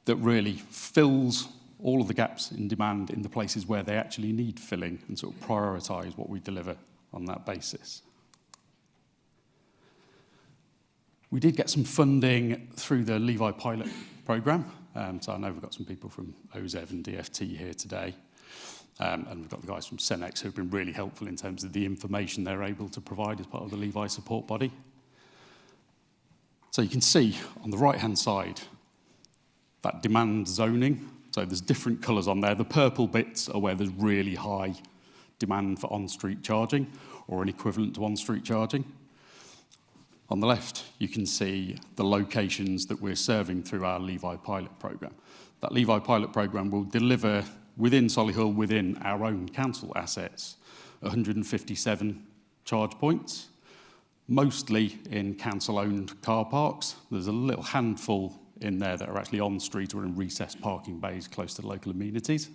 that really fills all of the gaps in demand in the places where they actually need filling and sort of prioritise what we deliver on that basis. We did get some funding through the Levi pilot programme. So I know we've got some people from OZEV and DFT here today. And we've got the guys from Cenex who've been really helpful in terms of the information they're able to provide as part of the Levi support body. So you can see on the right-hand side that demand zoning. So there's different colours on there. The purple bits are where there's really high demand for on-street charging or an equivalent to on-street charging. On the left, you can see the locations that we're serving through our Levi pilot programme. That Levi pilot programme will deliver within Solihull, within our own council assets, 157 charge points, mostly in council-owned car parks. There's a little handful in there that are actually on street or in recessed parking bays close to local amenities.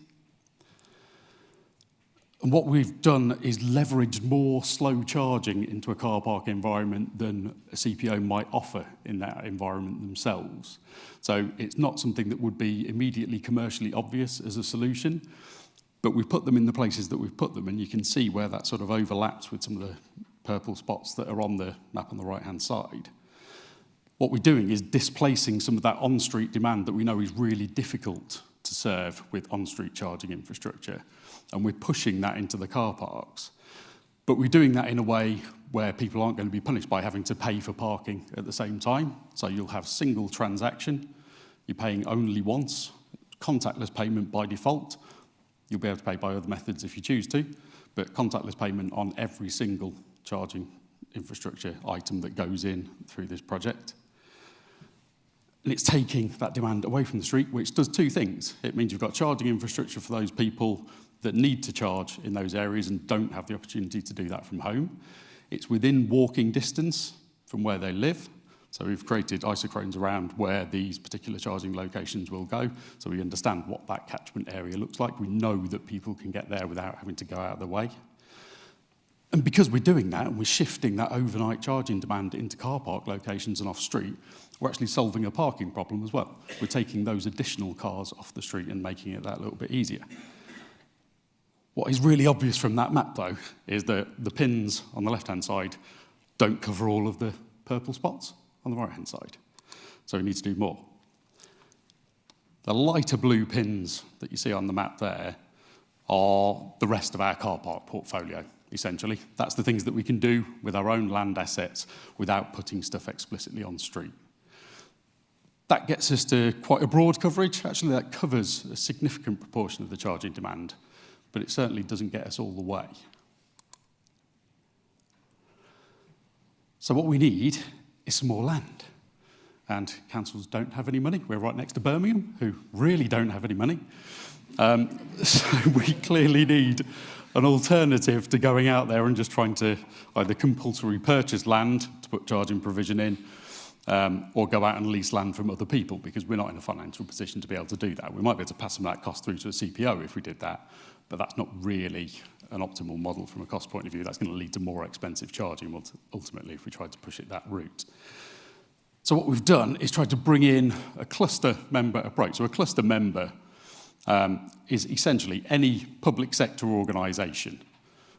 And what we've done is leveraged more slow charging into a car park environment than a CPO might offer in that environment themselves. So it's not something that would be immediately commercially obvious as a solution, but we've put them in the places that we've put them, and you can see where that sort of overlaps with some of the purple spots that are on the map on the right-hand side. What we're doing is displacing some of that on-street demand that we know is really difficult to serve with on-street charging infrastructure. And we're pushing that into the car parks. But we're doing that in a way where people aren't going to be punished by having to pay for parking at the same time. So you'll have single transaction. You're paying only once. Contactless payment by default. You'll be able to pay by other methods if you choose to, but contactless payment on every single charging infrastructure item that goes in through this project. And it's taking that demand away from the street, which does two things. It means you've got charging infrastructure for those people that need to charge in those areas and don't have the opportunity to do that from home. It's within walking distance from where they live. So we've created isochrones around where these particular charging locations will go, so we understand what that catchment area looks like. We know that people can get there without having to go out of the way. And because we're doing that, and we're shifting that overnight charging demand into car park locations and off street, we're actually solving a parking problem as well. We're taking those additional cars off the street and making it that little bit easier. What is really obvious from that map, though, is that the pins on the left-hand side don't cover all of the purple spots on the right-hand side. So we need to do more. The lighter blue pins that you see on the map there are the rest of our car park portfolio, essentially. That's the things that we can do with our own land assets without putting stuff explicitly on street. That gets us to quite a broad coverage. Actually, that covers a significant proportion of the charging demand, but it certainly doesn't get us all the way. So what we need is some more land. And councils don't have any money. We're right next to Birmingham, who really don't have any money. So we clearly need an alternative to going out there and just trying to either compulsory purchase land to put charging provision in, or go out and lease land from other people, because we're not in a financial position to be able to do that. We might be able to pass some of that cost through to a CPO if we did that, but that's not really an optimal model from a cost point of view. That's going to lead to more expensive charging ultimately if we tried to push it that route. So what we've done is tried to bring in a cluster member approach. So a cluster member is essentially any public sector organisation,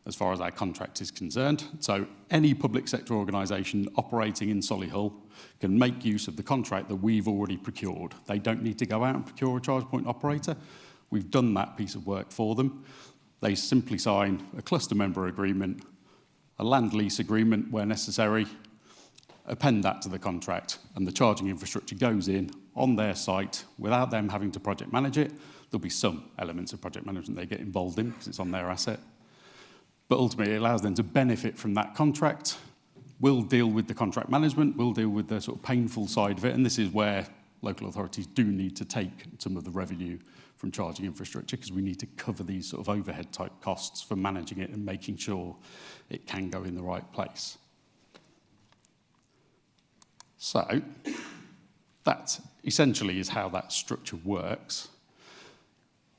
as far as our contract is concerned. So any public sector organisation operating in Solihull can make use of the contract that we've already procured. They don't need to go out and procure a charge point operator. We've done that piece of work for them. They simply sign a cluster member agreement, a land lease agreement where necessary, append that to the contract, and the charging infrastructure goes in on their site without them having to project manage it. There'll be some elements of project management they get involved in because it's on their asset. But ultimately, it allows them to benefit from that contract. We'll deal with the contract management, we'll deal with the sort of painful side of it, and this is where local authorities do need to take some of the revenue from charging infrastructure, because we need to cover these sort of overhead type costs for managing it and making sure it can go in the right place. So that essentially is how that structure works.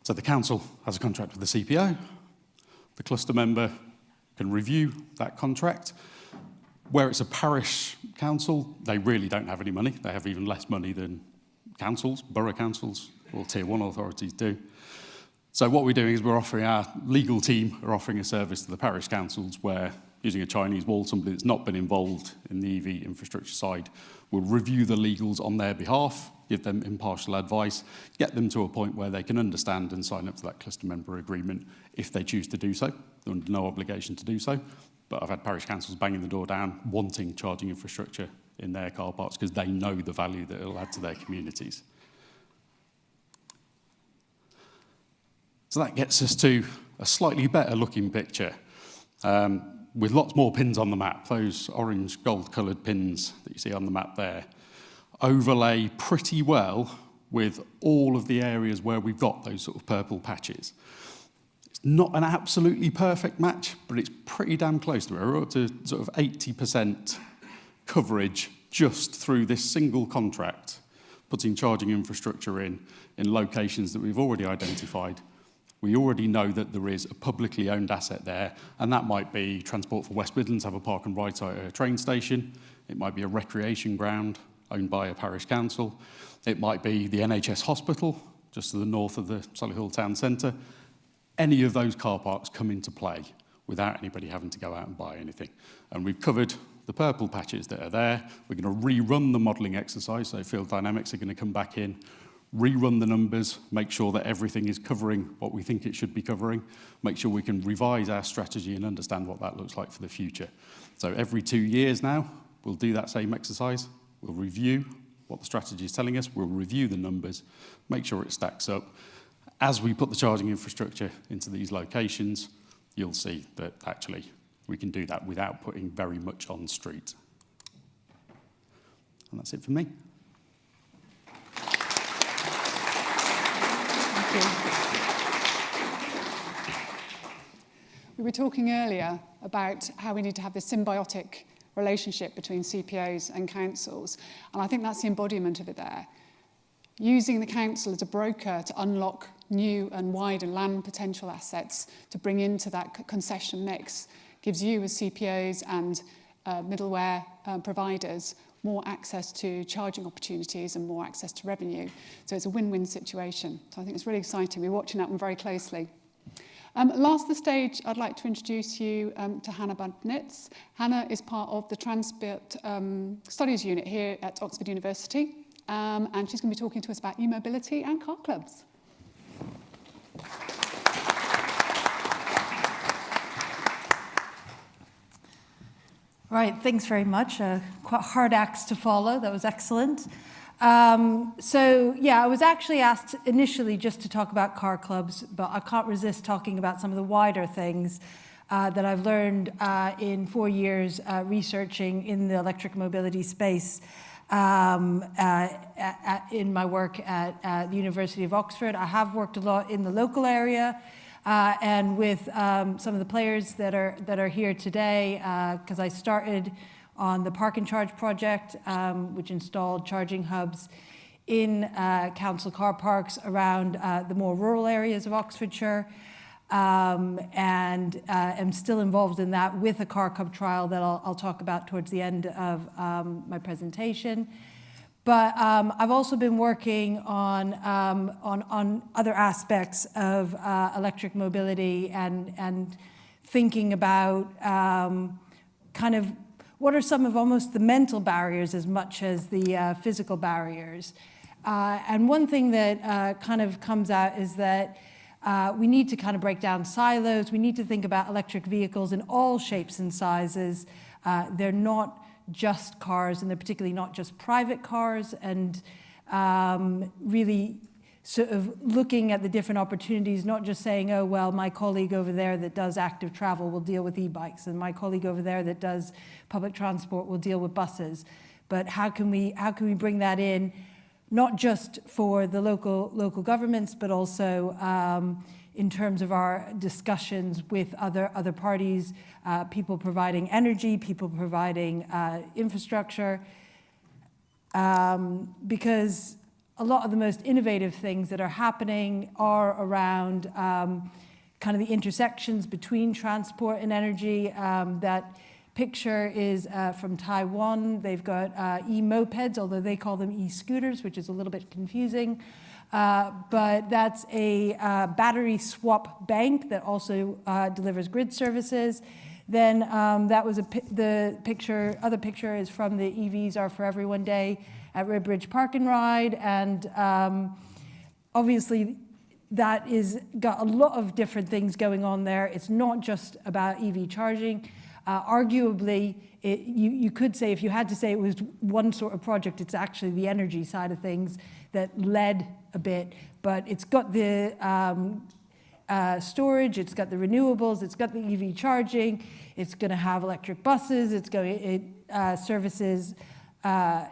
So the council has a contract with the CPO. The cluster member can review that contract. Where it's a parish council, they really don't have any money. They have even less money than councils, borough councils, or tier 1 authorities do. So what we're doing is we're offering, our legal team are offering a service to the parish councils where, using a Chinese wall, somebody that's not been involved in the EV infrastructure side will review the legals on their behalf, give them impartial advice, get them to a point where they can understand and sign up to that cluster member agreement if they choose to do so. They're under no obligation to do so. But I've had parish councils banging the door down, wanting charging infrastructure in their car parks because they know the value that it'll add to their communities. So that gets us to a slightly better looking picture with lots more pins on the map. Those orange gold coloured pins that you see on the map there overlay pretty well with all of the areas where we've got those sort of purple patches. It's not an absolutely perfect match, but it's pretty damn close to it. We're up to sort of 80% coverage just through this single contract, putting charging infrastructure in locations that we've already identified. We already know that there is a publicly owned asset there, and that might be Transport for West Midlands, have a park and ride site at a train station. It might be a recreation ground owned by a parish council. It might be the NHS hospital, just to the north of the Solihull town centre. Any of those car parks come into play without anybody having to go out and buy anything. And we've covered the purple patches that are there. We're going to rerun the modelling exercise, so Field Dynamics are going to come back in, rerun the numbers, make sure that everything is covering what we think it should be covering, make sure we can revise our strategy and understand what that looks like for the future. So every 2 years now, we'll do that same exercise. We'll review what the strategy is telling us, we'll review the numbers, make sure it stacks up. As we put the charging infrastructure into these locations, you'll see that actually we can do that without putting very much on street. And that's it for me. We were talking earlier about how we need to have this symbiotic relationship between CPOs and councils, and I think that's the embodiment of it there. Using the council as a broker to unlock new and wider land potential assets to bring into that concession mix gives you as CPOs and middleware providers more access to charging opportunities and more access to revenue. So it's a win-win situation. So I think it's really exciting. We're watching that one very closely. Last the stage, I'd like to introduce you to Hannah Budnitz. Hannah is part of the Transport Studies Unit here at Oxford University, and she's going to be talking to us about e-mobility and car clubs. Right, thanks very much. Quite hard acts to follow. That was excellent. So yeah, I was actually asked initially just to talk about car clubs, but I can't resist talking about some of the wider things that I've learned in 4 years researching in the electric mobility space in my work at the University of Oxford. I have worked a lot in the local area and with some of the players that are here today, because I started on the Park and Charge project, which installed charging hubs in council car parks around the more rural areas of Oxfordshire, and am still involved in that with a car club trial that I'll talk about towards the end of my presentation. But I've also been working on other aspects of electric mobility and thinking about kind of what are some of almost the mental barriers as much as the physical barriers. And one thing that kind of comes out is that we need to kind of break down silos. We need to think about electric vehicles in all shapes and sizes. They're not just cars, and they're particularly not just private cars, and really sort of looking at the different opportunities, not just saying, oh, well, my colleague over there that does active travel will deal with e-bikes, and my colleague over there that does public transport will deal with buses. But how can we bring that in, not just for the local governments, but also in terms of our discussions with other parties, people providing energy, people providing infrastructure, because a lot of the most innovative things that are happening are around kind of the intersections between transport and energy. That picture is from Taiwan. They've got e-mopeds, although they call them e-scooters, which is a little bit confusing. But that's a battery swap bank that also delivers grid services. Then that was the picture. Other picture is from the EVs Are For Everyone Day at Redbridge Park and Ride, and obviously that is got a lot of different things going on there. It's not just about EV charging. Arguably, you could say, if you had to say it was one sort of project, it's actually the energy side of things that led a bit, but it's got the storage, it's got the renewables, it's got the EV charging, it's going to have electric buses, it services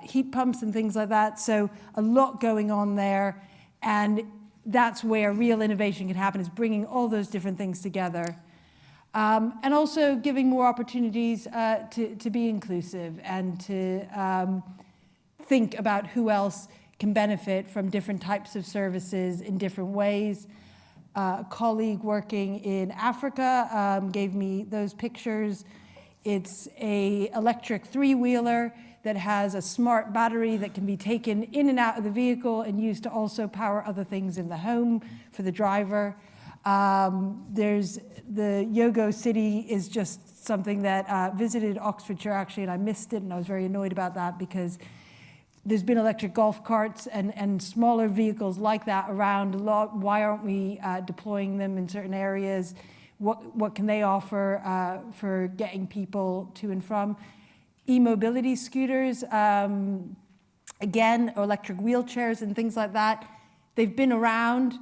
heat pumps and things like that. So a lot going on there, and that's where real innovation can happen, is bringing all those different things together. And also giving more opportunities to be inclusive and to think about who else can benefit from different types of services in different ways. A colleague working in Africa gave me those pictures. It's an electric three-wheeler that has a smart battery that can be taken in and out of the vehicle and used to also power other things in the home for the driver. There's the Yogo City is just something that visited Oxfordshire actually, and I missed it, and I was very annoyed about that because there's been electric golf carts and smaller vehicles like that around a lot. Why aren't we deploying them in certain areas? What can they offer for getting people to and from? E-mobility scooters, again, or electric wheelchairs and things like that. They've been around,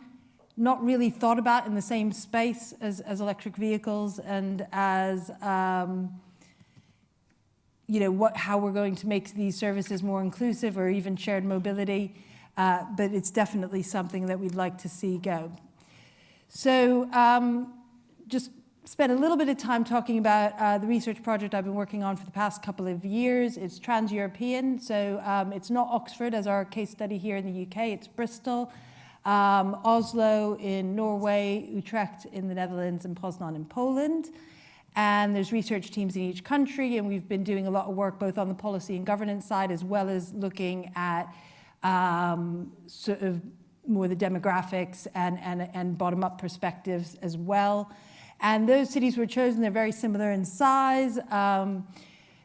not really thought about in the same space as electric vehicles and as how we're going to make these services more inclusive or even shared mobility, but it's definitely something that we'd like to see go. So just spent a little bit of time talking about the research project I've been working on for the past couple of years. It's trans-European, so it's not Oxford as our case study here in the UK, it's Bristol, Oslo in Norway, Utrecht in the Netherlands, and Poznan in Poland. And there's research teams in each country, and we've been doing a lot of work both on the policy and governance side, as well as looking at sort of more the demographics and bottom-up perspectives as well. And those cities were chosen. They're very similar in size.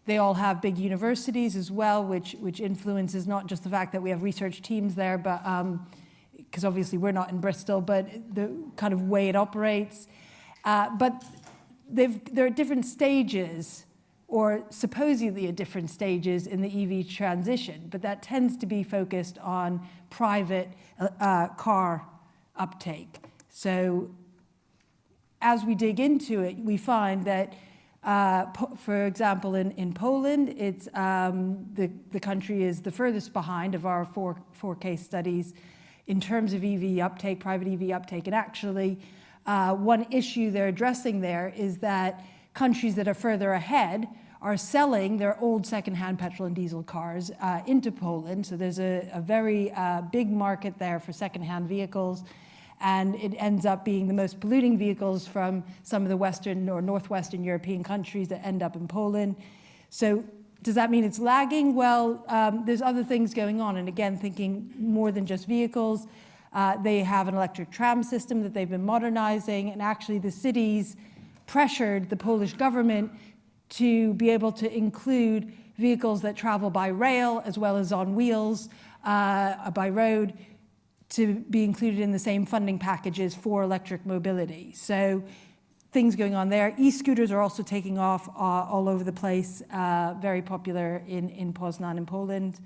They all have big universities as well, which influences not just the fact that we have research teams there, but because obviously we're not in Bristol, but the kind of way it operates. But there are different stages, or supposedly at different stages in the EV transition, but that tends to be focused on private car uptake. So as we dig into it, we find that, for example, in Poland, it's the country is the furthest behind of our four case studies in terms of EV uptake, private EV uptake. And actually, one issue they're addressing there is that countries that are further ahead are selling their old secondhand petrol and diesel cars into Poland. So there's a very big market there for secondhand vehicles. And it ends up being the most polluting vehicles from some of the Western or Northwestern European countries that end up in Poland. So does that mean it's lagging? Well, there's other things going on. And again, thinking more than just vehicles, they have an electric tram system that they've been modernizing. And actually the cities pressured the Polish government to be able to include vehicles that travel by rail as well as on wheels by road to be included in the same funding packages for electric mobility. So things going on there. E-scooters are also taking off all over the place, very popular in Poznan in Poland.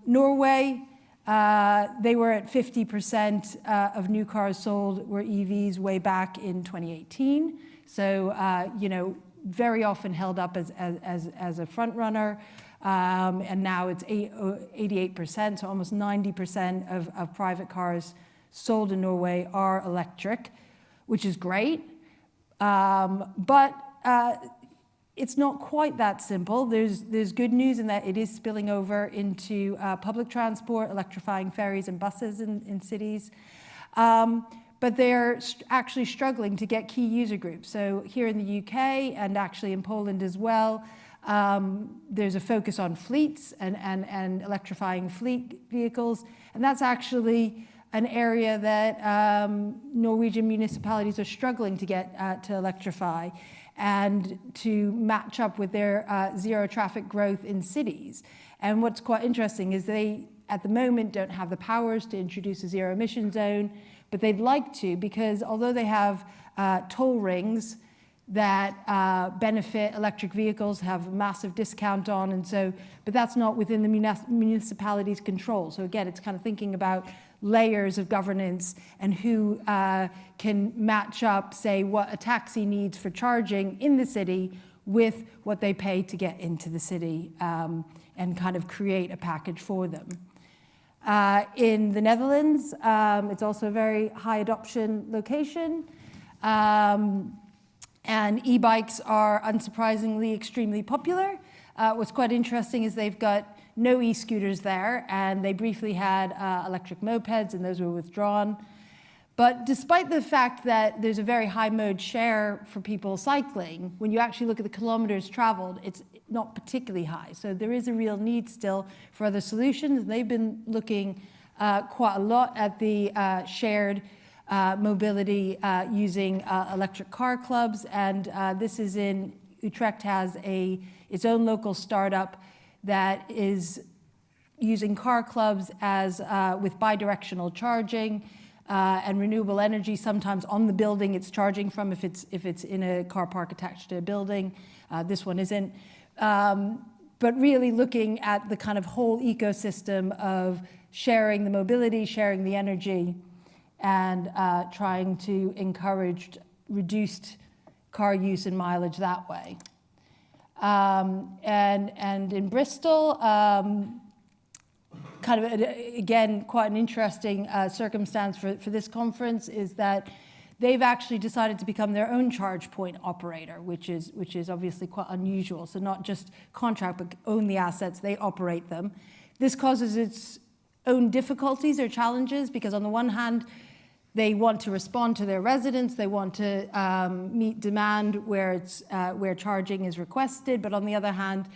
Norway, they were at 50% of new cars sold were EVs way back in 2018. So, very often held up as a front runner. And now it's 88%, so almost 90% of private cars sold in Norway are electric, which is great. But it's not quite that simple. There's good news in that it is spilling over into public transport, electrifying ferries and buses in cities. But they're actually struggling to get key user groups. So here in the UK and actually in Poland as well, there's a focus on fleets and electrifying fleet vehicles. And that's actually an area that Norwegian municipalities are struggling to get to electrify and to match up with their zero traffic growth in cities. And what's quite interesting is they, at the moment, don't have the powers to introduce a zero emission zone, but they'd like to, because although they have toll rings that benefit electric vehicles, have a massive discount on, and so, but that's not within the municipality's control. So again, it's kind of thinking about layers of governance and who can match up, say, what a taxi needs for charging in the city with what they pay to get into the city, and kind of create a package for them. In the Netherlands, it's also a very high adoption location. And e-bikes are unsurprisingly extremely popular. What's quite interesting is they've got no e-scooters there, and they briefly had electric mopeds, and those were withdrawn. But despite the fact that there's a very high mode share for people cycling, when you actually look at the kilometers traveled, it's not particularly high. So there is a real need still for other solutions. They've been looking quite a lot at the shared mobility using electric car clubs. And this is in Utrecht, has its own local startup that is using car clubs as with bidirectional charging and renewable energy, sometimes on the building it's charging from if it's in a car park attached to a building. This one isn't. But really looking at the kind of whole ecosystem of sharing the mobility, sharing the energy, and trying to encourage reduced car use and mileage that way. And in Bristol, kind of, again, quite an interesting circumstance for this conference is that they've actually decided to become their own charge point operator, which is obviously quite unusual. So not just contract, but own the assets, they operate them. This causes its own difficulties or challenges, because on the one hand, they want to respond to their residents, they want to meet demand where charging is requested, but on the other hand,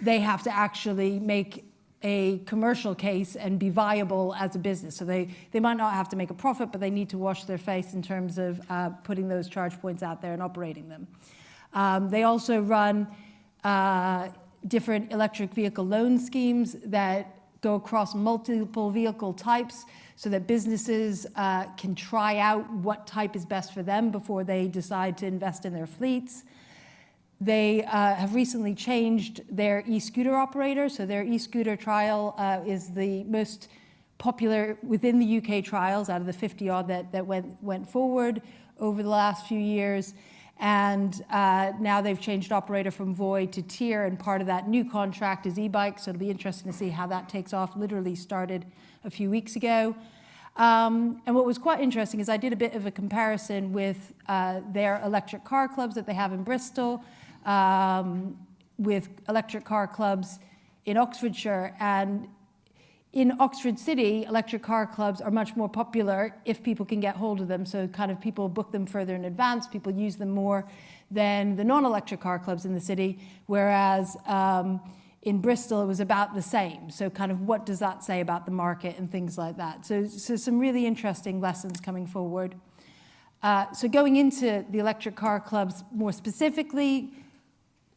they have to actually make a commercial case and be viable as a business. So they might not have to make a profit, but they need to wash their face in terms of putting those charge points out there and operating them. They also run different electric vehicle loan schemes that go across multiple vehicle types so that businesses can try out what type is best for them before they decide to invest in their fleets. They have recently changed their e-scooter operator. So their e-scooter trial is the most popular within the UK trials out of the 50 odd that went forward over the last few years. And now they've changed operator from Void to Tier, and part of that new contract is e-bikes. So it'll be interesting to see how that takes off. Literally started a few weeks ago. And what was quite interesting is I did a bit of a comparison with their electric car clubs that they have in Bristol, with electric car clubs in Oxfordshire. And in Oxford City, electric car clubs are much more popular if people can get hold of them. So kind of people book them further in advance, people use them more than the non-electric car clubs in the city, whereas in Bristol it was about the same. So kind of what does that say about the market and things like that. So some really interesting lessons coming forward. So going into the electric car clubs more specifically,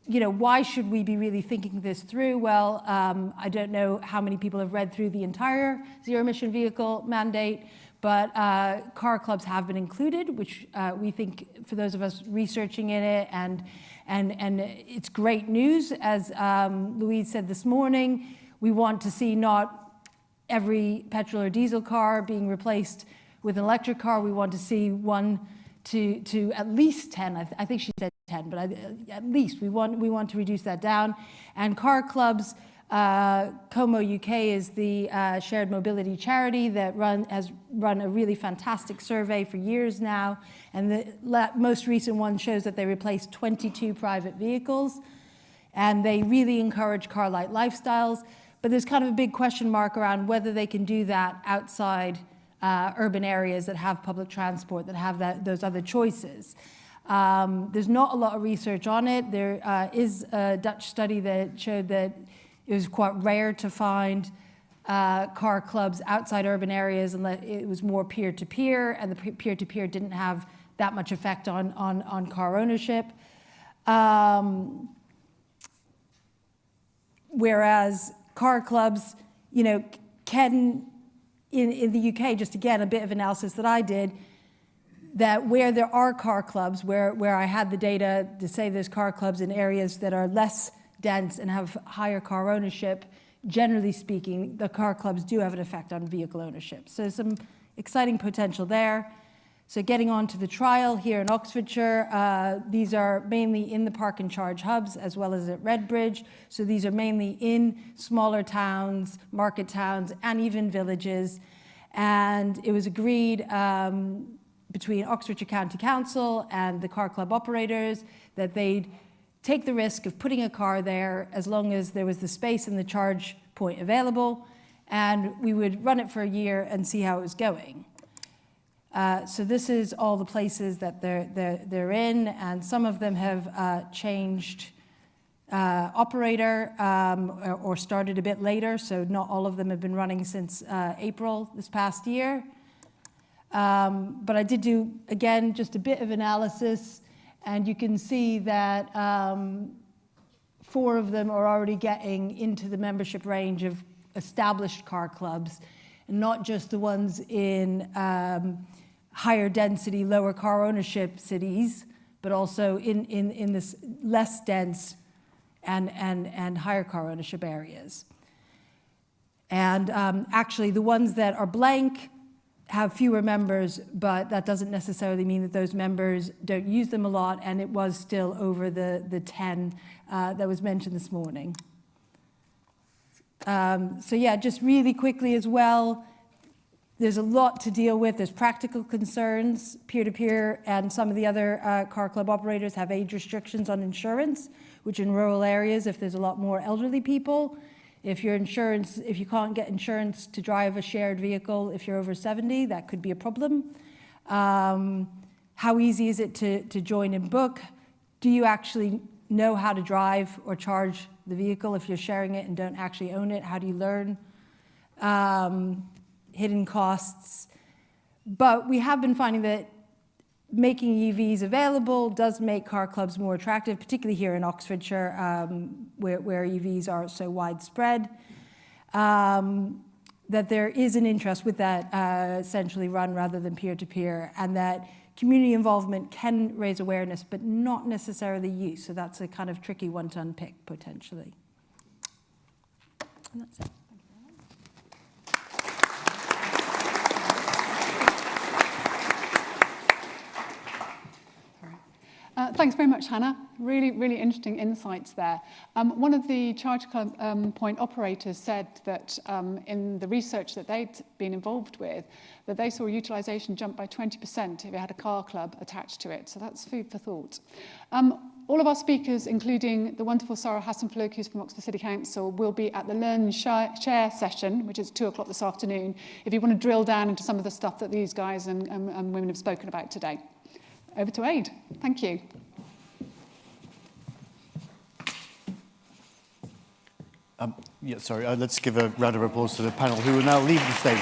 you know, why should we be really thinking this through? Well, I don't know how many people have read through the entire zero-emission vehicle mandate, but car clubs have been included, which we think, for those of us researching in it, and it's great news. As Louise said this morning, we want to see not every petrol or diesel car being replaced with an electric car. We want to see 1 to at least 10. I think she said 10, but at least we want to reduce that down. And car clubs, Como UK is the shared mobility charity that has run a really fantastic survey for years now. And the most recent one shows that they replaced 22 private vehicles. And they really encourage car-light lifestyles. But there's kind of a big question mark around whether they can do that outside urban areas that have public transport, that have those other choices. There's not a lot of research on it. There is a Dutch study that showed that it was quite rare to find car clubs outside urban areas, and that it was more peer-to-peer, and the peer-to-peer didn't have that much effect on car ownership. Whereas car clubs, you know, can, in the UK, just again, a bit of analysis that I did, that where there are car clubs, where I had the data to say there's car clubs in areas that are less dense and have higher car ownership, generally speaking, the car clubs do have an effect on vehicle ownership. So some exciting potential there. So getting on to the trial here in Oxfordshire, these are mainly in the park and charge hubs as well as at Redbridge. So these are mainly in smaller towns, market towns, and even villages. And it was agreed between Oxfordshire County Council and the car club operators that they'd take the risk of putting a car there as long as there was the space and the charge point available, and we would run it for a year and see how it was going. So this is all the places that they're in, and some of them have changed operator or started a bit later, so not all of them have been running since April this past year. But I did do, again, just a bit of analysis, and you can see that 4 of them are already getting into the membership range of established car clubs, and not just the ones in higher density, lower car ownership cities, but also in this less dense and higher car ownership areas. And actually, the ones that are blank have fewer members, but that doesn't necessarily mean that those members don't use them a lot, and it was still over the 10 that was mentioned this morning. So yeah, just really quickly as well, there's a lot to deal with. There's practical concerns, peer-to-peer, and some of the other car club operators have age restrictions on insurance, which in rural areas, if there's a lot more elderly people, if you can't get insurance to drive a shared vehicle if you're over 70, that could be a problem. How easy is it to join and book? Do you actually know how to drive or charge the vehicle. If you're sharing it and don't actually own it, how do you learn? Hidden costs. But we have been finding that making EVs available does make car clubs more attractive, particularly here in Oxfordshire, where EVs are so widespread. That there is an interest with that centrally run rather than peer-to-peer, and that community involvement can raise awareness, but not necessarily use. So that's a kind of tricky one to unpick, potentially. And that's it. Thanks very much, Hannah. Really, really interesting insights there. One of the charge club point operators said that in the research that they'd been involved with, that they saw utilisation jump by 20% if it had a car club attached to it. So that's food for thought. All of our speakers, including the wonderful Sarah Hassan-Flokius from Oxford City Council, will be at the Learn and Share session, which is 2 o'clock this afternoon, if you want to drill down into some of the stuff that these guys and women have spoken about today. Over to Aid. Thank you. Let's give a round of applause to the panel who will now leave the stage.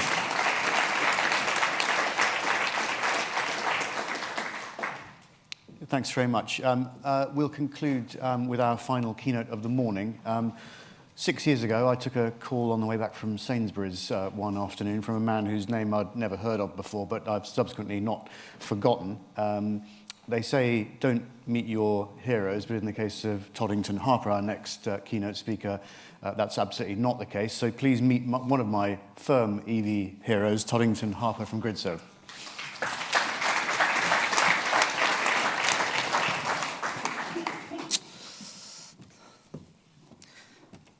Thanks very much. We'll conclude with our final keynote of the morning. 6 years ago, I took a call on the way back from Sainsbury's one afternoon from a man whose name I'd never heard of before, but I've subsequently not forgotten. They say don't meet your heroes, but in the case of Toddington Harper, our next keynote speaker, that's absolutely not the case. So please meet one of my firm EV heroes, Toddington Harper from GreenTV.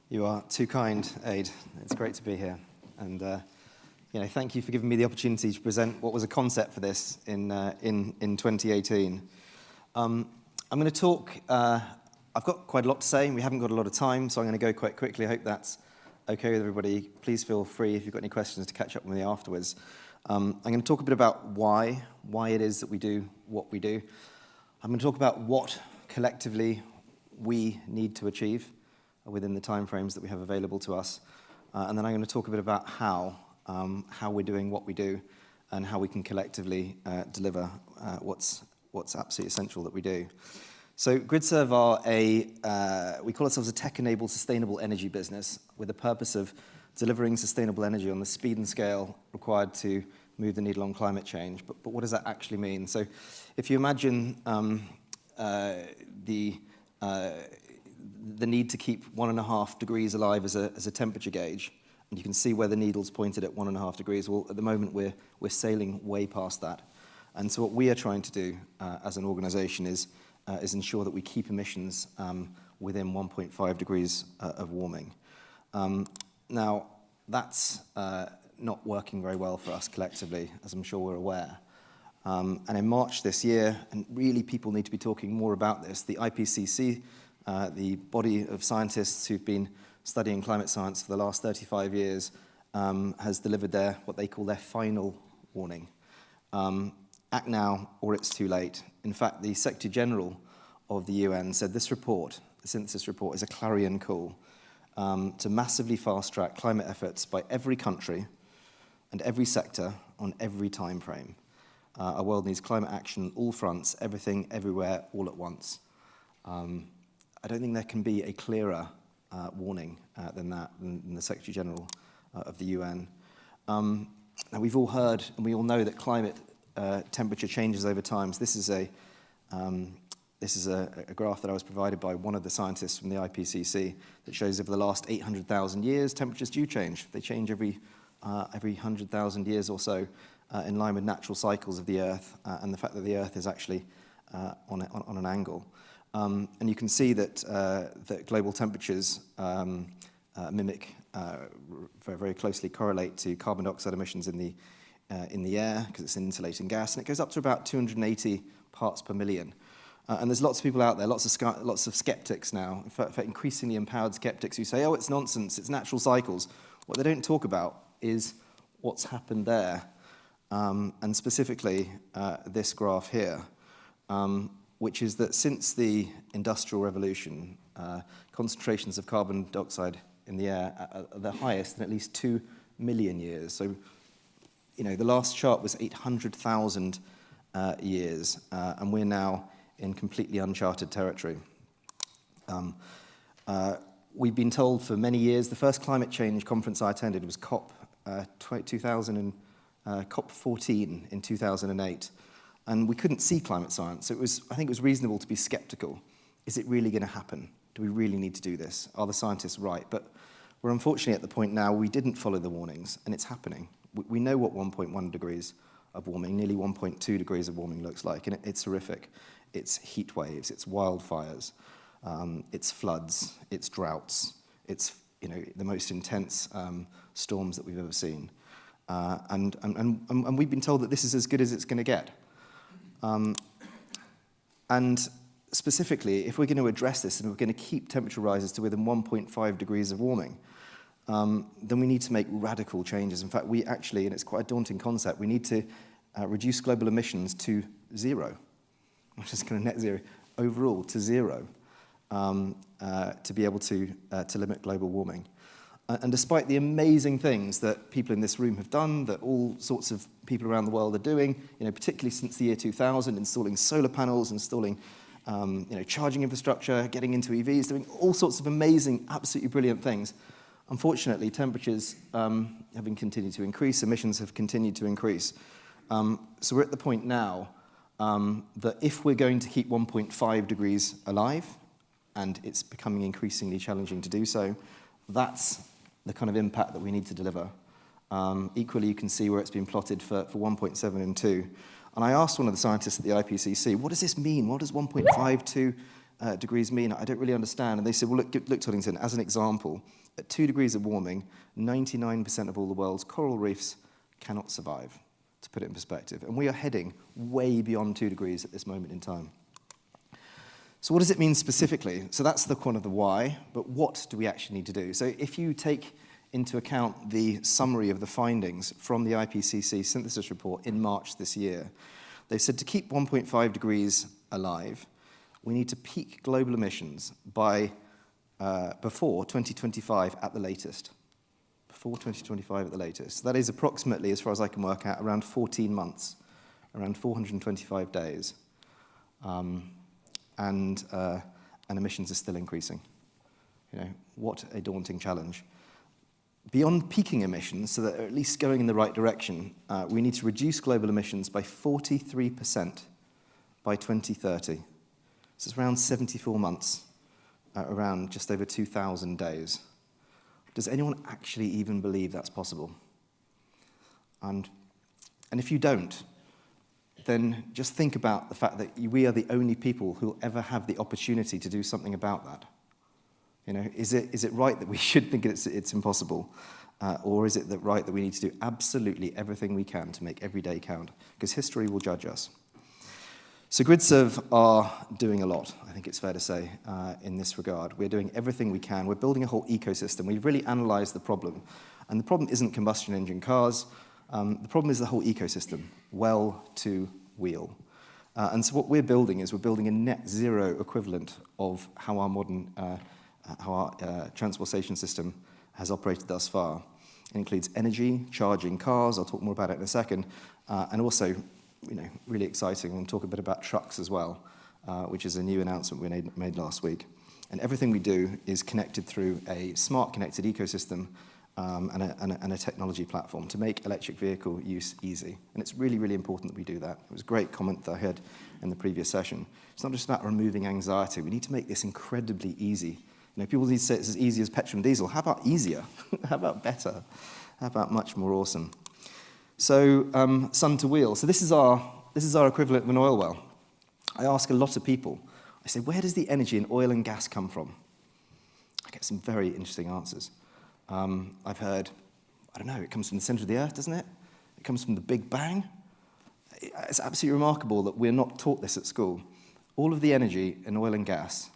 You are too kind, Aid. It's great to be here. And thank you for giving me the opportunity to present what was a concept for this in 2018. I'm going to talk, I've got quite a lot to say, and we haven't got a lot of time, so I'm going to go quite quickly. I hope that's okay with everybody. Please feel free, if you've got any questions, to catch up with me afterwards. I'm going to talk a bit about why it is that we do what we do. I'm going to talk about what collectively we need to achieve within the timeframes that we have available to us. And then I'm going to talk a bit about how we're doing what we do and how we can collectively deliver what's absolutely essential that we do. So GreenTV are we call ourselves a tech-enabled sustainable energy business with the purpose of delivering sustainable energy on the speed and scale required to move the needle on climate change. But what does that actually mean? So if you imagine the need to keep 1.5 degrees alive as a temperature gauge, and you can see where the needle's pointed at 1.5 degrees. Well, at the moment, we're sailing way past that. And so what we are trying to do as an organisation is ensure that we keep emissions within 1.5 degrees of warming. Now, that's not working very well for us collectively, as I'm sure we're aware. And in March this year, and really people need to be talking more about this, the IPCC, the body of scientists who've been studying climate science for the last 35 years, has delivered what they call their final warning. Act now, or it's too late. In fact, the Secretary General of the UN said this report, the synthesis report, is a clarion call to massively fast-track climate efforts by every country and every sector on every time frame. Our world needs climate action on all fronts, everything, everywhere, all at once. I don't think there can be a clearer warning than the Secretary General of the UN. Now we've all heard and we all know that climate temperature changes over time. So this is a graph that I was provided by one of the scientists from the IPCC that shows over the last 800,000 years, temperatures do change. They change every 100,000 years or so in line with natural cycles of the Earth and the fact that the Earth is actually on an angle. And you can see that global temperatures mimic very, very closely correlate to carbon dioxide emissions in the air because it's an insulating gas, and it goes up to about 280 parts per million. And there's lots of people out there, lots of skeptics now, in fact, increasingly empowered skeptics who say, oh, it's nonsense, it's natural cycles. What they don't talk about is what's happened there, and specifically this graph here, which is that since the Industrial Revolution, concentrations of carbon dioxide in the air are the highest in at least 2 million years. So, the last chart was 800,000 years, and we're now in completely uncharted territory. We've been told for many years, the first climate change conference I attended was COP14 in 2008, and we couldn't see climate science. So I think it was reasonable to be skeptical. Is it really going to happen? Do we really need to do this? Are the scientists right? But we're unfortunately at the point now we didn't follow the warnings, and it's happening. We know what 1.1 degrees of warming, nearly 1.2 degrees of warming looks like, and it's horrific. It's heat waves, it's wildfires, it's floods, it's droughts, it's the most intense storms that we've ever seen. And we've been told that this is as good as it's going to get. And specifically, if we're going to address this and we're going to keep temperature rises to within 1.5 degrees of warming, then we need to make radical changes. In fact, we actually, and it's quite a daunting concept, we need to reduce global emissions to zero, which is kind of net zero, overall to zero, to be able to limit global warming. And despite the amazing things that people in this room have done, that all sorts of people around the world are doing, particularly since the year 2000, installing solar panels, installing charging infrastructure, getting into EVs, doing all sorts of amazing, absolutely brilliant things. Unfortunately, temperatures have continued to increase, emissions have continued to increase. So we're at the point now that if we're going to keep 1.5 degrees alive, and it's becoming increasingly challenging to do so, that's the kind of impact that we need to deliver. Equally, you can see where it's been plotted for 1.7 and 2. And I asked one of the scientists at the IPCC, what does this mean? What does 1.52 degrees mean? I don't really understand. And they said, well, look, Toddington, as an example, at 2 degrees of warming, 99% of all the world's coral reefs cannot survive, to put it in perspective. And we are heading way beyond 2 degrees at this moment in time. So what does it mean specifically? So that's the kind of the why, but what do we actually need to do? So if you take into account the summary of the findings from the IPCC synthesis report in March this year, they said to keep 1.5 degrees alive, we need to peak global emissions by before 2025 at the latest. Before 2025 at the latest. That is approximately, as far as I can work out, around 14 months, around 425 days. And emissions are still increasing. What a daunting challenge. Beyond peaking emissions, so that they're at least going in the right direction, we need to reduce global emissions by 43% by 2030. This is around 74 months, around just over 2,000 days. Does anyone actually even believe that's possible? And if you don't, then just think about the fact that we are the only people who will ever have the opportunity to do something about that. Is it right that we should think it's impossible? Or is it right that we need to do absolutely everything we can to make every day count? Because history will judge us. So GridServe are doing a lot, I think it's fair to say, in this regard. We're doing everything we can. We're building a whole ecosystem. We've really analysed the problem. And the problem isn't combustion engine cars. The problem is the whole ecosystem, well to wheel. And so what we're building is we're building a net zero equivalent of how our modern transportation system has operated thus far. It includes energy, charging cars, I'll talk more about it in a second, and also, really exciting, we'll talk a bit about trucks as well, which is a new announcement we made last week. And everything we do is connected through a smart connected ecosystem and a technology platform to make electric vehicle use easy. And it's really, really important that we do that. It was a great comment that I heard in the previous session. It's not just about removing anxiety. We need to make this incredibly easy. People need to say it's as easy as petrol and diesel. How about easier? How about better? How about much more awesome? So, sun to wheel. So this is our equivalent of an oil well. I ask a lot of people. I say, where does the energy in oil and gas come from? I get some very interesting answers. I've heard, I don't know, it comes from the center of the earth, doesn't it? It comes from the Big Bang. It's absolutely remarkable that we're not taught this at school. All of the energy in oil and gas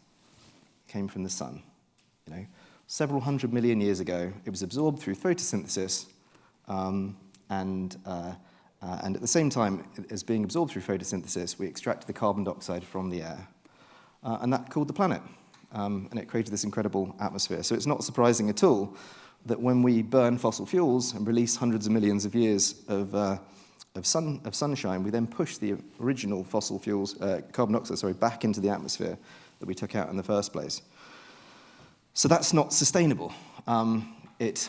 came from the sun. Several hundred million years ago, it was absorbed through photosynthesis, and at the same time as being absorbed through photosynthesis, we extracted the carbon dioxide from the air, and that cooled the planet. and it created this incredible atmosphere. So it's not surprising at all that when we burn fossil fuels and release hundreds of millions of years of sunshine, we then push the original fossil fuels, carbon dioxide, back into the atmosphere that we took out in the first place. So that's not sustainable.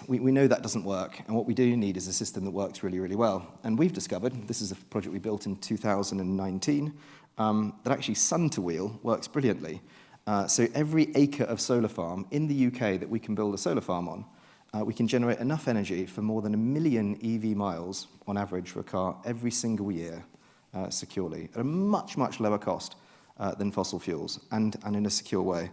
We know that doesn't work, and what we do need is a system that works really, really well. And we've discovered, this is a project we built in 2019, that actually sun-to-wheel works brilliantly. So every acre of solar farm in the UK that we can build a solar farm on, we can generate enough energy for more than 1 million EV miles on average for a car every single year securely, at a much, much lower cost than fossil fuels, and in a secure way.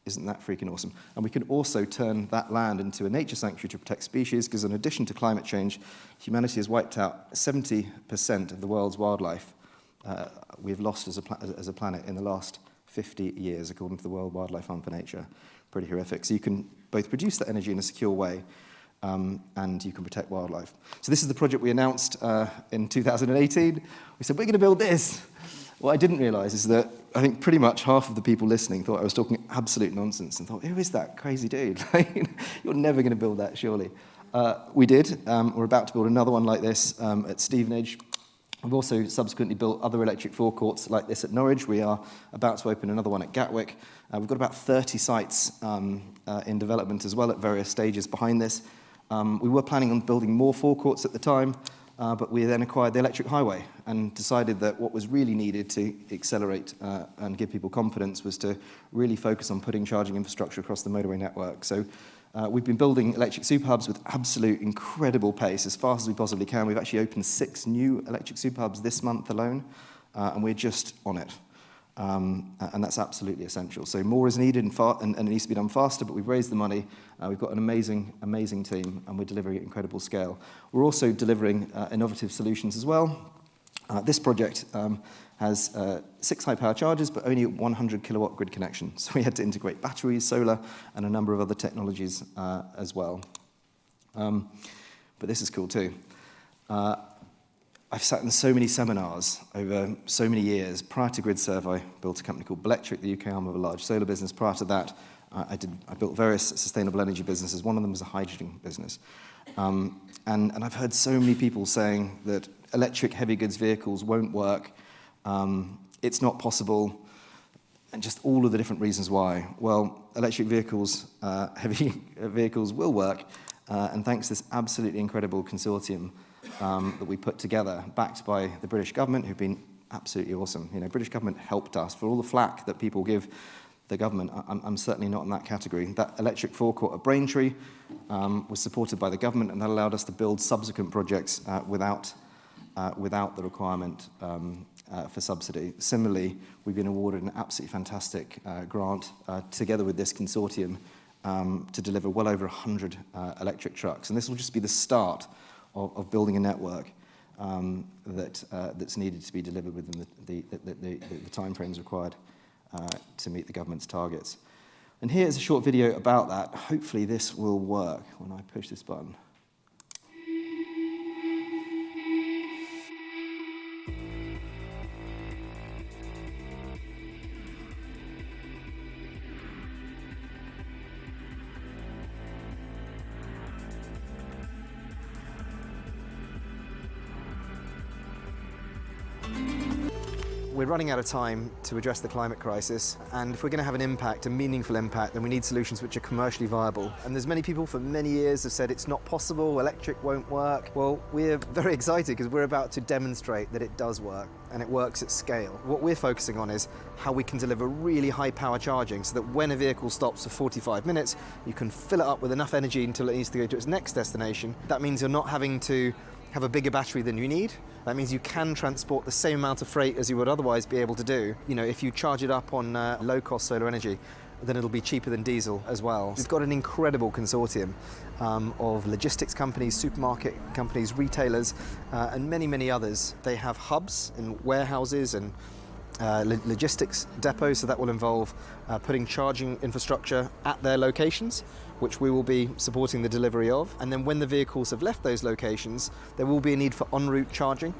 Isn't that freaking awesome? And we can also turn that land into a nature sanctuary to protect species, because in addition to climate change, humanity has wiped out 70% of the world's wildlife we've lost as a planet in the last 50 years, according to the World Wildlife Fund for Nature. Pretty horrific. So you can both produce that energy in a secure way, and you can protect wildlife. So this is the project we announced in 2018. We said, we're going to build this. What I didn't realise is that I think pretty much half of the people listening thought I was talking absolute nonsense and thought, who is that crazy dude? You're never going to build that, surely. We did. We're about to build another one like this at Stevenage. We've also subsequently built other electric forecourts like this at Norwich. We are about to open another one at Gatwick. We've got about 30 sites in development as well at various stages behind this. We were planning on building more forecourts at the time, but we then acquired the electric highway and decided that what was really needed to accelerate and give people confidence was to really focus on putting charging infrastructure across the motorway network. So we've been building electric super hubs with absolute incredible pace, as fast as we possibly can. We've actually opened 6 new electric super hubs this month alone, and we're just on it. And that's absolutely essential. So more is needed and it needs to be done faster, but we've raised the money. We've got an amazing, amazing team, and we're delivering at incredible scale. We're also delivering innovative solutions as well. This project has 6 high-power chargers, but only 100 kilowatt grid connection. So we had to integrate batteries, solar, and a number of other technologies as well. But this is cool too. I've sat in so many seminars over so many years. Prior to GridServe, I built a company called Belectric, the UK arm of a large solar business. Prior to that, I built various sustainable energy businesses. One of them was a hydrogen business. And I've heard so many people saying that electric heavy goods vehicles won't work, it's not possible, and just all of the different reasons why. Well, electric vehicles, heavy vehicles will work, and thanks to this absolutely incredible consortium that we put together, backed by the British government, who've been absolutely awesome. You know, British government helped us. For all the flack that people give the government, I'm certainly not in that category. That electric forecourt at Braintree was supported by the government, and that allowed us to build subsequent projects without the requirement for subsidy. Similarly, we've been awarded an absolutely fantastic grant together with this consortium to deliver well over 100 electric trucks. And this will just be the start of building a network that's needed to be delivered within the timeframes required to meet the government's targets. And here's a short video about that. Hopefully this will work when I push this button. We're running out of time to address the climate crisis, and if we're going to have an impact, a meaningful impact, then we need solutions which are commercially viable. And there's many people for many years have said it's not possible, electric won't work. Well, we're very excited because we're about to demonstrate that it does work, and it works at scale. What we're focusing on is how we can deliver really high power charging so that when a vehicle stops for 45 minutes, you can fill it up with enough energy until it needs to go to its next destination. That means you're not having to have a bigger battery than you need. That means you can transport the same amount of freight as you would otherwise be able to do. You know, if you charge it up on low-cost solar energy, then it'll be cheaper than diesel as well. We've got an incredible consortium of logistics companies, supermarket companies, retailers, and many, many others. They have hubs and warehouses and logistics depots, so that will involve putting charging infrastructure at their locations, which we will be supporting the delivery of. And then when the vehicles have left those locations, there will be a need for en route charging.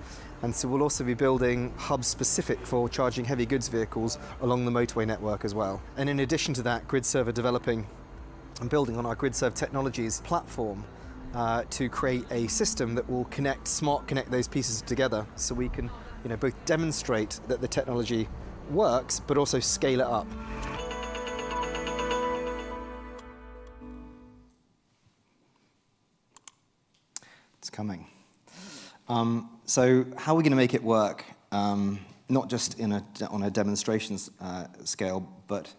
And so we'll also be building hubs specific for charging heavy goods vehicles along the motorway network as well. And in addition to that, GridServe are developing and building on our GridServe Technologies platform to create a system that will connect those pieces together, so we can both demonstrate that the technology works, but also scale it up. It's coming. So how are we going to make it work? Not just on a demonstrations scale, but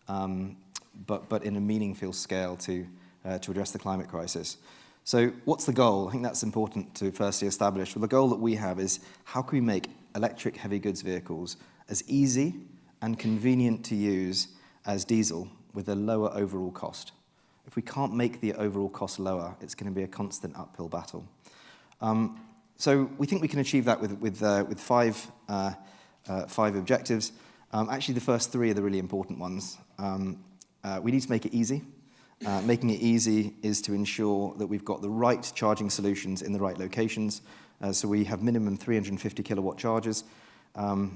in a meaningful scale to address the climate crisis. So what's the goal? I think that's important to firstly establish. Well, the goal that we have is how can we make electric heavy goods vehicles as easy and convenient to use as diesel with a lower overall cost. If we can't make the overall cost lower, it's going to be a constant uphill battle. So we think we can achieve that with five objectives. Actually, the first three are the really important ones. We need to make it easy. Making it easy is to ensure that we've got the right charging solutions in the right locations. So we have minimum 350 kilowatt chargers. The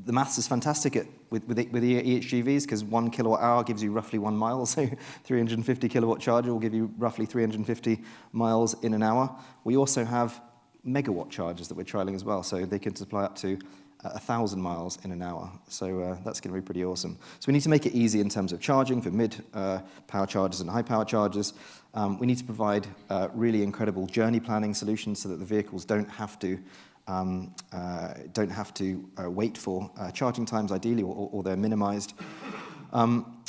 maths is fantastic with the EHGVs, because 1 kilowatt hour gives you roughly 1 mile, so 350 kilowatt charger will give you roughly 350 miles in an hour. We also have megawatt chargers that we're trialing as well, so they can supply up to 1,000 miles in an hour. So that's going to be pretty awesome. So we need to make it easy in terms of charging for mid-power chargers and high-power chargers. We need to provide really incredible journey planning solutions so that the vehicles don't have to wait for charging times, ideally, or they're minimized.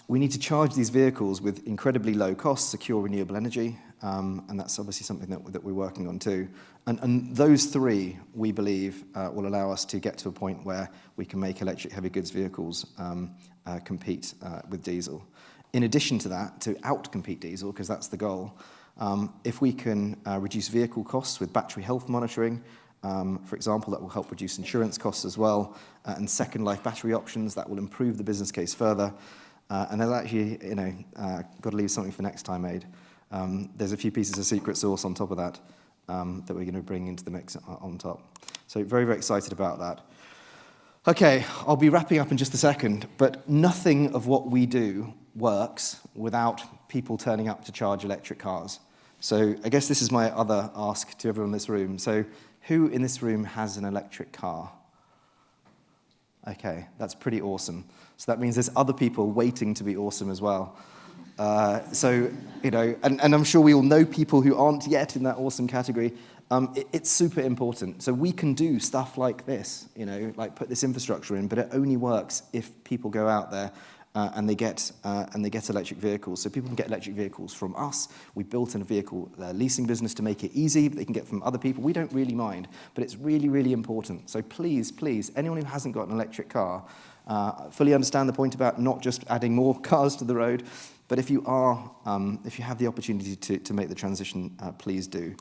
We need to charge these vehicles with incredibly low cost, secure renewable energy, and that's obviously something that we're working on too. And those three, we believe, will allow us to get to a point where we can make electric heavy goods vehicles compete with diesel. In addition to that, to out-compete diesel, because that's the goal, if we can reduce vehicle costs with battery health monitoring, for example, that will help reduce insurance costs as well, and second life battery options, that will improve the business case further. And there's actually, got to leave something for next time, Aid. There's a few pieces of secret sauce on top of that that we're going to bring into the mix on top. So very, very excited about that. Okay, I'll be wrapping up in just a second, but nothing of what we do works without people turning up to charge electric cars. So I guess this is my other ask to everyone in this room. So who in this room has an electric car? Okay, that's pretty awesome. So that means there's other people waiting to be awesome as well. So, and I'm sure we all know people who aren't yet in that awesome category. It's super important. So we can do stuff like this, like put this infrastructure in, but it only works if people go out there and they get electric vehicles. So people can get electric vehicles from us. We built in a vehicle leasing business to make it easy. They can get from other people. We don't really mind, but it's really, really important. So please, please, anyone who hasn't got an electric car, fully understand the point about not just adding more cars to the road, but if you have the opportunity to make the transition, please do,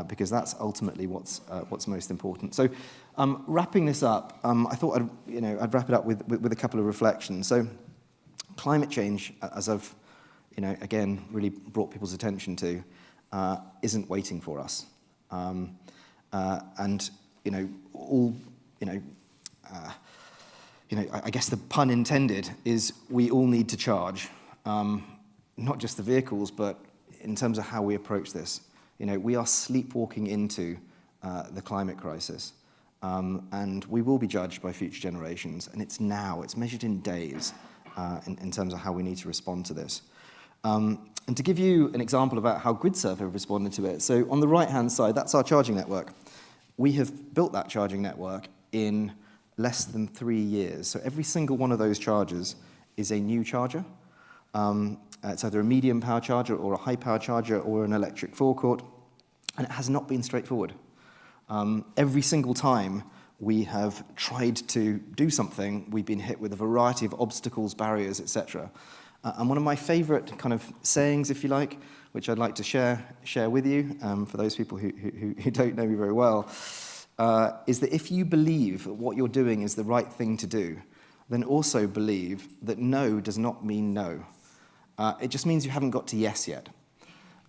because that's ultimately what's most important. So, wrapping this up, I thought I'd wrap it up with a couple of reflections. So, climate change, as I've again really brought people's attention to, isn't waiting for us, and I guess the pun intended is we all need to charge. Not just the vehicles, but in terms of how we approach this. We are sleepwalking into the climate crisis, and we will be judged by future generations, and it's now, it's measured in days in terms of how we need to respond to this. And to give you an example about how GridServe have responded to it, so on the right-hand side, that's our charging network. We have built that charging network in less than 3 years. So every single one of those chargers is a new charger. It's either a medium power charger or a high power charger or an electric forecourt, and it has not been straightforward. Every single time we have tried to do something, we've been hit with a variety of obstacles, barriers, etc. And one of my favorite kind of sayings, if you like, which I'd like to share with you, for those people who don't know me very well, is that if you believe that what you're doing is the right thing to do, then also believe that no does not mean no. It just means you haven't got to yes yet.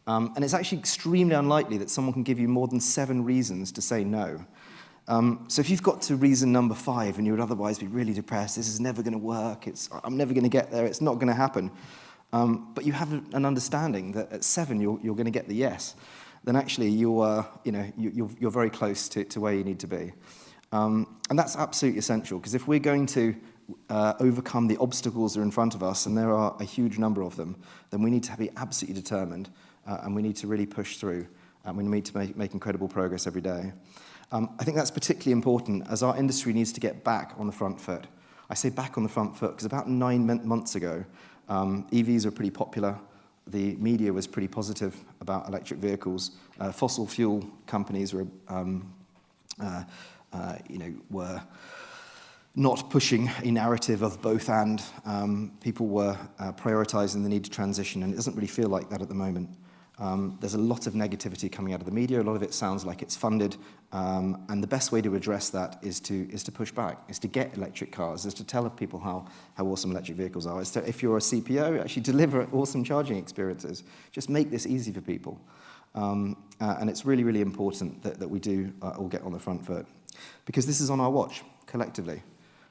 And it's actually extremely unlikely that someone can give you more than 7 reasons to say no. So if you've got to reason number 5 and you would otherwise be really depressed, this is never going to work, I'm never going to get there, it's not going to happen, but you have an understanding that at 7 you're going to get the yes, then actually you're very close to where you need to be. And that's absolutely essential, because if we're going to overcome the obstacles that are in front of us, and there are a huge number of them, then we need to be absolutely determined, and we need to really push through, and we need to make incredible progress every day. I think that's particularly important as our industry needs to get back on the front foot. I say back on the front foot because about 9 months ago, EVs were pretty popular. The media was pretty positive about electric vehicles. Fossil fuel companies were not pushing a narrative of both and. People were prioritizing the need to transition, and it doesn't really feel like that at the moment. There's a lot of negativity coming out of the media. A lot of it sounds like it's funded, and the best way to address that is to push back, is to get electric cars, is to tell people how awesome electric vehicles are. Is to, if you're a CPO, actually deliver awesome charging experiences. Just make this easy for people. And it's really, really important that we do all get on the front foot, because this is on our watch, collectively.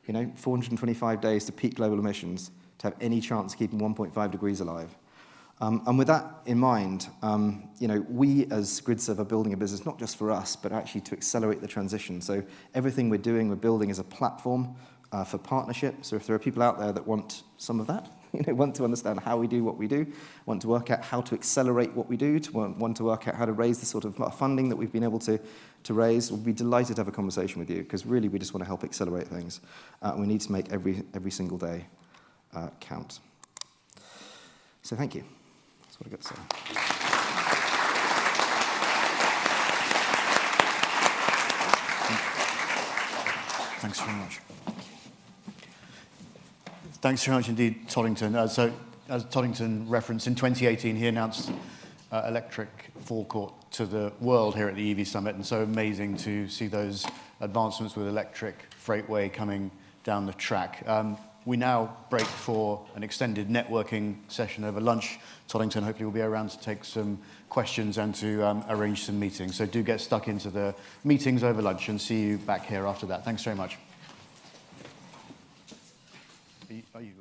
425 days to peak global emissions to have any chance of keeping 1.5 degrees alive. And with that in mind, we as GridServe are building a business not just for us, but actually to accelerate the transition. So everything we're doing, we're building as a platform for partnership. So if there are people out there that want some of that, want to understand how we do what we do, want to work out how to accelerate what we do, want to work out how to raise the sort of funding that we've been able to raise, we'll be delighted to have a conversation with you, because really we just want to help accelerate things. We need to make every single day count. So thank you. That's what I've got to say. Thanks very much. Thanks very much indeed, Toddington. So, as Toddington referenced, in 2018 he announced electric forecourt to the world here at the EV Summit, and so amazing to see those advancements with electric freightway coming down the track. We now break for an extended networking session over lunch. Toddington hopefully will be around to take some questions and to arrange some meetings. So do get stuck into the meetings over lunch, and see you back here after that. Thanks very much. Are you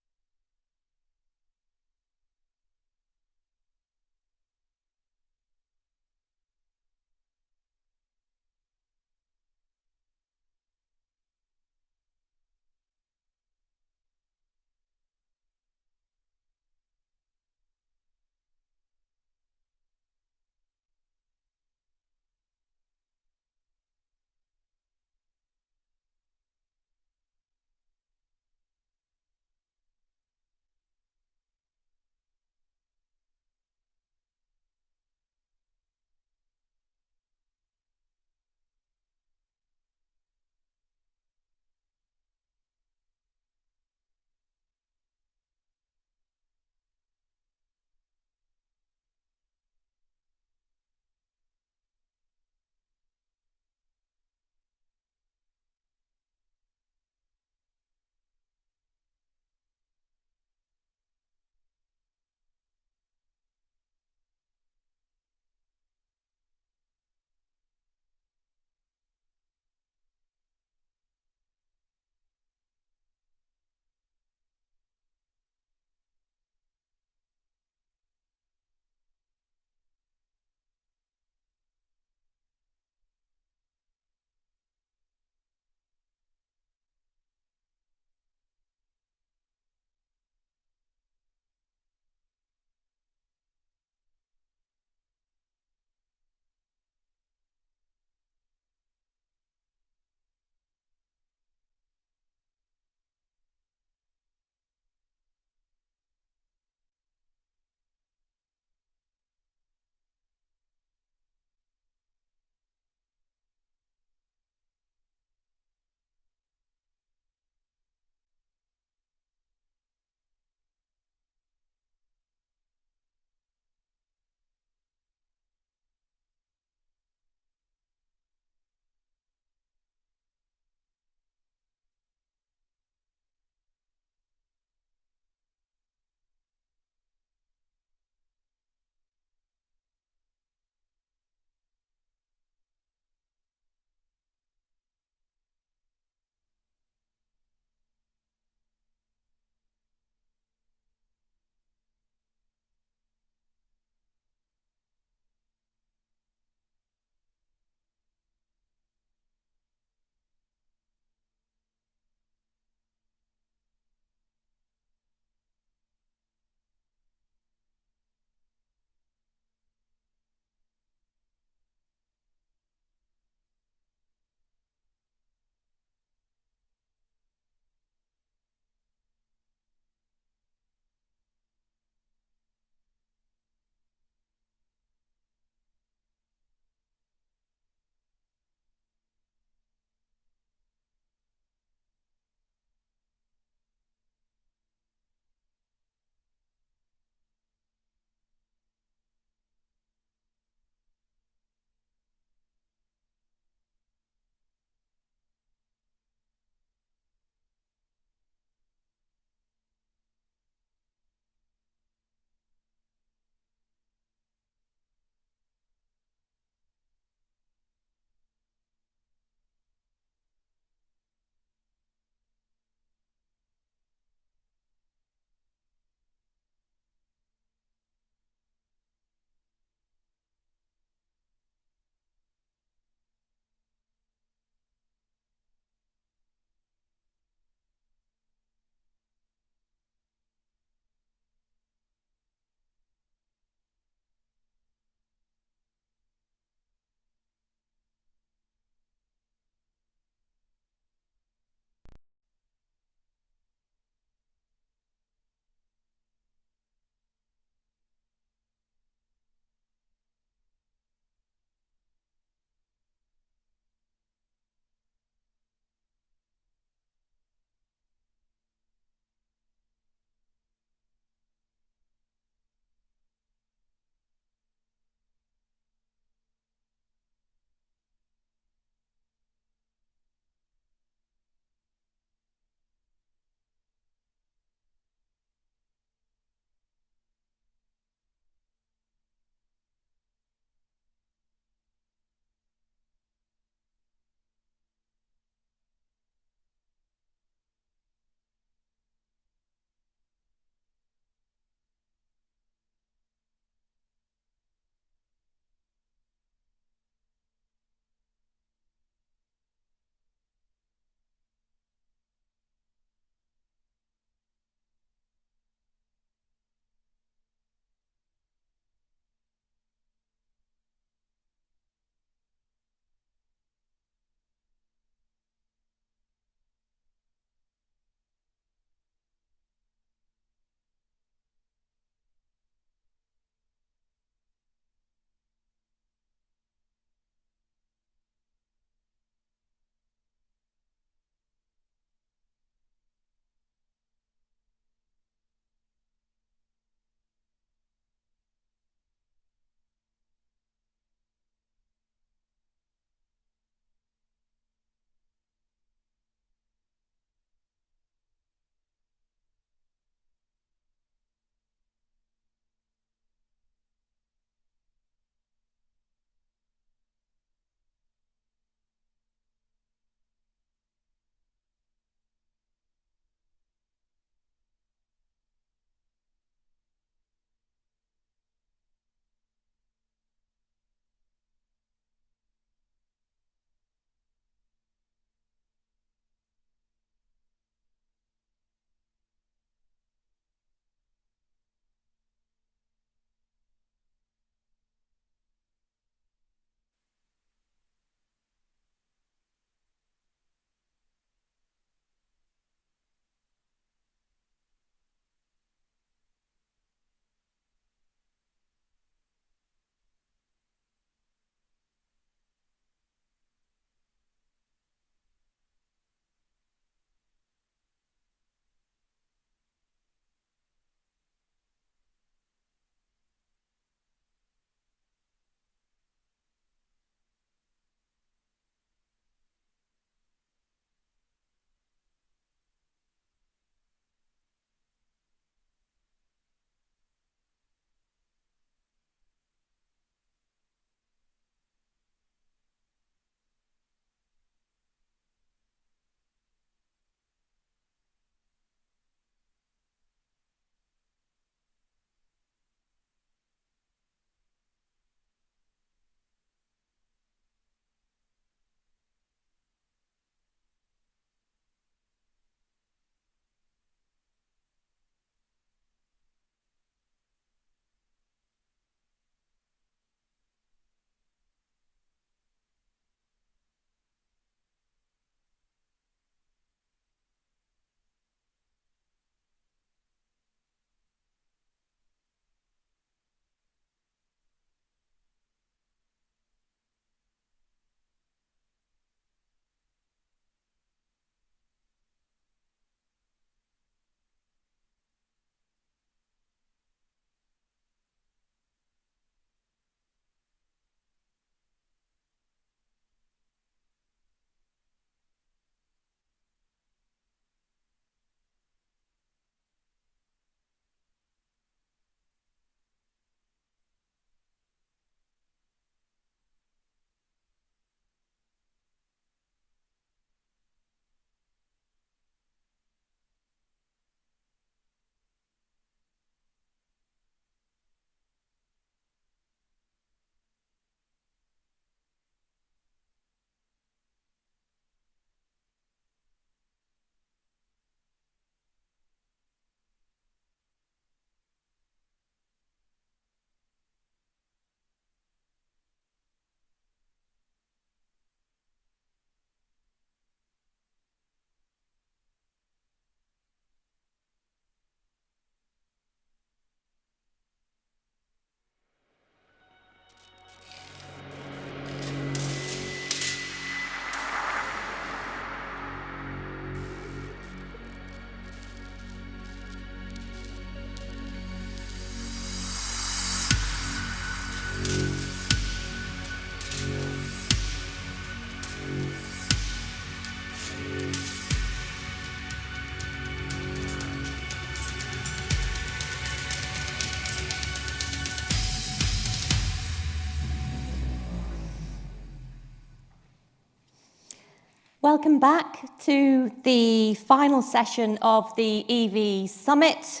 Welcome back to the final session of the EV Summit.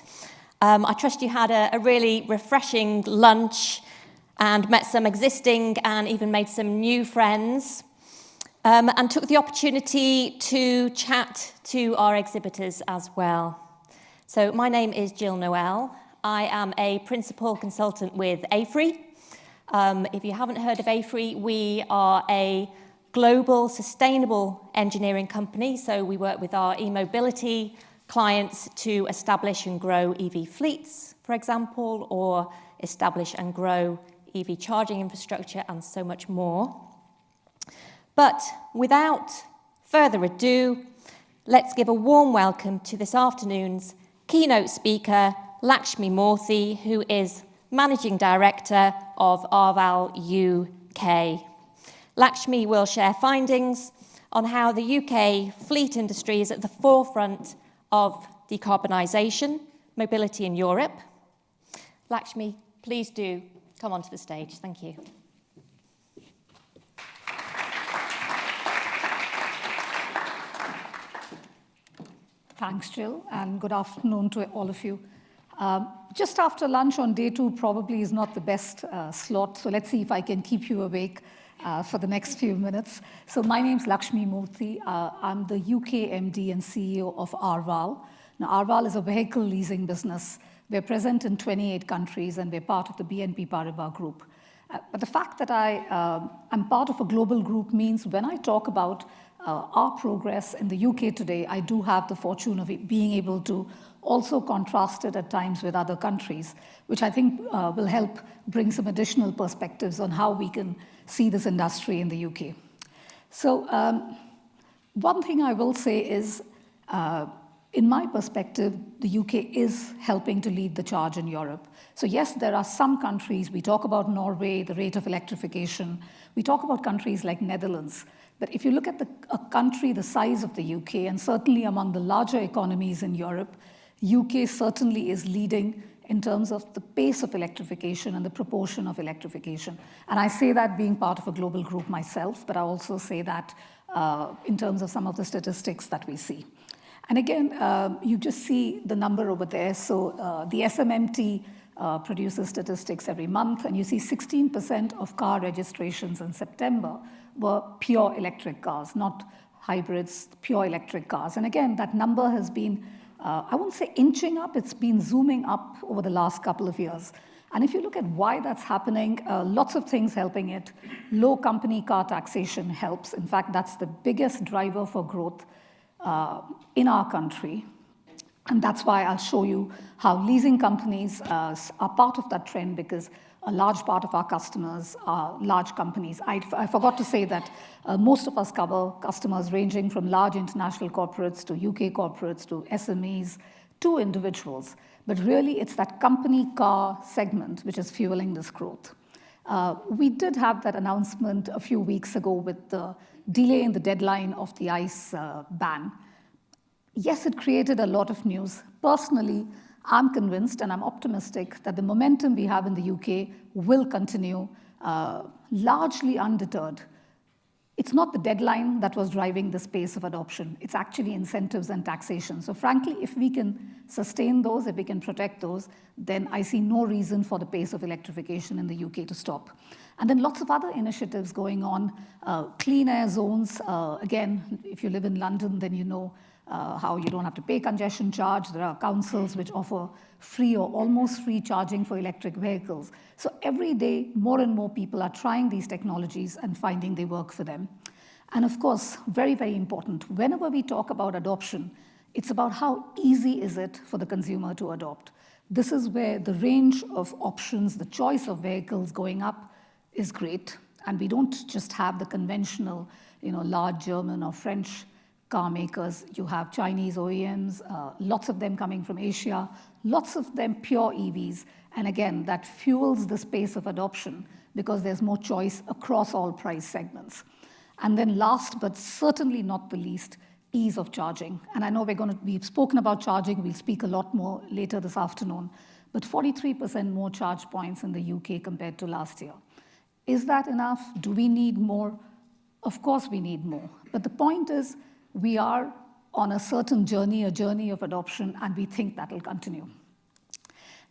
I trust you had a really refreshing lunch and met some existing and even made some new friends, and took the opportunity to chat to our exhibitors as well. So my name is Jill Noel. I am a principal consultant with AFRY. If you haven't heard of AFRY, we are a global sustainable engineering company. So we work with our e-mobility clients to establish and grow EV fleets, for example, or establish and grow EV charging infrastructure and so much more. But without further ado, let's give a warm welcome to this afternoon's keynote speaker, Lakshmi Murthy, who is Managing Director of Arval UK. Lakshmi will share findings on how the UK fleet industry is at the forefront of decarbonisation, mobility in Europe. Lakshmi, please do come onto the stage. Thank you. Thanks, Jill, and good afternoon to all of you. Just after lunch on day 2 probably is not the best slot, so let's see if I can keep you awake for the next few minutes. So my name's Lakshmi Murthy. I'm the UK MD and CEO of Arval. Now, Arval is a vehicle leasing business. We're present in 28 countries, and we're part of the BNP Paribas group. But the fact that I'm part of a global group means when I talk about our progress in the UK today, I do have the fortune of being able to also contrast it at times with other countries, which I think will help bring some additional perspectives on how we can see this industry in the UK. So one thing I will say is, in my perspective, the UK is helping to lead the charge in Europe. So yes, there are some countries, we talk about Norway, the rate of electrification, we talk about countries like Netherlands, but if you look at a country the size of the UK, and certainly among the larger economies in Europe, UK certainly is leading in terms of the pace of electrification and the proportion of electrification. And I say that being part of a global group myself, but I also say that in terms of some of the statistics that we see. And again, you just see the number over there. So the SMMT produces statistics every month, and you see 16% of car registrations in September were pure electric cars, not hybrids, pure electric cars. And again, that number has been, I won't say inching up, it's been zooming up over the last couple of years. And if you look at why that's happening, lots of things helping it. Low company car taxation helps. In fact, that's the biggest driver for growth in our country. And that's why I'll show you how leasing companies are part of that trend, because a large part of our customers are large companies. I forgot to say that most of us cover customers ranging from large international corporates to UK corporates to SMEs to individuals. But really, it's that company car segment which is fueling this growth. We did have that announcement a few weeks ago with the delay in the deadline of the ICE ban. Yes, it created a lot of news. Personally, I'm convinced and I'm optimistic that the momentum we have in the UK will continue, largely undeterred. It's not the deadline that was driving this pace of adoption. It's actually incentives and taxation. So frankly, if we can sustain those, if we can protect those, then I see no reason for the pace of electrification in the UK to stop. And then lots of other initiatives going on. Clean air zones. Again, if you live in London, then you know how you don't have to pay congestion charge. There are councils which offer free or almost free charging for electric vehicles. So every day, more and more people are trying these technologies and finding they work for them. And of course, very, very important, whenever we talk about adoption, it's about how easy is it for the consumer to adopt. This is where the range of options, the choice of vehicles going up is great. And we don't just have the conventional, large German or French car makers. You have Chinese OEMs, lots of them coming from Asia, lots of them pure EVs. And again, that fuels the space of adoption because there's more choice across all price segments. And then last, but certainly not the least, ease of charging. And I know we've spoken about charging, we'll speak a lot more later this afternoon, but 43% more charge points in the UK compared to last year. Is that enough? Do we need more? Of course, we need more. But the point is, we are on a certain journey, a journey of adoption, and we think that will continue.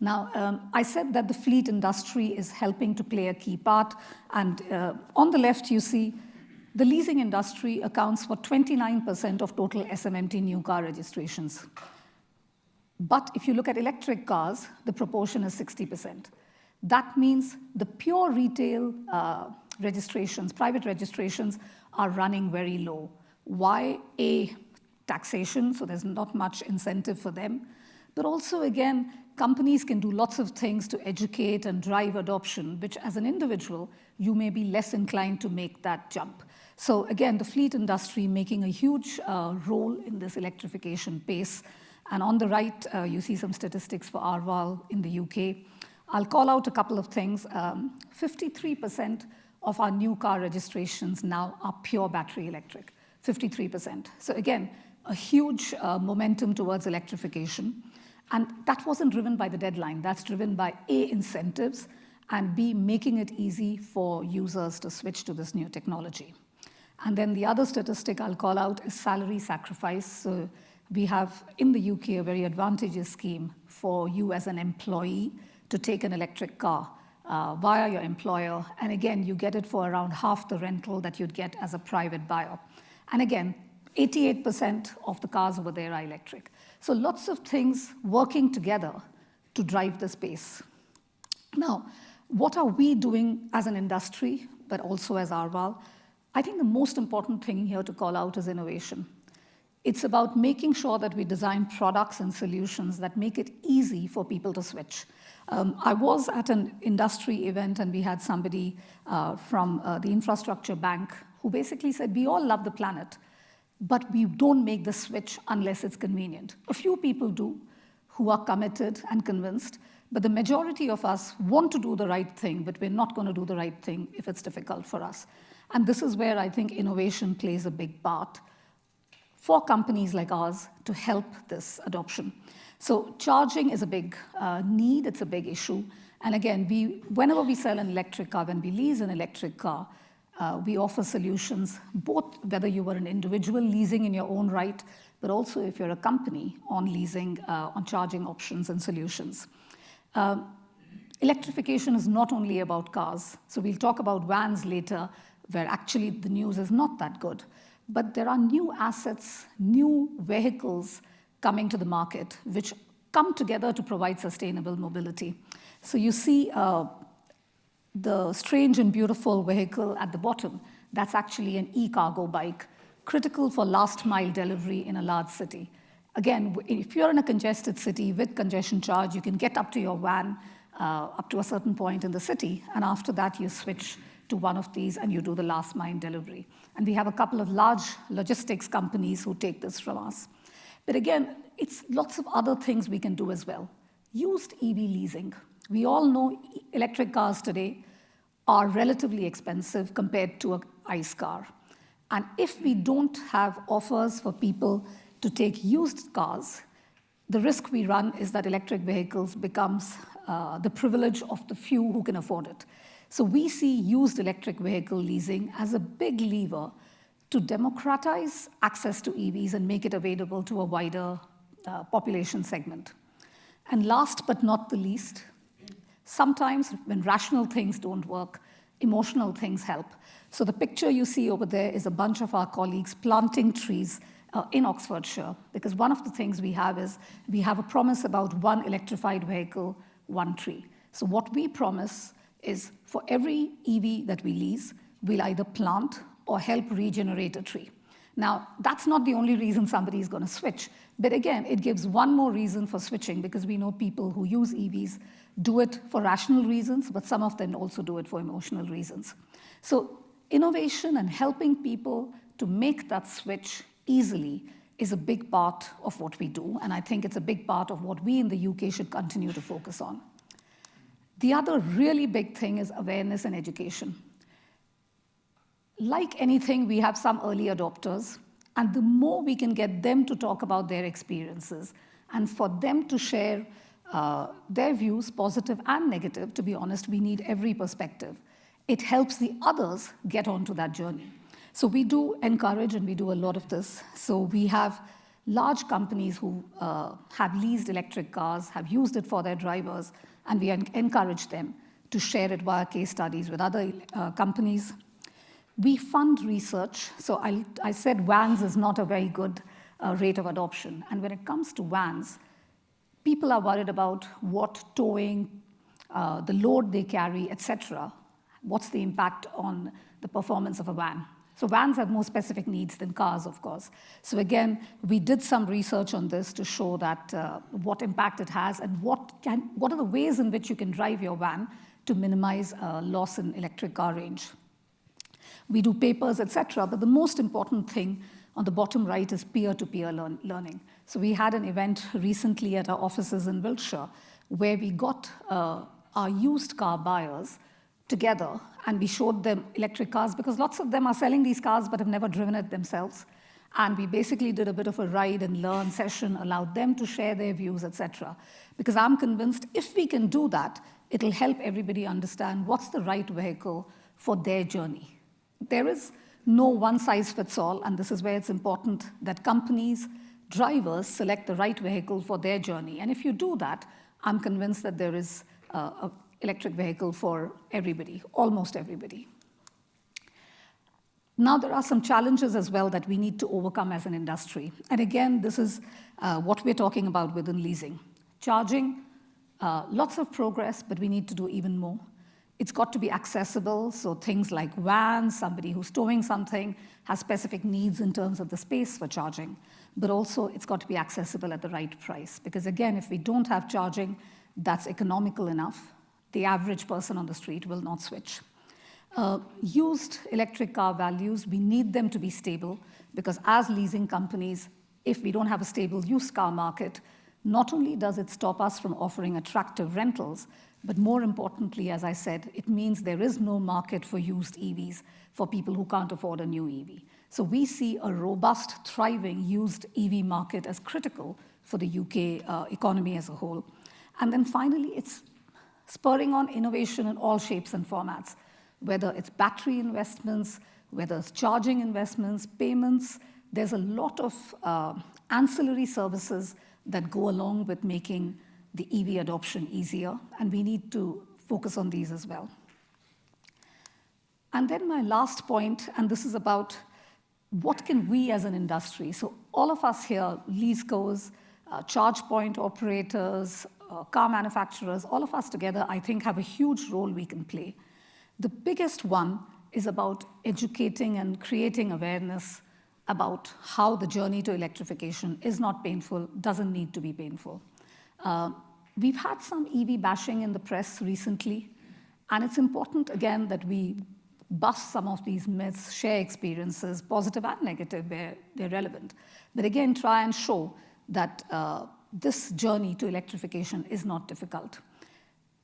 Now, I said that the fleet industry is helping to play a key part. And on the left, you see the leasing industry accounts for 29% of total SMMT new car registrations. But if you look at electric cars, the proportion is 60%. That means the pure retail registrations, private registrations, are running very low. Why? A, taxation, so there's not much incentive for them. But also, again, companies can do lots of things to educate and drive adoption, which as an individual, you may be less inclined to make that jump. So again, the fleet industry making a huge role in this electrification pace. And on the right, you see some statistics for Arval in the UK. I'll call out a couple of things. 53% of our new car registrations now are pure battery electric, 53%. So again, a huge momentum towards electrification. And that wasn't driven by the deadline. That's driven by A, incentives, and B, making it easy for users to switch to this new technology. And then the other statistic I'll call out is salary sacrifice. So we have in the UK a very advantageous scheme for you as an employee to take an electric car via your employer. And again, you get it for around half the rental that you'd get as a private buyer. And again, 88% of the cars over there are electric. So lots of things working together to drive the space. Now, what are we doing as an industry, but also as Arval? I think the most important thing here to call out is innovation. It's about making sure that we design products and solutions that make it easy for people to switch. I was at an industry event and we had somebody from the infrastructure bank who basically said, we all love the planet, but we don't make the switch unless it's convenient. A few people do who are committed and convinced, but the majority of us want to do the right thing, but we're not going to do the right thing if it's difficult for us. And this is where I think innovation plays a big part for companies like ours to help this adoption. So charging is a big need, it's a big issue. And again, whenever we sell an electric car, when we lease an electric car, we offer solutions, both whether you were an individual leasing in your own right, but also if you're a company on leasing, on charging options and solutions. Electrification is not only about cars. So we'll talk about vans later, where actually the news is not that good. But there are new assets, new vehicles coming to the market, which come together to provide sustainable mobility. So you see the strange and beautiful vehicle at the bottom, that's actually an e-cargo bike, critical for last mile delivery in a large city. Again, if you're in a congested city with congestion charge, you can get up to your van up to a certain point in the city, and after that you switch to one of these and you do the last mile delivery. And we have a couple of large logistics companies who take this from us. But again, it's lots of other things we can do as well. Used EV leasing. We all know electric cars today are relatively expensive compared to an ICE car. And if we don't have offers for people to take used cars, the risk we run is that electric vehicles becomes the privilege of the few who can afford it. So we see used electric vehicle leasing as a big lever to democratize access to EVs and make it available to a wider population segment. And last but not the least, sometimes when rational things don't work, emotional things help. So the picture you see over there is a bunch of our colleagues planting trees in Oxfordshire, because one of the things we have is we have a promise about one electrified vehicle, one tree. So what we promise is for every EV that we lease, we'll either plant or help regenerate a tree. Now, that's not the only reason somebody is going to switch. But again, it gives one more reason for switching, because we know people who use EVs do it for rational reasons, but some of them also do it for emotional reasons. So innovation and helping people to make that switch easily is a big part of what we do. And I think it's a big part of what we in the UK should continue to focus on. The other really big thing is awareness and education. Like anything, we have some early adopters, and the more we can get them to talk about their experiences and for them to share their views, positive and negative, to be honest, we need every perspective. It helps the others get onto that journey. So we do encourage and we do a lot of this. So we have large companies who have leased electric cars, have used it for their drivers, and we encourage them to share it via case studies with other companies. We fund research. So I said vans is not a very good rate of adoption. And when it comes to vans, people are worried about what towing, the load they carry, etc. What's the impact on the performance of a van? So vans have more specific needs than cars, of course. So again, we did some research on this to show that what impact it has and what are the ways in which you can drive your van to minimize loss in electric car range. We do papers, etc. But the most important thing on the bottom right is peer-to-peer learning. So we had an event recently at our offices in Wiltshire where we got our used car buyers together and we showed them electric cars because lots of them are selling these cars but have never driven it themselves. And we basically did a bit of a ride and learn session, allowed them to share their views, etc. Because I'm convinced if we can do that, it'll help everybody understand what's the right vehicle for their journey. There is no one-size-fits-all, and this is where it's important that companies, drivers select the right vehicle for their journey. And if you do that, I'm convinced that there is an electric vehicle for everybody, almost everybody. Now, there are some challenges as well that we need to overcome as an industry. And again, this is what we're talking about within leasing. Charging, lots of progress, but we need to do even more. It's got to be accessible, so things like vans, somebody who's towing something, has specific needs in terms of the space for charging. But also, it's got to be accessible at the right price. Because again, if we don't have charging that's economical enough, the average person on the street will not switch. Used electric car values, we need them to be stable, because as leasing companies, if we don't have a stable used car market, not only does it stop us from offering attractive rentals, but more importantly, as I said, it means there is no market for used EVs for people who can't afford a new EV. So we see a robust, thriving used EV market as critical for the UK economy as a whole. And then finally, it's spurring on innovation in all shapes and formats, whether it's battery investments, whether it's charging investments, payments. There's a lot of ancillary services that go along with making the EV adoption easier, and we need to focus on these as well. And then my last point, and this is about what can we as an industry, so all of us here, leasecos, charge point operators, car manufacturers, all of us together, I think, have a huge role we can play. The biggest one is about educating and creating awareness about how the journey to electrification is not painful, doesn't need to be painful. We've had some EV bashing in the press recently, and it's important, again, that we bust some of these myths, share experiences, positive and negative, where they're relevant. But again, try and show that this journey to electrification is not difficult.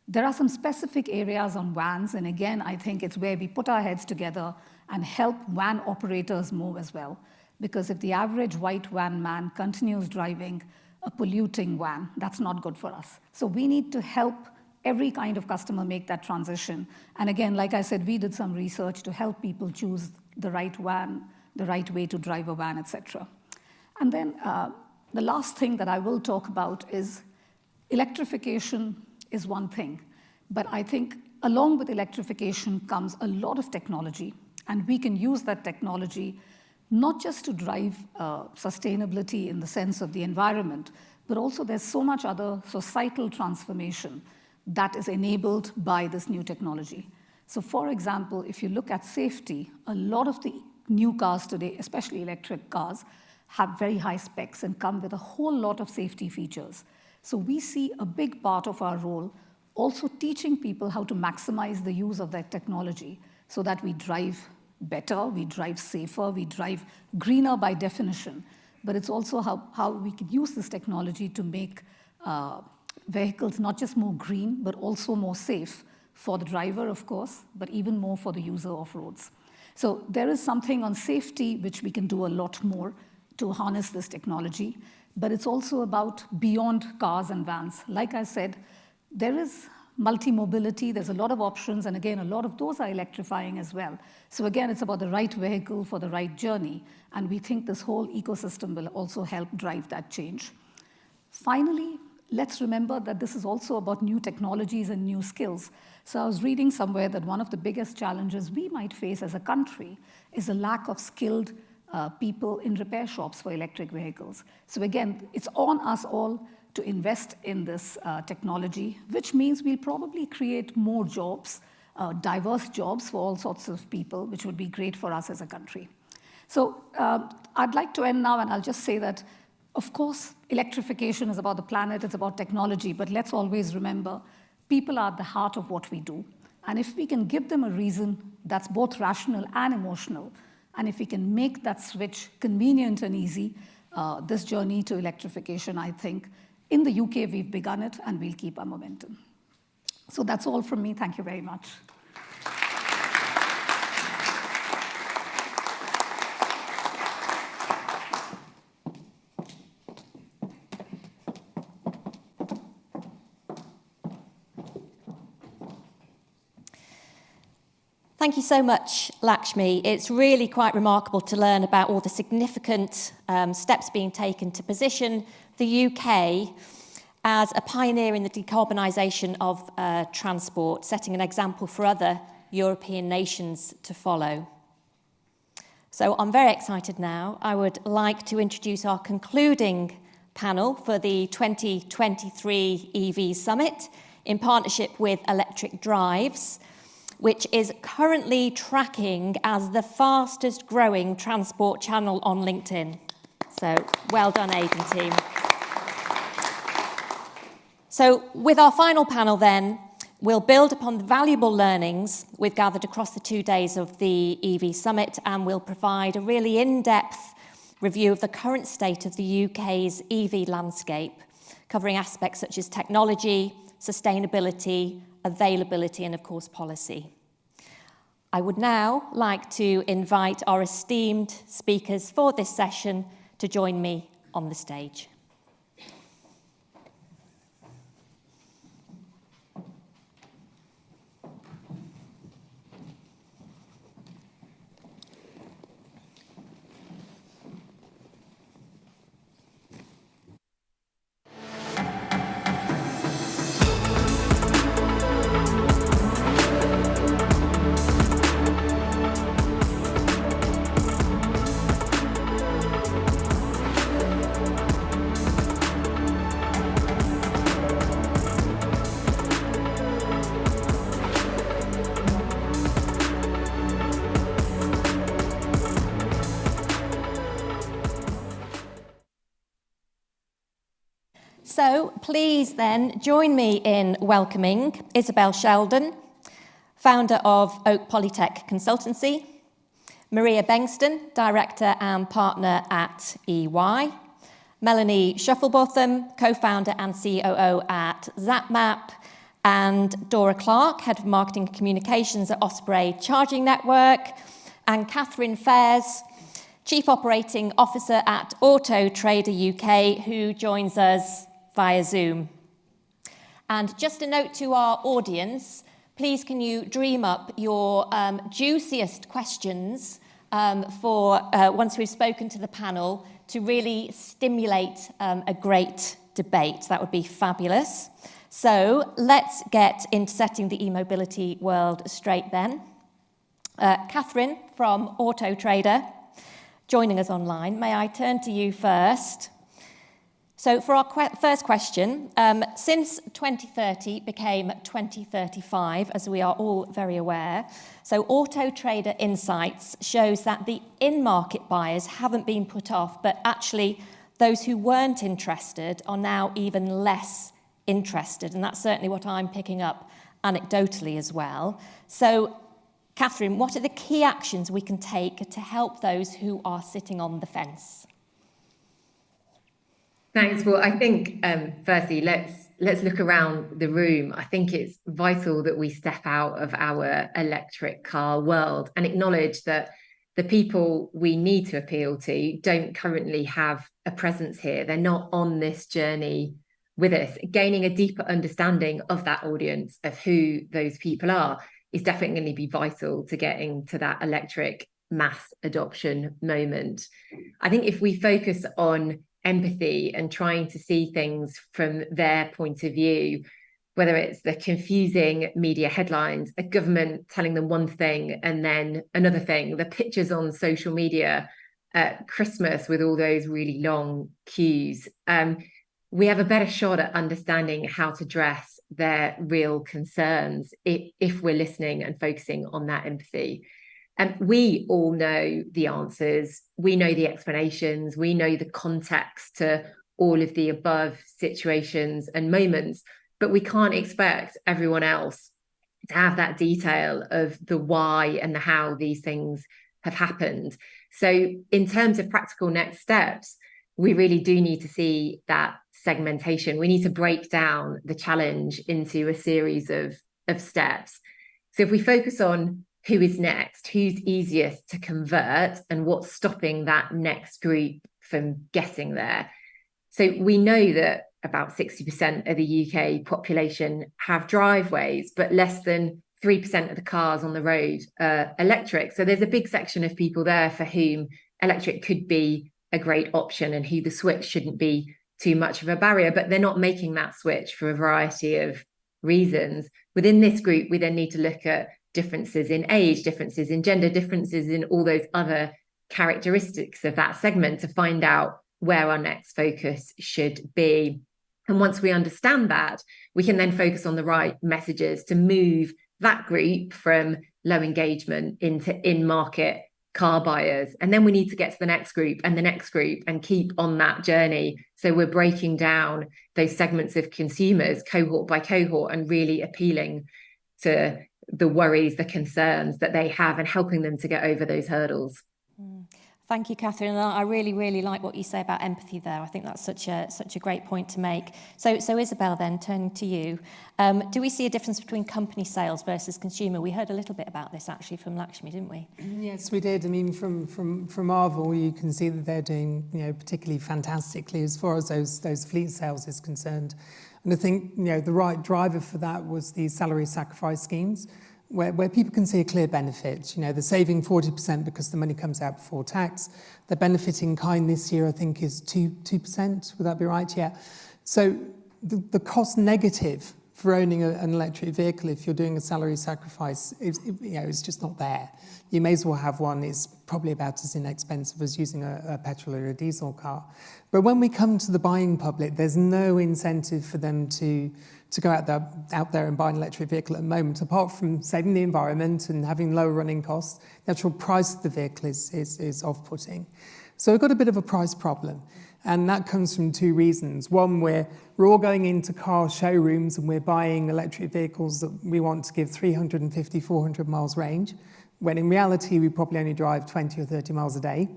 There are some specific areas on vans, and again, I think it's where we put our heads together and help van operators move as well. Because if the average white van man continues driving a polluting van, that's not good for us. So we need to help every kind of customer make that transition. And again, like I said, we did some research to help people choose the right van, the right way to drive a van, etc. And then the last thing that I will talk about is electrification is one thing. But I think along with electrification comes a lot of technology, and we can use that technology not just to drive sustainability in the sense of the environment, but also there's so much other societal transformation that is enabled by this new technology. So for example, if you look at safety, a lot of the new cars today, especially electric cars, have very high specs and come with a whole lot of safety features. So we see a big part of our role also teaching people how to maximize the use of that technology so that we drive better, we drive safer, we drive greener by definition. But it's also how we can use this technology to make vehicles not just more green, but also more safe for the driver, of course, but even more for the user of roads. So there is something on safety which we can do a lot more to harness this technology. But it's also about beyond cars and vans. Like I said, there is multi-mobility, there's a lot of options, and again, a lot of those are electrifying as well. So again, it's about the right vehicle for the right journey, and we think this whole ecosystem will also help drive that change. Finally, let's remember that this is also about new technologies and new skills. So I was reading somewhere that one of the biggest challenges we might face as a country is a lack of skilled people in repair shops for electric vehicles. So again, it's on us all to invest in this technology, which means we'll probably create more jobs, diverse jobs for all sorts of people, which would be great for us as a country. So I'd like to end now, and I'll just say that, of course, electrification is about the planet, it's about technology, but let's always remember, people are at the heart of what we do. And if we can give them a reason that's both rational and emotional, and if we can make that switch convenient and easy, this journey to electrification, I think, in the UK, we've begun it, and we'll keep our momentum. So that's all from me. Thank you very much. Thank you so much, Lakshmi. It's really quite remarkable to learn about all the significant steps being taken to position the UK as a pioneer in the decarbonisation of transport, setting an example for other European nations to follow. So I'm very excited now. I would like to introduce our concluding panel for the 2023 EV Summit in partnership with Electric Drives, which is currently tracking as the fastest growing transport channel on LinkedIn. So well done, Aid and team. So with our final panel then, we'll build upon the valuable learnings we've gathered across the 2 days of the EV Summit, and we'll provide a really in-depth review of the current state of the UK's EV landscape, covering aspects such as technology, sustainability, availability, and of course, policy. I would now like to invite our esteemed speakers for this session to join me on the stage. So please then join me in welcoming Isabel Sheldon, founder of Oak Polytech Consultancy, Maria Bengston, director and partner at EY, Melanie Shufflebotham, co-founder and COO at ZapMap, and Dora Clark, head of marketing and communications at Osprey Charging Network, and Catherine Fairs, Chief Operating Officer at Auto Trader UK, who joins us via Zoom. And just a note to our audience, please can you dream up your juiciest questions for once we've spoken to the panel to really stimulate a great debate. That would be fabulous. So let's get into setting the e-mobility world straight then. Catherine from Auto Trader, joining us online. May I turn to you first? So for our first question, since 2030 became 2035, as we are all very aware, so Auto Trader Insights shows that the in-market buyers haven't been put off, but actually those who weren't interested are now even less interested, and that's certainly what I'm picking up anecdotally as well. So, Catherine, what are the key actions we can take to help those who are sitting on the fence? Thanks. Well, I think, firstly, let's look around the room. I think it's vital that we step out of our electric car world and acknowledge that the people we need to appeal to don't currently have a presence here. They're not on this journey with us. Gaining a deeper understanding of that audience, of who those people are, is definitely going to be vital to getting to that electric mass adoption moment. I think if we focus on empathy and trying to see things from their point of view, whether it's the confusing media headlines, a government telling them one thing and then another thing, the pictures on social media at Christmas with all those really long queues, we have a better shot at understanding how to address their real concerns if we're listening and focusing on that empathy. And we all know the answers, we know the explanations, we know the context to all of the above situations and moments, but we can't expect everyone else to have that detail of the why and the how these things have happened. So in terms of practical next steps, we really do need to see that segmentation. We need to break down the challenge into a series of steps. So if we focus on who is next, who's easiest to convert, and what's stopping that next group from getting there. So we know that about 60% of the UK population have driveways, but less than 3% of the cars on the road are electric. So there's a big section of people there for whom electric could be a great option and who the switch shouldn't be too much of a barrier, but they're not making that switch for a variety of reasons. Within this group, we then need to look at differences in age, differences in gender, differences in all those other characteristics of that segment to find out where our next focus should be. And once we understand that, we can then focus on the right messages to move that group from low engagement into in-market car buyers. And then we need to get to the next group and the next group and keep on that journey. So we're breaking down those segments of consumers cohort by cohort and really appealing to the worries, the concerns that they have and helping them to get over those hurdles. Thank you, Catherine. I really, really like what you say about empathy there. I think that's such a great point to make. So Isabel, then, turning to you, do we see a difference between company sales versus consumer? We heard a little bit about this actually from Lakshmi, didn't we? Yes, we did. I mean, from Marvel, you can see that they're doing, particularly fantastically as far as those fleet sales is concerned. And I think, the right driver for that was the salary sacrifice schemes, where people can see a clear benefit. They're saving 40% because the money comes out before tax. The benefit in kind this year, I think, is 2%. Would that be right? Yeah. So the cost negative for owning an electric vehicle, if you're doing a salary sacrifice, is just not there. You may as well have one. It's probably about as inexpensive as using a petrol or a diesel car. But when we come to the buying public, there's no incentive for them to go out there and buy an electric vehicle at the moment, apart from saving the environment and having lower running costs. The actual price of the vehicle is off-putting. So we've got a bit of a price problem. And that comes from two reasons. One, we're all going into car showrooms and we're buying electric vehicles that we want to give 350, 400 miles range, when in reality, we probably only drive 20 or 30 miles a day.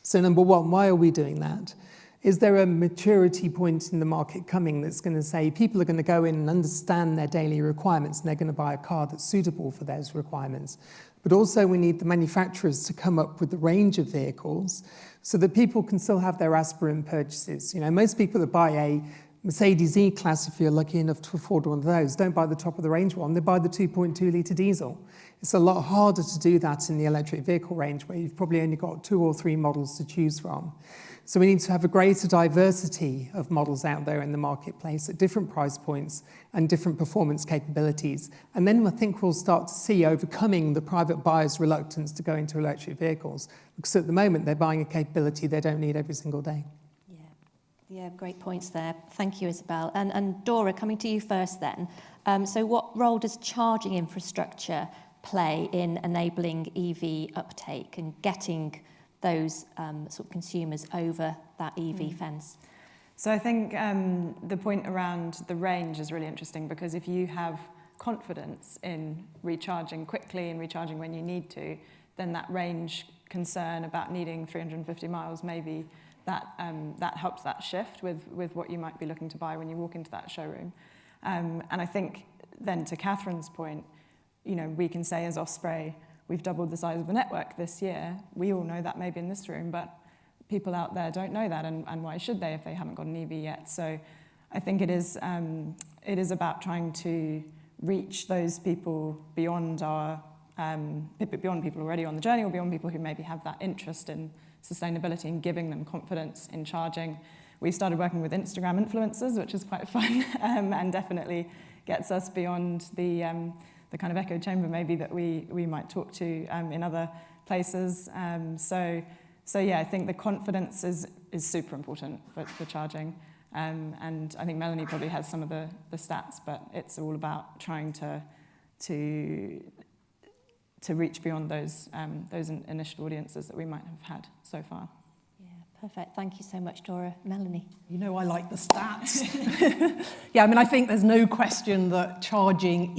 So number one, why are we doing that? Is there a maturity point in the market coming that's going to say people are going to go in and understand their daily requirements and they're going to buy a car that's suitable for those requirements? But also we need the manufacturers to come up with the range of vehicles so that people can still have their aspirant purchases. Most people that buy a Mercedes E-Class, if you're lucky enough to afford one of those, don't buy the top of the range one, they buy the 2.2 litre diesel. It's a lot harder to do that in the electric vehicle range where you've probably only got 2 or 3 models to choose from. So we need to have a greater diversity of models out there in the marketplace at different price points and different performance capabilities. And then I think we'll start to see overcoming the private buyers' reluctance to go into electric vehicles, because at the moment they're buying a capability they don't need every single day. Yeah, great points there. Thank you, Isabel. And Dora, coming to you first then. So what role does charging infrastructure play in enabling EV uptake and getting those sort of consumers over that EV fence? So I think the point around the range is really interesting, because if you have confidence in recharging quickly and recharging when you need to, then that range concern about needing 350 miles, maybe that helps that shift with what you might be looking to buy when you walk into that showroom. And I think then to Catherine's point, we can say as Osprey, we've doubled the size of the network this year. We all know that maybe in this room, but people out there don't know that, and why should they if they haven't got an EV yet? So I think it is about trying to reach those people beyond beyond people already on the journey, or beyond people who maybe have that interest in sustainability, and giving them confidence in charging. We started working with Instagram influencers, which is quite fun, and definitely gets us beyond the kind of echo chamber maybe that we might talk to in other places. So yeah, I think the confidence is super important for charging. And I think Melanie probably has some of the stats, but it's all about trying to reach beyond those initial audiences that we might have had so far. Yeah, perfect. Thank you so much, Dora. Melanie? You know I like the stats. Yeah, I mean, I think there's no question that charging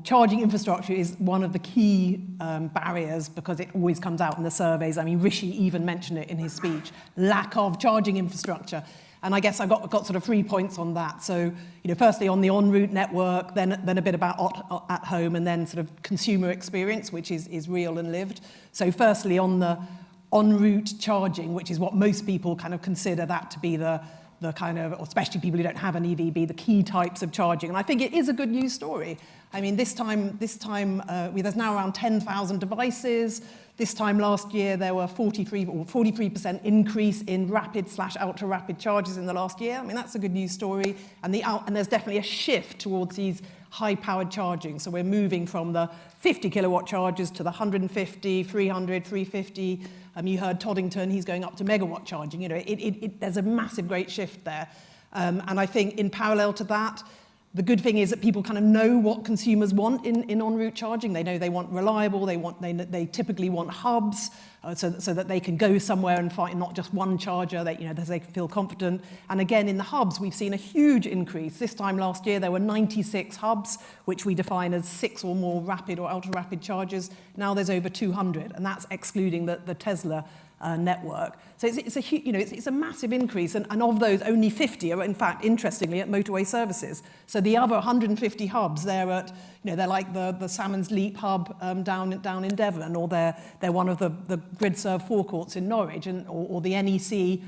charging infrastructure is one of the key barriers, because it always comes out in the surveys. I mean, Rishi even mentioned it in his speech, lack of charging infrastructure. And I guess I got sort of 3 points on that. So, firstly on the en route network, then a bit about at home, and then sort of consumer experience, which is real and lived. So firstly on the en route charging, which is what most people kind of consider that to be the kind of, especially people who don't have an EV, be the key types of charging. And I think it is a good news story. I mean, this time there's now around 10,000 devices. This time last year, there were 43% increase in rapid/ultra rapid charges in the last year. I mean, that's a good news story. And there's definitely a shift towards these high-powered charging. So we're moving from the 50 kilowatt chargers to the 150, 300, 350. You heard Toddington, he's going up to megawatt charging. There's a massive great shift there. And I think in parallel to that, the good thing is that people kind of know what consumers want in en route charging. They know they want reliable, they typically want hubs, so that they can go somewhere and find not just one charger, they can feel confident. And again, in the hubs, we've seen a huge increase. This time last year, there were 96 hubs, which we define as 6 or more rapid or ultra rapid chargers. Now there's over 200, and that's excluding the Tesla network. So it's a massive increase, and of those, only 50 are, in fact, interestingly, at motorway services. So the other 150 hubs, they're at, they're like the Salmon's Leap hub down in Devon, or they're one of the GridServe forecourts in Norwich, or the NEC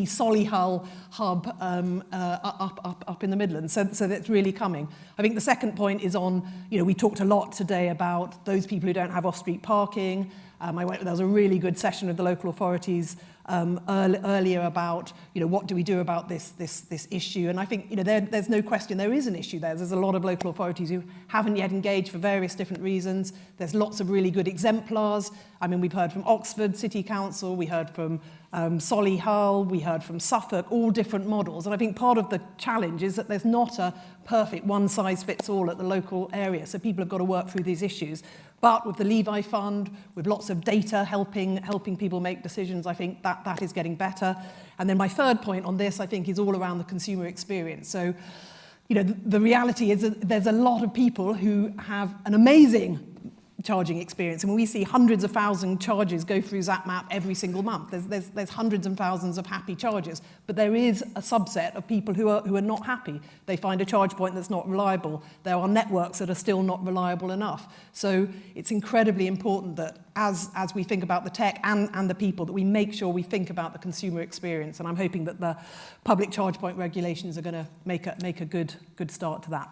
Solihull hub up in the Midlands. So that's really coming. I think the second point is on, we talked a lot today about those people who don't have off-street parking. There was a really good session with the local authorities earlier about, what do we do about this issue? And I think, there's no question there is an issue there. There's a lot of local authorities who haven't yet engaged for various different reasons. There's lots of really good exemplars. I mean, we've heard from Oxford City Council, we heard from Solihull, we heard from Suffolk, all different models. And I think part of the challenge is that there's not a perfect one-size-fits-all at the local area. So people have got to work through these issues. But with the Levi Fund, with lots of data helping people make decisions, I think that is getting better. And then my third point on this, I think, is all around the consumer experience. So, the reality is that there's a lot of people who have an amazing charging experience. And when we see hundreds of thousand charges go through ZapMap every single month, there's hundreds and thousands of happy chargers. But there is a subset of people who are not happy. They find a charge point that's not reliable. There are networks that are still not reliable enough. So it's incredibly important that as we think about the tech and the people, that we make sure we think about the consumer experience. And I'm hoping that the public charge point regulations are going to make a good start to that.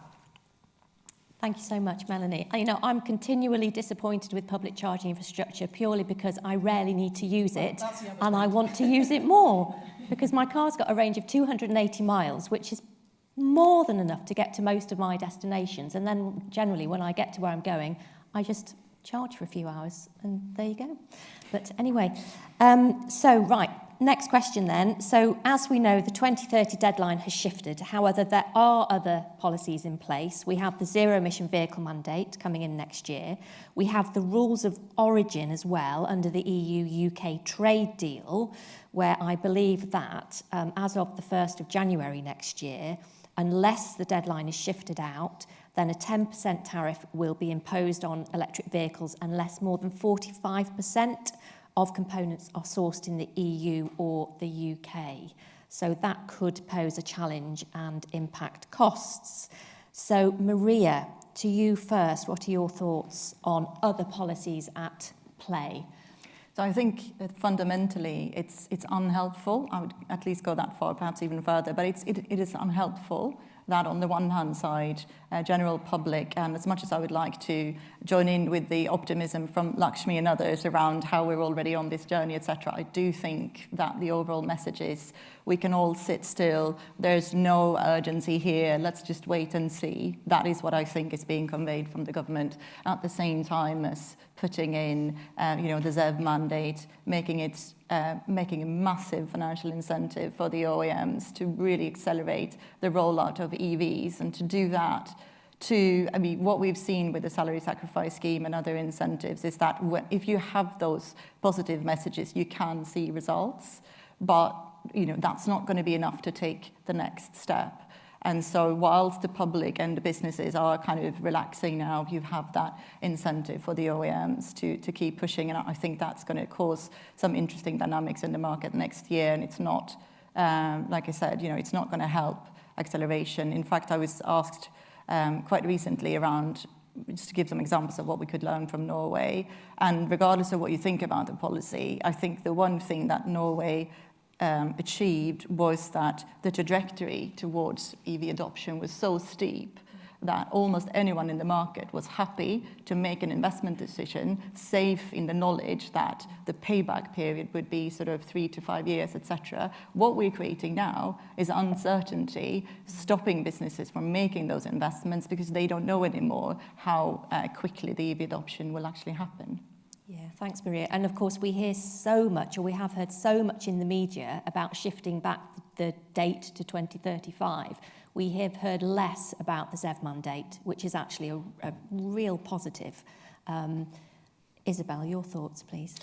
Thank you so much, Melanie. I'm continually disappointed with public charging infrastructure purely because I rarely need to use it, and I want to use it more, because my car's got a range of 280 miles, which is more than enough to get to most of my destinations. And then generally, when I get to where I'm going, I just charge for a few hours, and there you go. But anyway, right. Next question then. So as we know, the 2030 deadline has shifted. However, there are other policies in place. We have the zero emission vehicle mandate coming in next year. We have the rules of origin as well under the EU-UK trade deal, where I believe that as of the 1st of January next year, unless the deadline is shifted out, then a 10% tariff will be imposed on electric vehicles unless more than 45% of components are sourced in the EU or the UK. So that could pose a challenge and impact costs. So Maria, to you first, what are your thoughts on other policies at play? So I think fundamentally it's unhelpful. I would at least go that far, perhaps even further, but it is unhelpful that on the one hand side, general public, and as much as I would like to join in with the optimism from Lakshmi and others around how we're already on this journey, etc., I do think that the overall message is we can all sit still, there's no urgency here, let's just wait and see. That is what I think is being conveyed from the government, at the same time as putting in the ZEV mandate, making a massive financial incentive for the OEMs to really accelerate the rollout of EVs, and to do that what we've seen with the salary sacrifice scheme and other incentives is that if you have those positive messages, you can see results, but that's not going to be enough to take the next step. And so whilst the public and the businesses are kind of relaxing now, you have that incentive for the OEMs to keep pushing. And I think that's going to cause some interesting dynamics in the market next year. And it's not, like I said, it's not going to help acceleration. In fact, I was asked quite recently around, just to give some examples of what we could learn from Norway. And regardless of what you think about the policy, I think the one thing that Norway achieved was that the trajectory towards EV adoption was so steep that almost anyone in the market was happy to make an investment decision, safe in the knowledge that the payback period would be sort of 3 to 5 years, etc. What we're creating now is uncertainty, stopping businesses from making those investments because they don't know anymore how quickly the EV adoption will actually happen. Yeah, thanks, Maria. And of course, we hear so much, or we have heard so much in the media about shifting back the date to 2035. We have heard less about the ZEV mandate, which is actually a real positive. Isabel, your thoughts, please.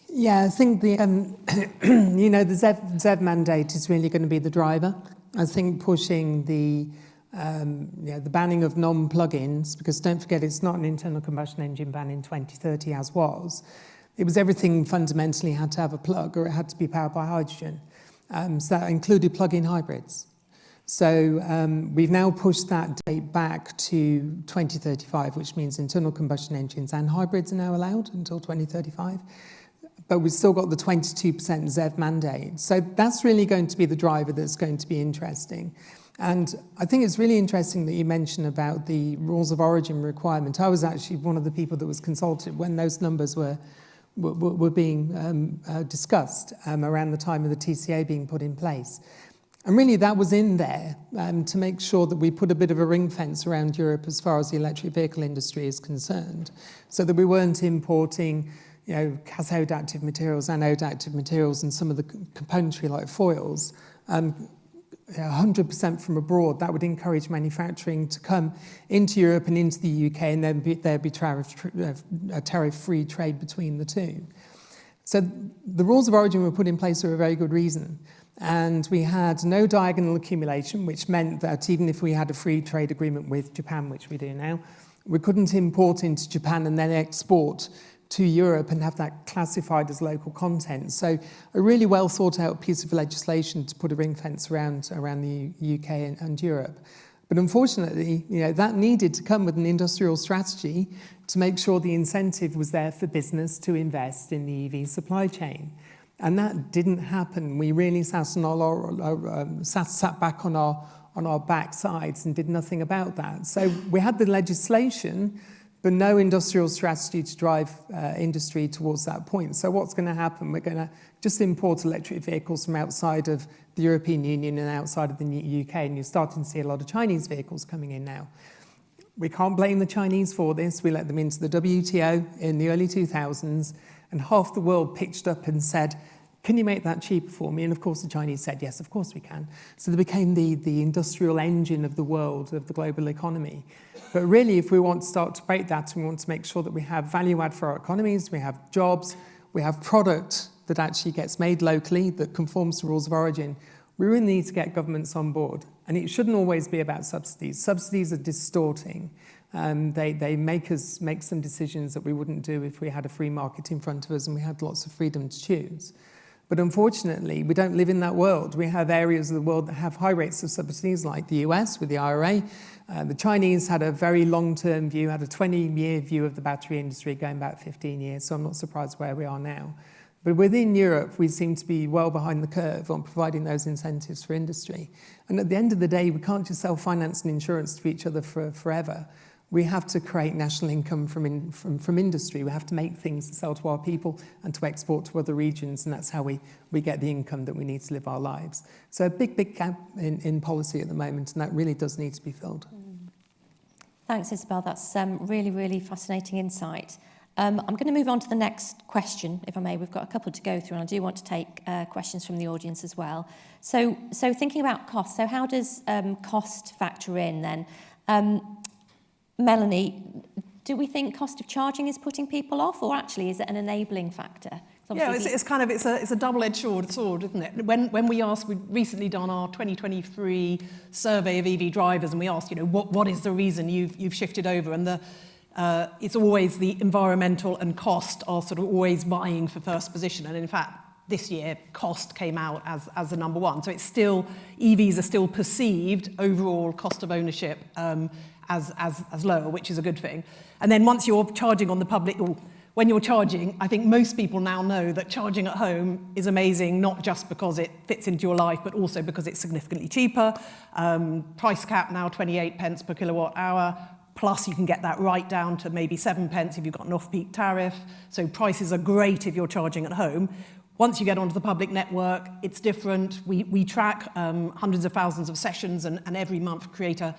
Yeah, I think the ZEV mandate is really going to be the driver. I think pushing the banning of non-plug-ins, because don't forget it's not an internal combustion engine ban in 2030 as was. It was everything fundamentally had to have a plug or it had to be powered by hydrogen. So that included plug-in hybrids. So we've now pushed that date back to 2035, which means internal combustion engines and hybrids are now allowed until 2035. But we've still got the 22% ZEV mandate. So that's really going to be the driver that's going to be interesting. And I think it's really interesting that you mentioned about the rules of origin requirement. I was actually one of the people that was consulted when those numbers were being discussed around the time of the TCA being put in place. And really that was in there to make sure that we put a bit of a ring fence around Europe as far as the electric vehicle industry is concerned, so that we weren't importing cathode active materials, anode active materials, and some of the componentry like foils 100% from abroad. That would encourage manufacturing to come into Europe and into the UK, and then there'd be a tariff-free trade between the two. So the rules of origin were put in place for a very good reason. And we had no diagonal accumulation, which meant that even if we had a free trade agreement with Japan, which we do now, we couldn't import into Japan and then export to Europe and have that classified as local content. So a really well thought out piece of legislation to put a ring fence around the UK and Europe. But unfortunately, that needed to come with an industrial strategy to make sure the incentive was there for business to invest in the EV supply chain. And that didn't happen. We really sat back on our backsides and did nothing about that. So we had the legislation, but no industrial strategy to drive industry towards that point. So what's going to happen? We're going to just import electric vehicles from outside of the European Union and outside of the UK, and you're starting to see a lot of Chinese vehicles coming in now. We can't blame the Chinese for this. We let them into the WTO in the early 2000s, and half the world pitched up and said, can you make that cheaper for me? And of course the Chinese said, yes, of course we can. So they became the industrial engine of the world, of the global economy. But really, if we want to start to break that and we want to make sure that we have value add for our economies, we have jobs, we have product that actually gets made locally, that conforms to rules of origin, we really need to get governments on board. And it shouldn't always be about subsidies. Subsidies are distorting. They make us make some decisions that we wouldn't do if we had a free market in front of us and we had lots of freedom to choose. But unfortunately, we don't live in that world. We have areas of the world that have high rates of subsidies, like the US with the IRA. The Chinese had a very long-term view, had a 20-year view of the battery industry going back 15 years, so I'm not surprised where we are now. But within Europe, we seem to be well behind the curve on providing those incentives for industry. And at the end of the day, we can't just sell finance and insurance to each other forever. We have to create national income from industry. We have to make things to sell to our people and to export to other regions, and that's how we get the income that we need to live our lives. So a big gap in policy at the moment, and that really does need to be filled. Thanks, Isabel. That's really fascinating insight. I'm going to move on to the next question, if I may. We've got a couple to go through, and I do want to take questions from the audience as well. So thinking about cost, so how does cost factor in then? Melanie, do we think cost of charging is putting people off, or actually is it an enabling factor? Yeah, it's a double-edged sword, isn't it? When we asked, we've recently done our 2023 survey of EV drivers, and we asked, what is the reason you've shifted over? And it's always the environmental and cost are sort of always vying for first position. And in fact, this year, cost came out as the number one. So it's still, EVs are still perceived overall cost of ownership as lower, which is a good thing. And then once you're charging on the public, or when you're charging, I think most people now know that charging at home is amazing, not just because it fits into your life, but also because it's significantly cheaper. Price cap now 28 pence per kilowatt hour. Plus, you can get that right down to maybe 7 pence if you've got an off-peak tariff. So prices are great if you're charging at home. Once you get onto the public network, it's different. We track hundreds of thousands of sessions and every month create a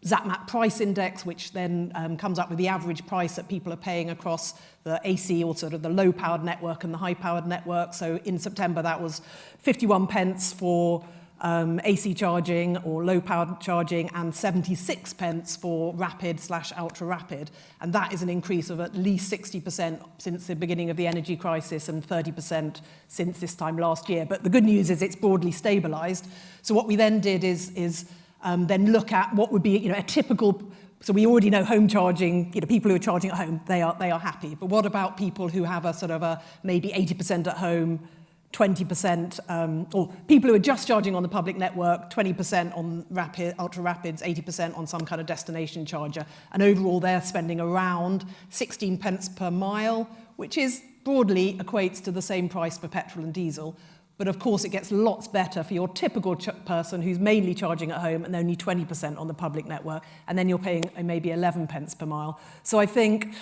ZapMap price index, which then comes up with the average price that people are paying across the AC, or sort of the low-powered network and the high-powered network. So in September, that was 51 pence for AC charging or low-powered charging, and 76 pence for rapid/ultra-rapid. And that is an increase of at least 60% since the beginning of the energy crisis and 30% since this time last year. But the good news is it's broadly stabilised. So what we then did is then look at what would be a typical. So we already know home charging, people who are charging at home, they are happy. But what about people who have a sort of a maybe 80% at home, 20%, or people who are just charging on the public network, 20% on ultra rapids, 80% on some kind of destination charger. And overall, they're spending around 16 pence per mile, which is broadly equates to the same price for petrol and diesel. But of course, it gets lots better for your typical person who's mainly charging at home and only 20% on the public network. And then you're paying maybe 11 pence per mile. So I think,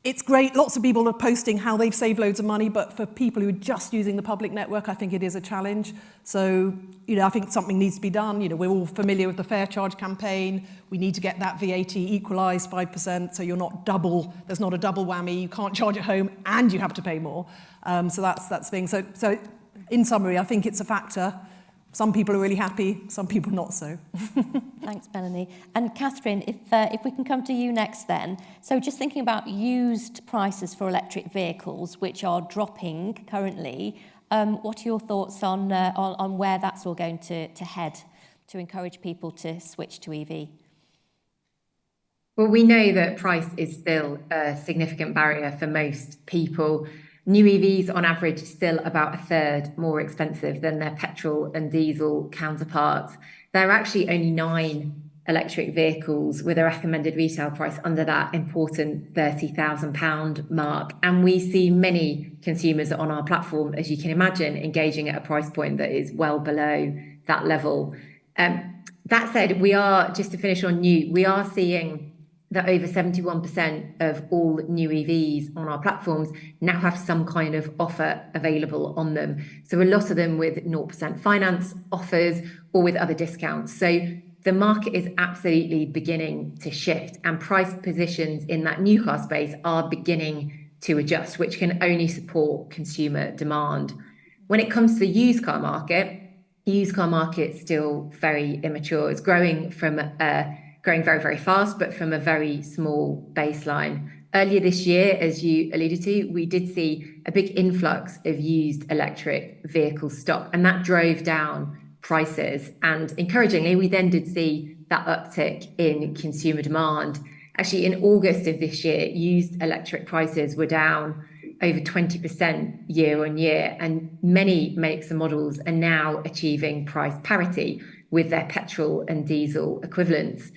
it's great. Lots of people are posting how they've saved loads of money, but for people who are just using the public network, I think it is a challenge. So, I think something needs to be done. We're all familiar with the Fair Charge campaign. We need to get that VAT equalised 5%, so you're not there's not a double whammy. You can't charge at home and you have to pay more. So that's thing. So in summary, I think it's a factor. Some people are really happy, some people not so. Thanks, Melanie. And Catherine, if we can come to you next then. So just thinking about used prices for electric vehicles, which are dropping currently, what are your thoughts on where that's all going to head to encourage people to switch to EV? Well, we know that price is still a significant barrier for most people. New EVs, on average, are still about a third more expensive than their petrol and diesel counterparts. There are actually only 9 electric vehicles with a recommended retail price under that important £30,000 mark. And we see many consumers on our platform, as you can imagine, engaging at a price point that is well below that level. That said, just to finish on new, we are seeing that over 71% of all new EVs on our platforms now have some kind of offer available on them. So a lot of them with 0% finance offers or with other discounts. So the market is absolutely beginning to shift, and price positions in that new car space are beginning to adjust, which can only support consumer demand. When it comes to the used car market is still very immature. It's growing very, very fast, but from a very small baseline. Earlier this year, as you alluded to, we did see a big influx of used electric vehicle stock, and that drove down prices. And encouragingly, we then did see that uptick in consumer demand. Actually, in August of this year, used electric prices were down over 20% year on year, and many makes and models are now achieving price parity with their petrol and diesel equivalents.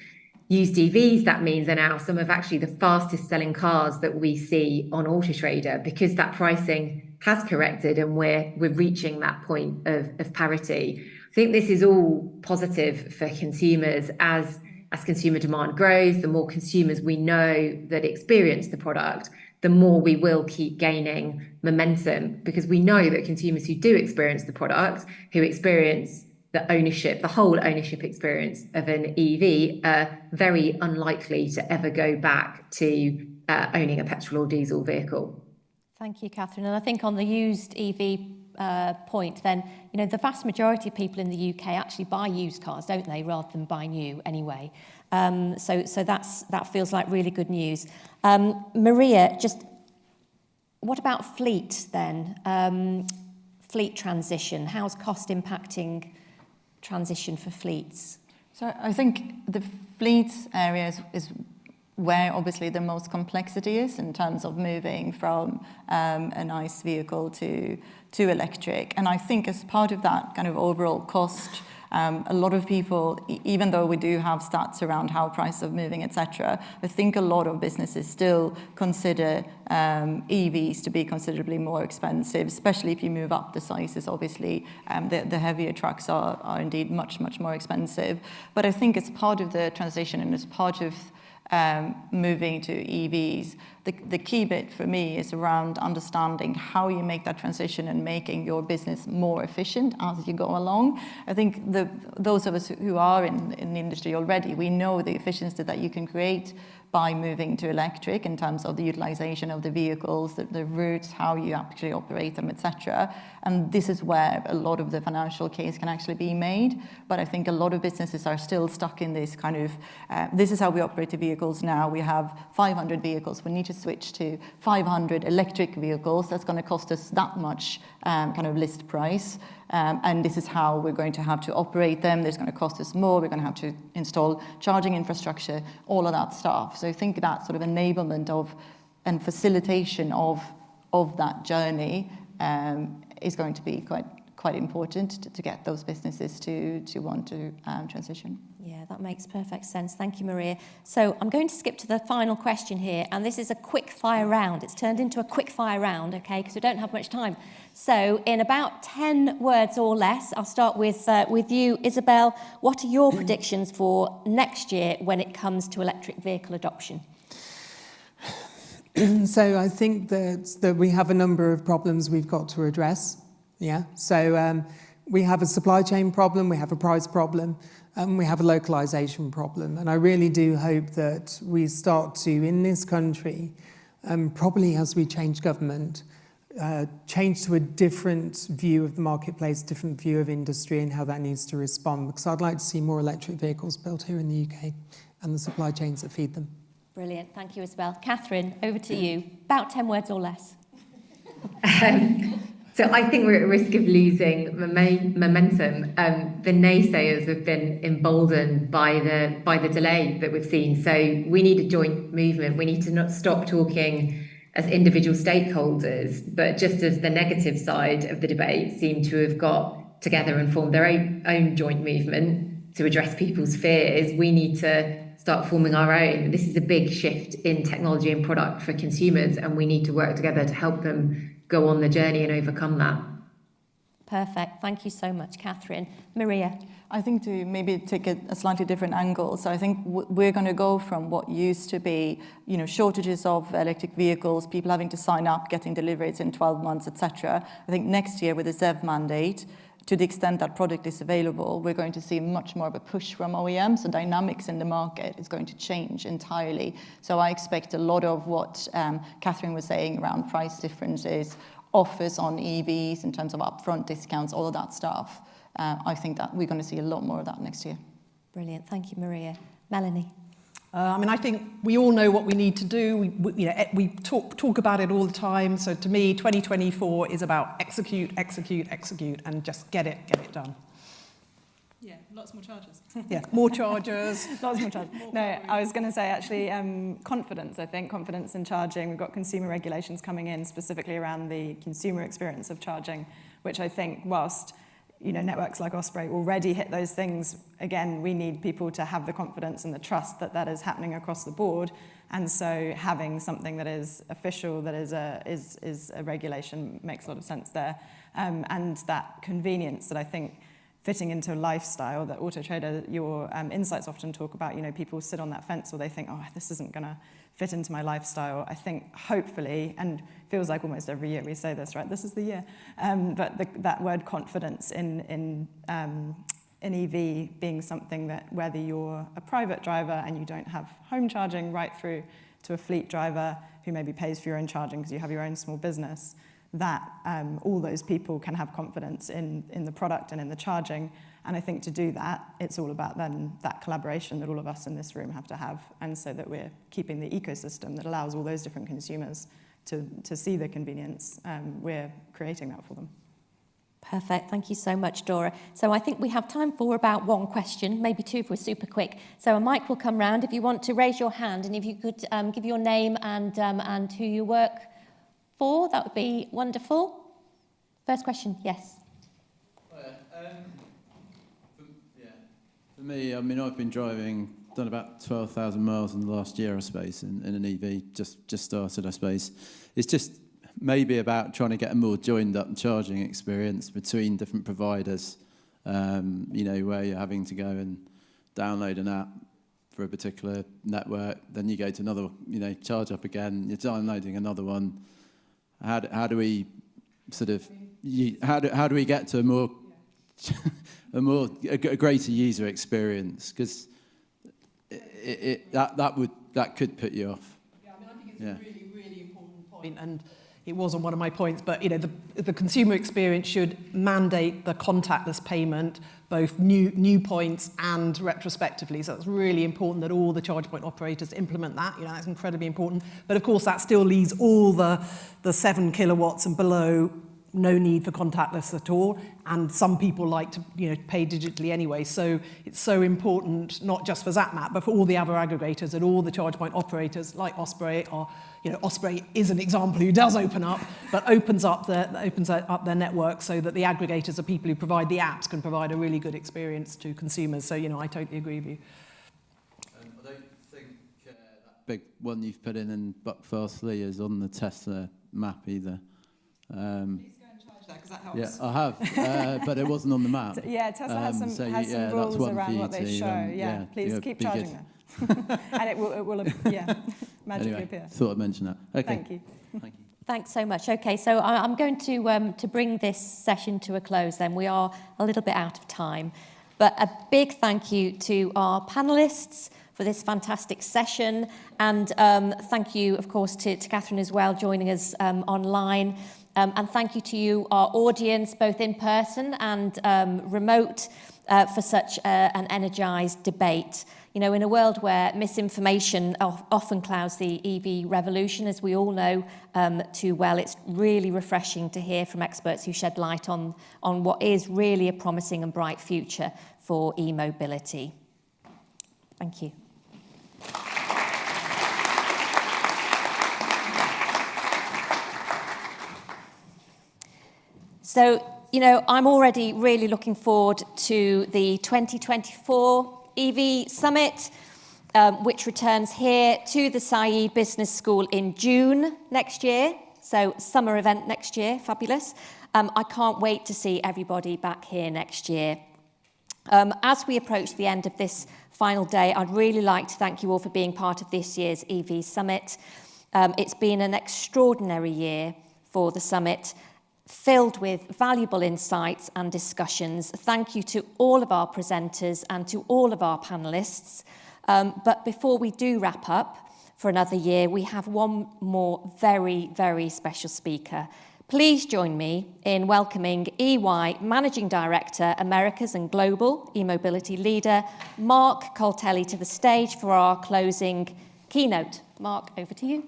Used EVs, that means, are now some of actually the fastest selling cars that we see on Auto Trader, because that pricing has corrected and we're reaching that point of parity. I think this is all positive for consumers. As consumer demand grows, the more consumers we know that experience the product, the more we will keep gaining momentum, because we know that consumers who do experience the product, who experience the whole ownership experience of an EV, are very unlikely to ever go back to owning a petrol or diesel vehicle. Thank you, Catherine. And I think on the used EV point, then, the vast majority of people in the UK actually buy used cars, don't they, rather than buy new anyway. So that feels like really good news. Maria, just what about fleet then? Fleet transition, how's cost impacting transition for fleets? So I think the fleets area is where obviously the most complexity is in terms of moving from an ICE vehicle to electric. And I think as part of that kind of overall cost, a lot of people, even though we do have stats around how prices are moving, etc., I think a lot of businesses still consider EVs to be considerably more expensive, especially if you move up the sizes. Obviously, the heavier trucks are indeed much, much more expensive. But I think as part of the transition and as part of moving to EVs, the key bit for me is around understanding how you make that transition and making your business more efficient as you go along. I think those of us who are in the industry already, we know the efficiency that you can create by moving to electric in terms of the utilization of the vehicles, the routes, how you actually operate them, etc. And this is where a lot of the financial case can actually be made. But I think a lot of businesses are still stuck in this kind of, this is how we operate the vehicles now. We have 500 vehicles. We need to switch to 500 electric vehicles. That's going to cost us that much kind of list price. And this is how we're going to have to operate them. There's going to cost us more. We're going to have to install charging infrastructure, all of that stuff. So I think that sort of enablement of and facilitation of that journey is going to be quite important to get those businesses to want to transition. Yeah, that makes perfect sense. Thank you, Maria. So I'm going to skip to the final question here, and this is a quick fire round. It's turned into a quick fire round, okay, because we don't have much time. So in about 10 words or less, I'll start with you, Isabel. What are your predictions for next year when it comes to electric vehicle adoption? So I think that we have a number of problems we've got to address. Yeah, so we have a supply chain problem, we have a price problem, and we have a localization problem. And I really do hope that we start to, in this country, probably as we change government, change to a different view of the marketplace, different view of industry and how that needs to respond. Because I'd like to see more electric vehicles built here in the UK and the supply chains that feed them. Brilliant, thank you, Isabel. Catherine, over to you. About 10 words or less. So I think we're at risk of losing momentum. The naysayers have been emboldened by the delay that we've seen. So we need a joint movement. We need to not stop talking as individual stakeholders, but just as the negative side of the debate seem to have got together and formed their own joint movement to address people's fears, we need to start forming our own. This is a big shift in technology and product for consumers, and we need to work together to help them go on the journey and overcome that. Perfect. Thank you so much, Catherine. Maria? I think to maybe take a slightly different angle. So I think we're going to go from what used to be, shortages of electric vehicles, people having to sign up, getting deliveries in 12 months, etc. I think next year with the ZEV mandate, to the extent that product is available, we're going to see much more of a push from OEMs. So dynamics in the market is going to change entirely. So I expect a lot of what Catherine was saying around price differences, offers on EVs in terms of upfront discounts, all of that stuff. I think that we're going to see a lot more of that next year. Brilliant. Thank you, Maria. Melanie? I think we all know what we need to do. We talk about it all the time. So to me, 2024 is about execute, and just get it done. Yeah, lots more chargers. Yeah, more chargers. Lots more chargers. No, I was going to say actually confidence, I think, confidence in charging. We've got consumer regulations coming in specifically around the consumer experience of charging, which I think whilst networks like Osprey already hit those things, again, we need people to have the confidence and the trust that that is happening across the board. And so having something that is official, that is a regulation makes a lot of sense there. And that convenience that I think fitting into a lifestyle that Auto Trader, your insights often talk about, people sit on that fence or they think, oh, this isn't going to fit into my lifestyle. I think hopefully, and feels like almost every year we say this, right? This is the year. But that word confidence in EV being something that whether you're a private driver and you don't have home charging right through to a fleet driver who maybe pays for your own charging because you have your own small business, that all those people can have confidence in the product and in the charging. And I think to do that, it's all about then that collaboration that all of us in this room have to have, and so that we're keeping the ecosystem that allows all those different consumers to see the convenience. We're creating that for them. Perfect. Thank you so much, Dora. So I think we have time for about one question, maybe two if we're super quick. So a mic will come round if you want to raise your hand, and if you could give your name and who you work for, that would be wonderful. First question, yes. For me, I mean, I've been driving, done about 12,000 miles in the last year, I suppose, in an EV, just started, I suppose. It's just maybe about trying to get a more joined up charging experience between different providers, where you're having to go and download an app for a particular network, then you go to another, charge up again, you're downloading another one. How do we sort of, how do we get to a greater user experience? Because that could put you off. Yeah, I think it's a really, really important point, and it wasn't one of my points, but the consumer experience should mandate the contactless payment, both new points and retrospectively. So it's really important that all the charge point operators implement that. That's incredibly important. But of course, that still leaves all the 7 kilowatts and below, no need for contactless at all, and some people like to pay digitally anyway. So it's so important, not just for ZapMap, but for all the other aggregators and all the charge point operators like Osprey. Or Osprey is an example who does open up, but opens up their network so that the aggregators, the people who provide the apps, can provide a really good experience to consumers. So I totally agree with you. I don't think that big one you've put in Buckfastleigh is on the Tesla map either. Because that helps. Yeah, I have, but it wasn't on the map. Yeah, Tesla has some rules around what they show. Please keep charging them. And it will magically appear. Thought I'd mention that. Okay. Thank you. Thank you. Thanks so much. Okay, so I'm going to bring this session to a close then. We are a little bit out of time. But a big thank you to our panellists for this fantastic session. And thank you, of course, to Catherine as well, joining us online. And thank you to you, our audience, both in person and remote, for such an energised debate. In a world where misinformation often clouds the EV revolution, as we all know too well, it's really refreshing to hear from experts who shed light on what is really a promising and bright future for e-mobility. Thank you. So, I'm already really looking forward to the 2024 EV Summit, which returns here to the SAI Business School in June next year. So, summer event next year, fabulous. I can't wait to see everybody back here next year. As we approach the end of this final day, I'd really like to thank you all for being part of this year's EV Summit. It's been an extraordinary year for the summit, filled with valuable insights and discussions. Thank you to all of our presenters and to all of our panellists. But before we do wrap up for another year, we have one more very, very special speaker. Please join me in welcoming EY Managing Director, Americas and Global e-mobility leader, Mark Coltelli, to the stage for our closing keynote. Mark, over to you.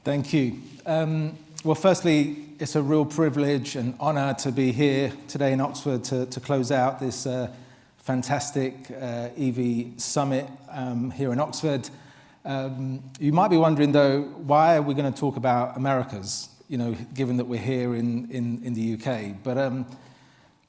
Thank you. Well, firstly, it's a real privilege and honour to be here today in Oxford to close out this fantastic EV summit here in Oxford. You might be wondering, though, why are we going to talk about Americas, given that we're here in the UK? But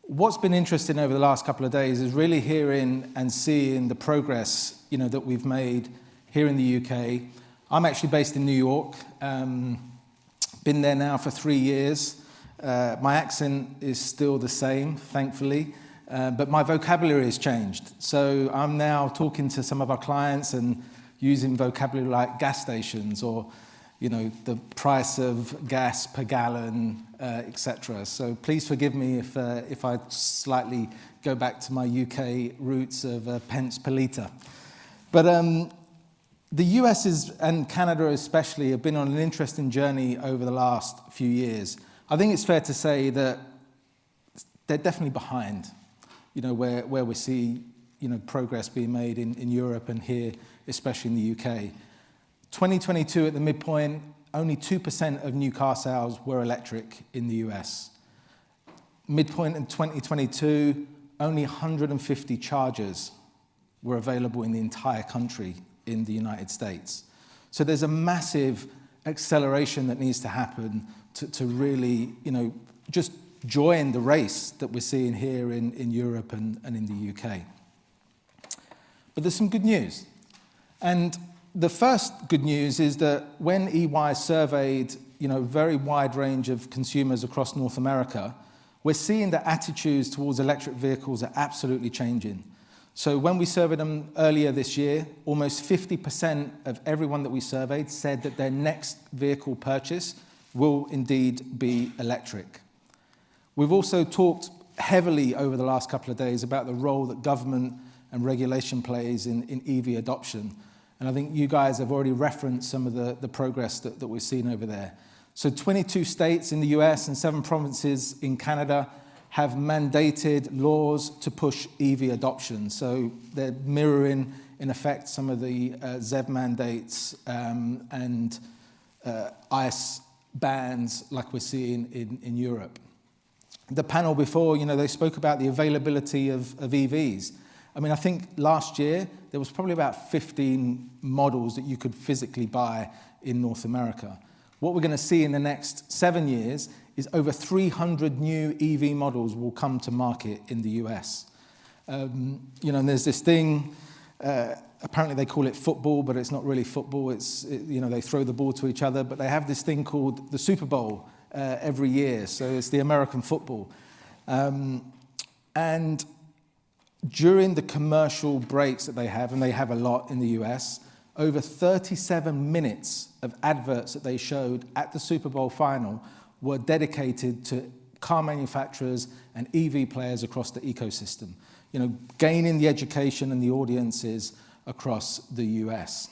what's been interesting over the last couple of days is really hearing and seeing the progress, that we've made here in the UK. I'm actually based in New York. Been there now for 3 years. My accent is still the same, thankfully, but my vocabulary has changed. So I'm now talking to some of our clients and using vocabulary like gas stations or, the price of gas per gallon, etc. So please forgive me if I slightly go back to my UK roots of pence per litre. But the US and Canada especially have been on an interesting journey over the last few years. I think it's fair to say that they're definitely behind, where we see, progress being made in Europe and here, especially in the UK. 2022 at the midpoint, only 2% of new car sales were electric in the US. Midpoint in 2022, only 150 chargers were available in the entire country in the United States. So there's a massive acceleration that needs to happen to really, just join the race that we're seeing here in Europe and in the UK. But there's some good news. And the first good news is that when EY surveyed, a very wide range of consumers across North America, we're seeing that attitudes towards electric vehicles are absolutely changing. So when we surveyed them earlier this year, almost 50% of everyone that we surveyed said that their next vehicle purchase will indeed be electric. We've also talked heavily over the last couple of days about the role that government and regulation plays in EV adoption. And I think you guys have already referenced some of the progress that we've seen over there. So 22 states in the US and 7 provinces in Canada have mandated laws to push EV adoption. So they're mirroring, in effect, some of the ZEV mandates and ICE bans like we're seeing in Europe. The panel before, they spoke about the availability of EVs. I mean, I think last year there was probably about 15 models that you could physically buy in North America. What we're going to see in the next 7 years is over 300 new EV models will come to market in the US. And there's this thing, apparently they call it football, but it's not really football. They throw the ball to each other, but they have this thing called the Super Bowl every year. So it's the American football. And during the commercial breaks that they have, and they have a lot in the US, over 37 minutes of adverts that they showed at the Super Bowl final were dedicated to car manufacturers and EV players across the ecosystem, gaining the education and the audiences across the US.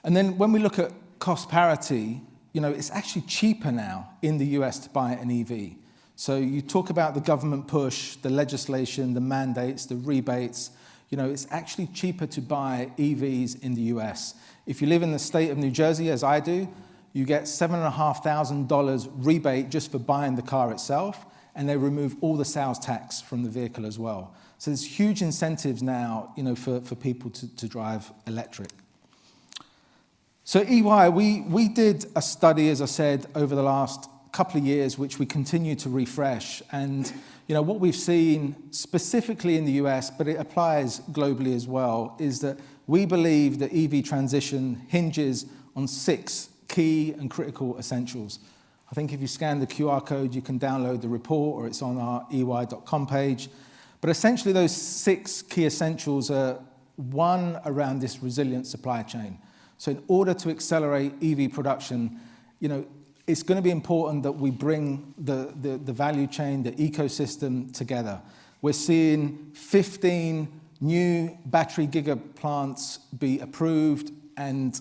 And then when we look at cost parity, it's actually cheaper now in the US to buy an EV. So you talk about the government push, the legislation, the mandates, the rebates. It's actually cheaper to buy EVs in the US. If you live in the state of New Jersey, as I do, you get $7,500 rebate just for buying the car itself, and they remove all the sales tax from the vehicle as well. So there's huge incentives now, for people to drive electric. So EY, we did a study, as I said, over the last couple of years, which we continue to refresh. And what we've seen specifically in the US, but it applies globally as well, is that we believe that EV transition hinges on 6 key and critical essentials. I think if you scan the QR code, you can download the report, or it's on our ey.com page. But essentially those 6 key essentials are, 1, around this resilient supply chain. So in order to accelerate EV production, it's going to be important that we bring the value chain, the ecosystem together. We're seeing 15 new battery gigaplants be approved and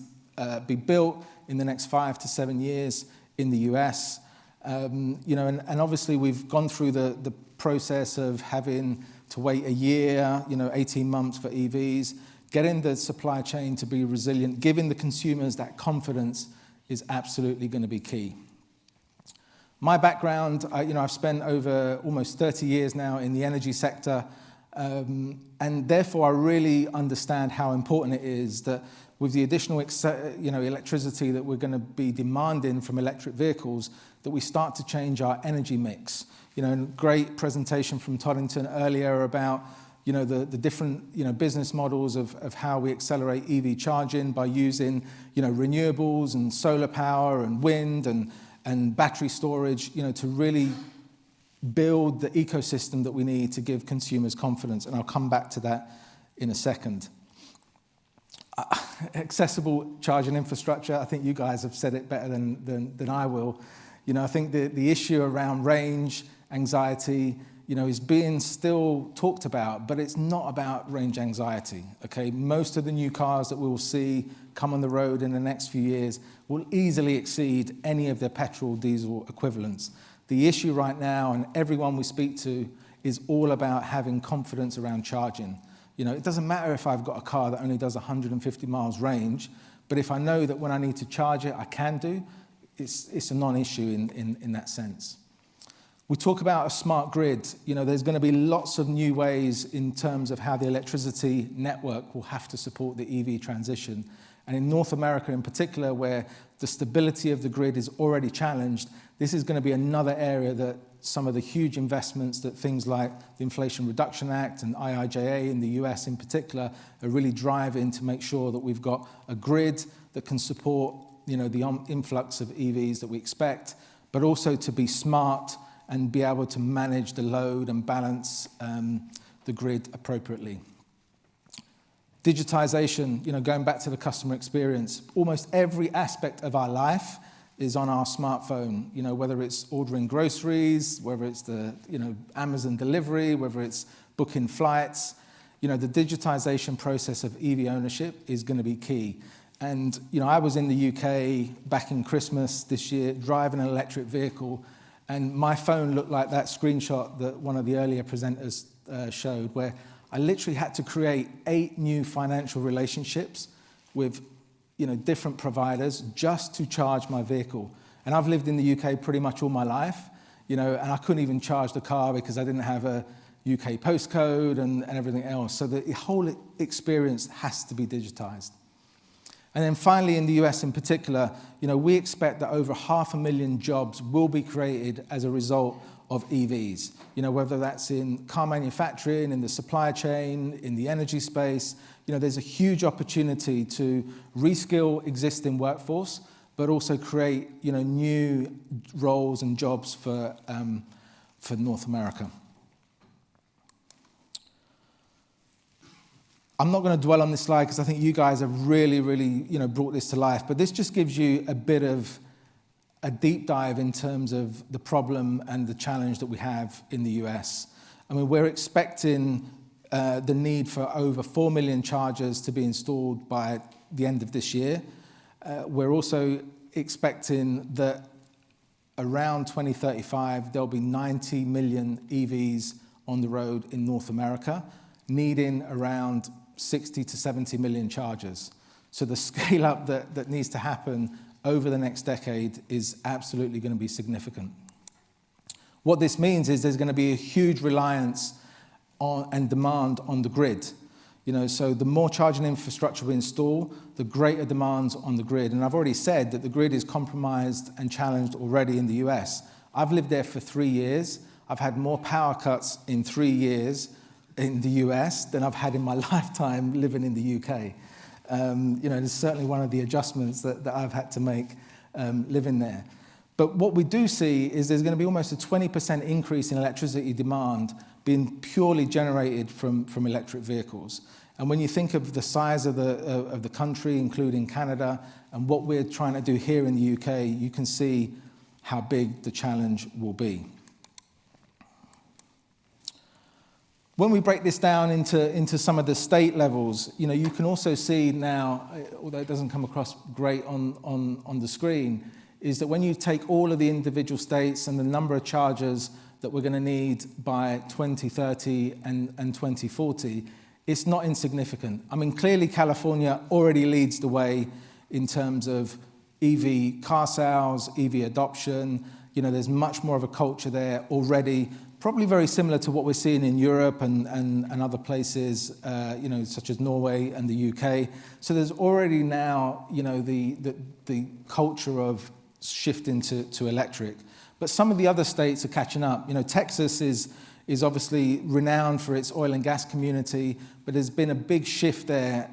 be built in the next 5 to 7 years in the US. And obviously we've gone through the process of having to wait a year, 18 months for EVs, getting the supply chain to be resilient, giving the consumers that confidence is absolutely going to be key. My background, I've spent over almost 30 years now in the energy sector, and therefore I really understand how important it is that with the additional electricity that we're going to be demanding from electric vehicles, that we start to change our energy mix. Great presentation from Toddington earlier about the different different models of how we accelerate EV charging by using renewables and solar power and wind and battery storage, to really build the ecosystem that we need to give consumers confidence. And I'll come back to that in a second. Accessible charging infrastructure, I think you guys have said it better than I will. I think the issue around range anxiety, is being still talked about, but it's not about range anxiety, okay? Most of the new cars that we will see come on the road in the next few years will easily exceed any of their petrol, diesel equivalents. The issue right now, and everyone we speak to, is all about having confidence around charging. It doesn't matter if I've got a car that only does 150 miles range, but if I know that when I need to charge it, I can do, it's a non-issue in that sense. We talk about a smart grid. There's going to be lots of new ways in terms of how the electricity network will have to support the EV transition. And in North America in particular, where the stability of the grid is already challenged, this is going to be another area that some of the huge investments that things like the Inflation Reduction Act and IIJA in the US in particular are really driving to make sure that we've got a grid that can support the influx of EVs that we expect, but also to be smart and be able to manage the load and balance the grid appropriately. Digitization, going back to the customer experience, almost every aspect of our life is on our smartphone, whether it's ordering groceries, whether it's the Amazon delivery, whether it's booking flights, the digitization process of EV ownership is going to be key. And I was in the UK back in Christmas this year driving an electric vehicle, and my phone looked like that screenshot that one of the earlier presenters showed, where I literally had to create 8 new financial relationships with different providers just to charge my vehicle. And I've lived in the UK pretty much all my life, and I couldn't even charge the car because I didn't have a UK postcode and everything else. So the whole experience has to be digitized. And then finally, in the US in particular, we expect that over 500,000 jobs will be created as a result of EVs. Whether that's in car manufacturing, in the supply chain, in the energy space, there's a huge opportunity to reskill existing workforce, but also create, new roles and jobs for North America. I'm not going to dwell on this slide because I think you guys have really, brought this to life, but this just gives you a bit of a deep dive in terms of the problem and the challenge that we have in the US. I mean, we're expecting the need for over 4 million chargers to be installed by the end of this year. We're also expecting that around 2035, there'll be 90 million EVs on the road in North America, needing around 60 to 70 million chargers. So the scale up that needs to happen over the next decade is absolutely going to be significant. What this means is there's going to be a huge reliance on and demand on the grid. So the more charging infrastructure we install, the greater demands on the grid. And I've already said that the grid is compromised and challenged already in the US. I've lived there for 3 years. I've had more power cuts in 3 years in the US than I've had in my lifetime living in the UK. It's certainly one of the adjustments that I've had to make living there. But what we do see is there's going to be almost a 20% increase in electricity demand being purely generated from electric vehicles. And when you think of the size of the country, including Canada, and what we're trying to do here in the UK, you can see how big the challenge will be. When we break this down into some of the state levels, you can also see now, although it doesn't come across great on the screen, is that when you take all of the individual states and the number of chargers that we're going to need by 2030 and 2040, it's not insignificant. I mean, clearly California already leads the way in terms of EV car sales, EV adoption. You know, there's much more of a culture there already, probably very similar to what we're seeing in Europe and other places, you know, such as Norway and the UK. So there's already now, you know, the culture of shifting to electric. But some of the other states are catching up. You know, Texas is obviously renowned for its oil and gas community, but there's been a big shift there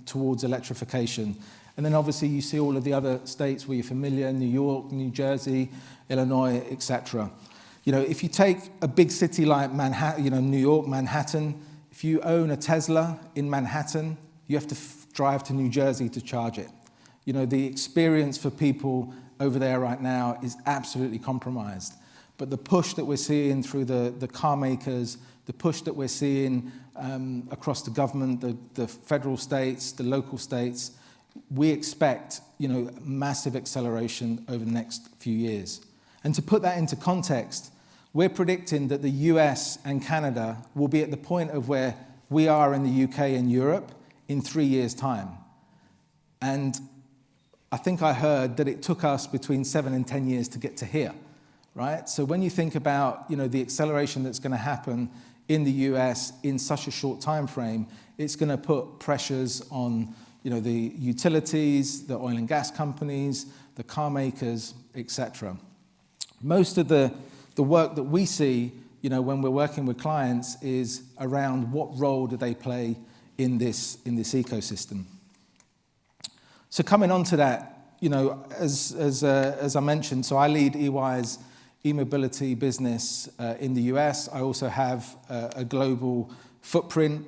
towards electrification. And then obviously you see all of the other states where you're familiar, New York, New Jersey, Illinois, etc. You know, if you take a big city like Manhattan, you know, New York, Manhattan, if you own a Tesla in Manhattan, you have to drive to New Jersey to charge it. You know, the experience for people over there right now is absolutely compromised. But the push that we're seeing through the car makers, the push that we're seeing across the government, the federal states, the local states, we expect, you know, massive acceleration over the next few years. And to put that into context, we're predicting that the US and Canada will be at the point of where we are in the UK and Europe in 3 years' time. And I think I heard that it took us between 7 and 10 years to get to here, right? So when you think about, you know, the acceleration that's going to happen in the US in such a short time frame, it's going to put pressures on, you know, the utilities, the oil and gas companies, the car makers, etc. Most of the work that we see, you know, when we're working with clients is around what role do they play in this ecosystem. So coming on to that, you know, as I mentioned, so I lead EY's e-mobility business in the US. I also have a global footprint.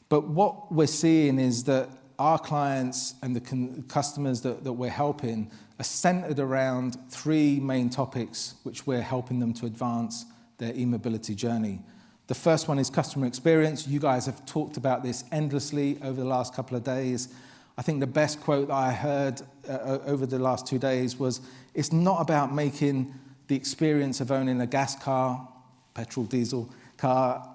But what we're seeing is that our clients and the customers that we're helping are centered around 3 main topics which we're helping them to advance their e-mobility journey. The first one is customer experience. You guys have talked about this endlessly over the last couple of days. I think the best quote that I heard over the last 2 days was, it's not about making the experience of owning a gas car, petrol, diesel car,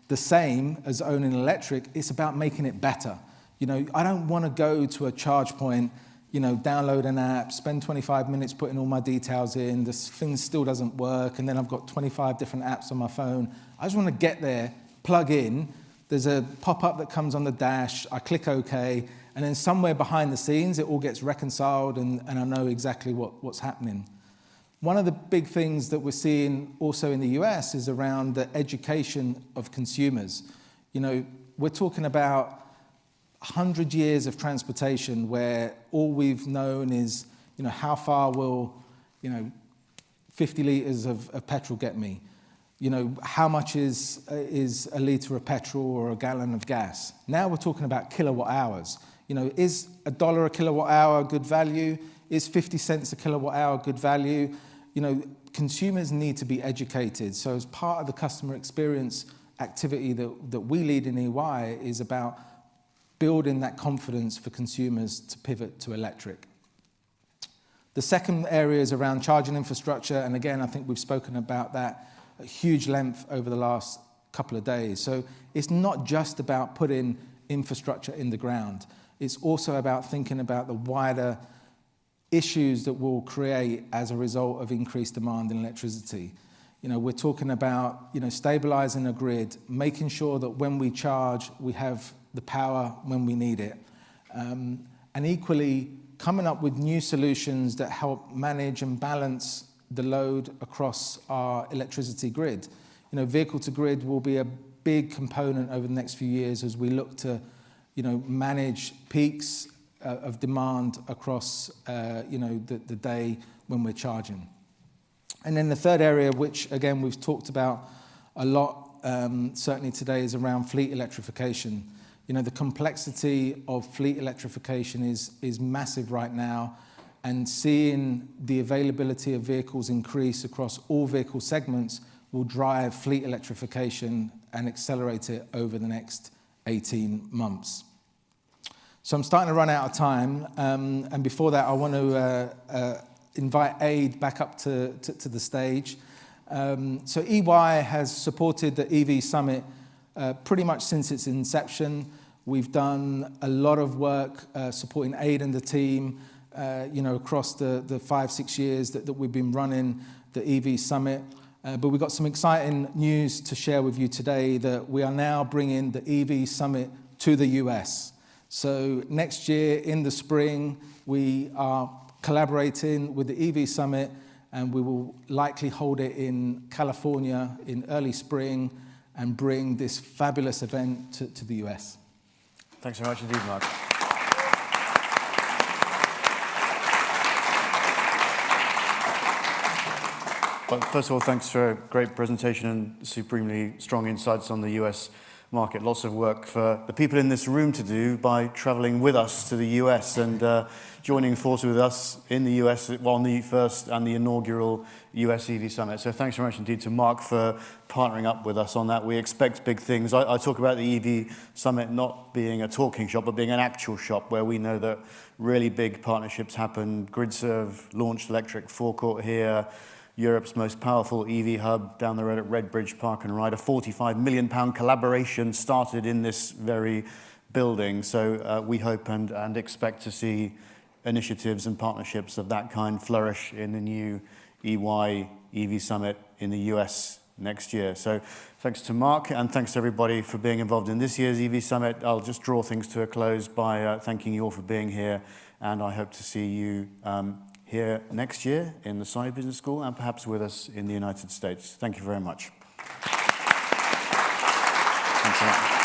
the same as owning an electric. It's about making it better. You know, I don't want to go to a charge point, you know, download an app, spend 25 minutes putting all my details in, this thing still doesn't work, and then I've got 25 different apps on my phone. I just want to get there, plug in, there's a pop-up that comes on the dash, I click OK, and then somewhere behind the scenes, it all gets reconciled and I know exactly what's happening. One of the big things that we're seeing also in the US is around the education of consumers. You know, we're talking about 100 years of transportation where all we've known is, you know, how far will, you know, 50 litres of petrol get me? You know, how much is a litre of petrol or a gallon of gas? Now we're talking about kilowatt hours. You know, is $1 a kilowatt hour good value? Is 50 cents a kilowatt hour good value? You know, consumers need to be educated. So as part of the customer experience activity that we lead in EY is about building that confidence for consumers to pivot to electric. The second area is around charging infrastructure, and again, I think we've spoken about that at huge length over the last couple of days. So it's not just about putting infrastructure in the ground. It's also about thinking about the wider issues that will create as a result of increased demand in electricity. You know, we're talking about, you know, stabilizing a grid, making sure that when we charge, we have the power when we need it. And equally, coming up with new solutions that help manage and balance the load across our electricity grid. You know, vehicle to grid will be a big component over the next few years as we look to, you know, manage peaks of demand across, you know, the day when we're charging. And then the third area, which again we've talked about a lot, certainly today, is around fleet electrification. You know, the complexity of fleet electrification is massive right now, and seeing the availability of vehicles increase across all vehicle segments will drive fleet electrification and accelerate it over the next 18 months. So I'm starting to run out of time, and before that I want to invite Aid back up to the stage. So EY has supported the EV Summit pretty much since its inception. We've done a lot of work supporting Aid and the team across the 5-6 years that we've been running the EV Summit. But we've got some exciting news to share with you today that we are now bringing the EV Summit to the US. So next year in the spring, we are collaborating with the EV Summit, and we will likely hold it in California in early spring and bring this fabulous event to the US. Thanks very much indeed, Mark. Well, first of all, thanks for a great presentation and supremely strong insights on the US market. Lots of work for the people in this room to do by traveling with us to the US and joining forces with us in the US on the first and the inaugural US EV Summit. So thanks very much indeed to Mark for partnering up with us on that. We expect big things. I talk about the EV Summit not being a talking shop, but being an actual shop where we know that really big partnerships happen. GridServe launched electric forecourt here. Europe's most powerful EV hub down the road at Redbridge Park and Ride. A £45 million collaboration started in this very building. So we hope and expect to see initiatives and partnerships of that kind flourish in the new EY EV Summit in the US next year. So thanks to Mark and thanks to everybody for being involved in this year's EV Summit. I'll just draw things to a close by thanking you all for being here, and I hope to see you here next year in the Surrey Business School and perhaps with us in the United States. Thank you very much. Thanks a lot.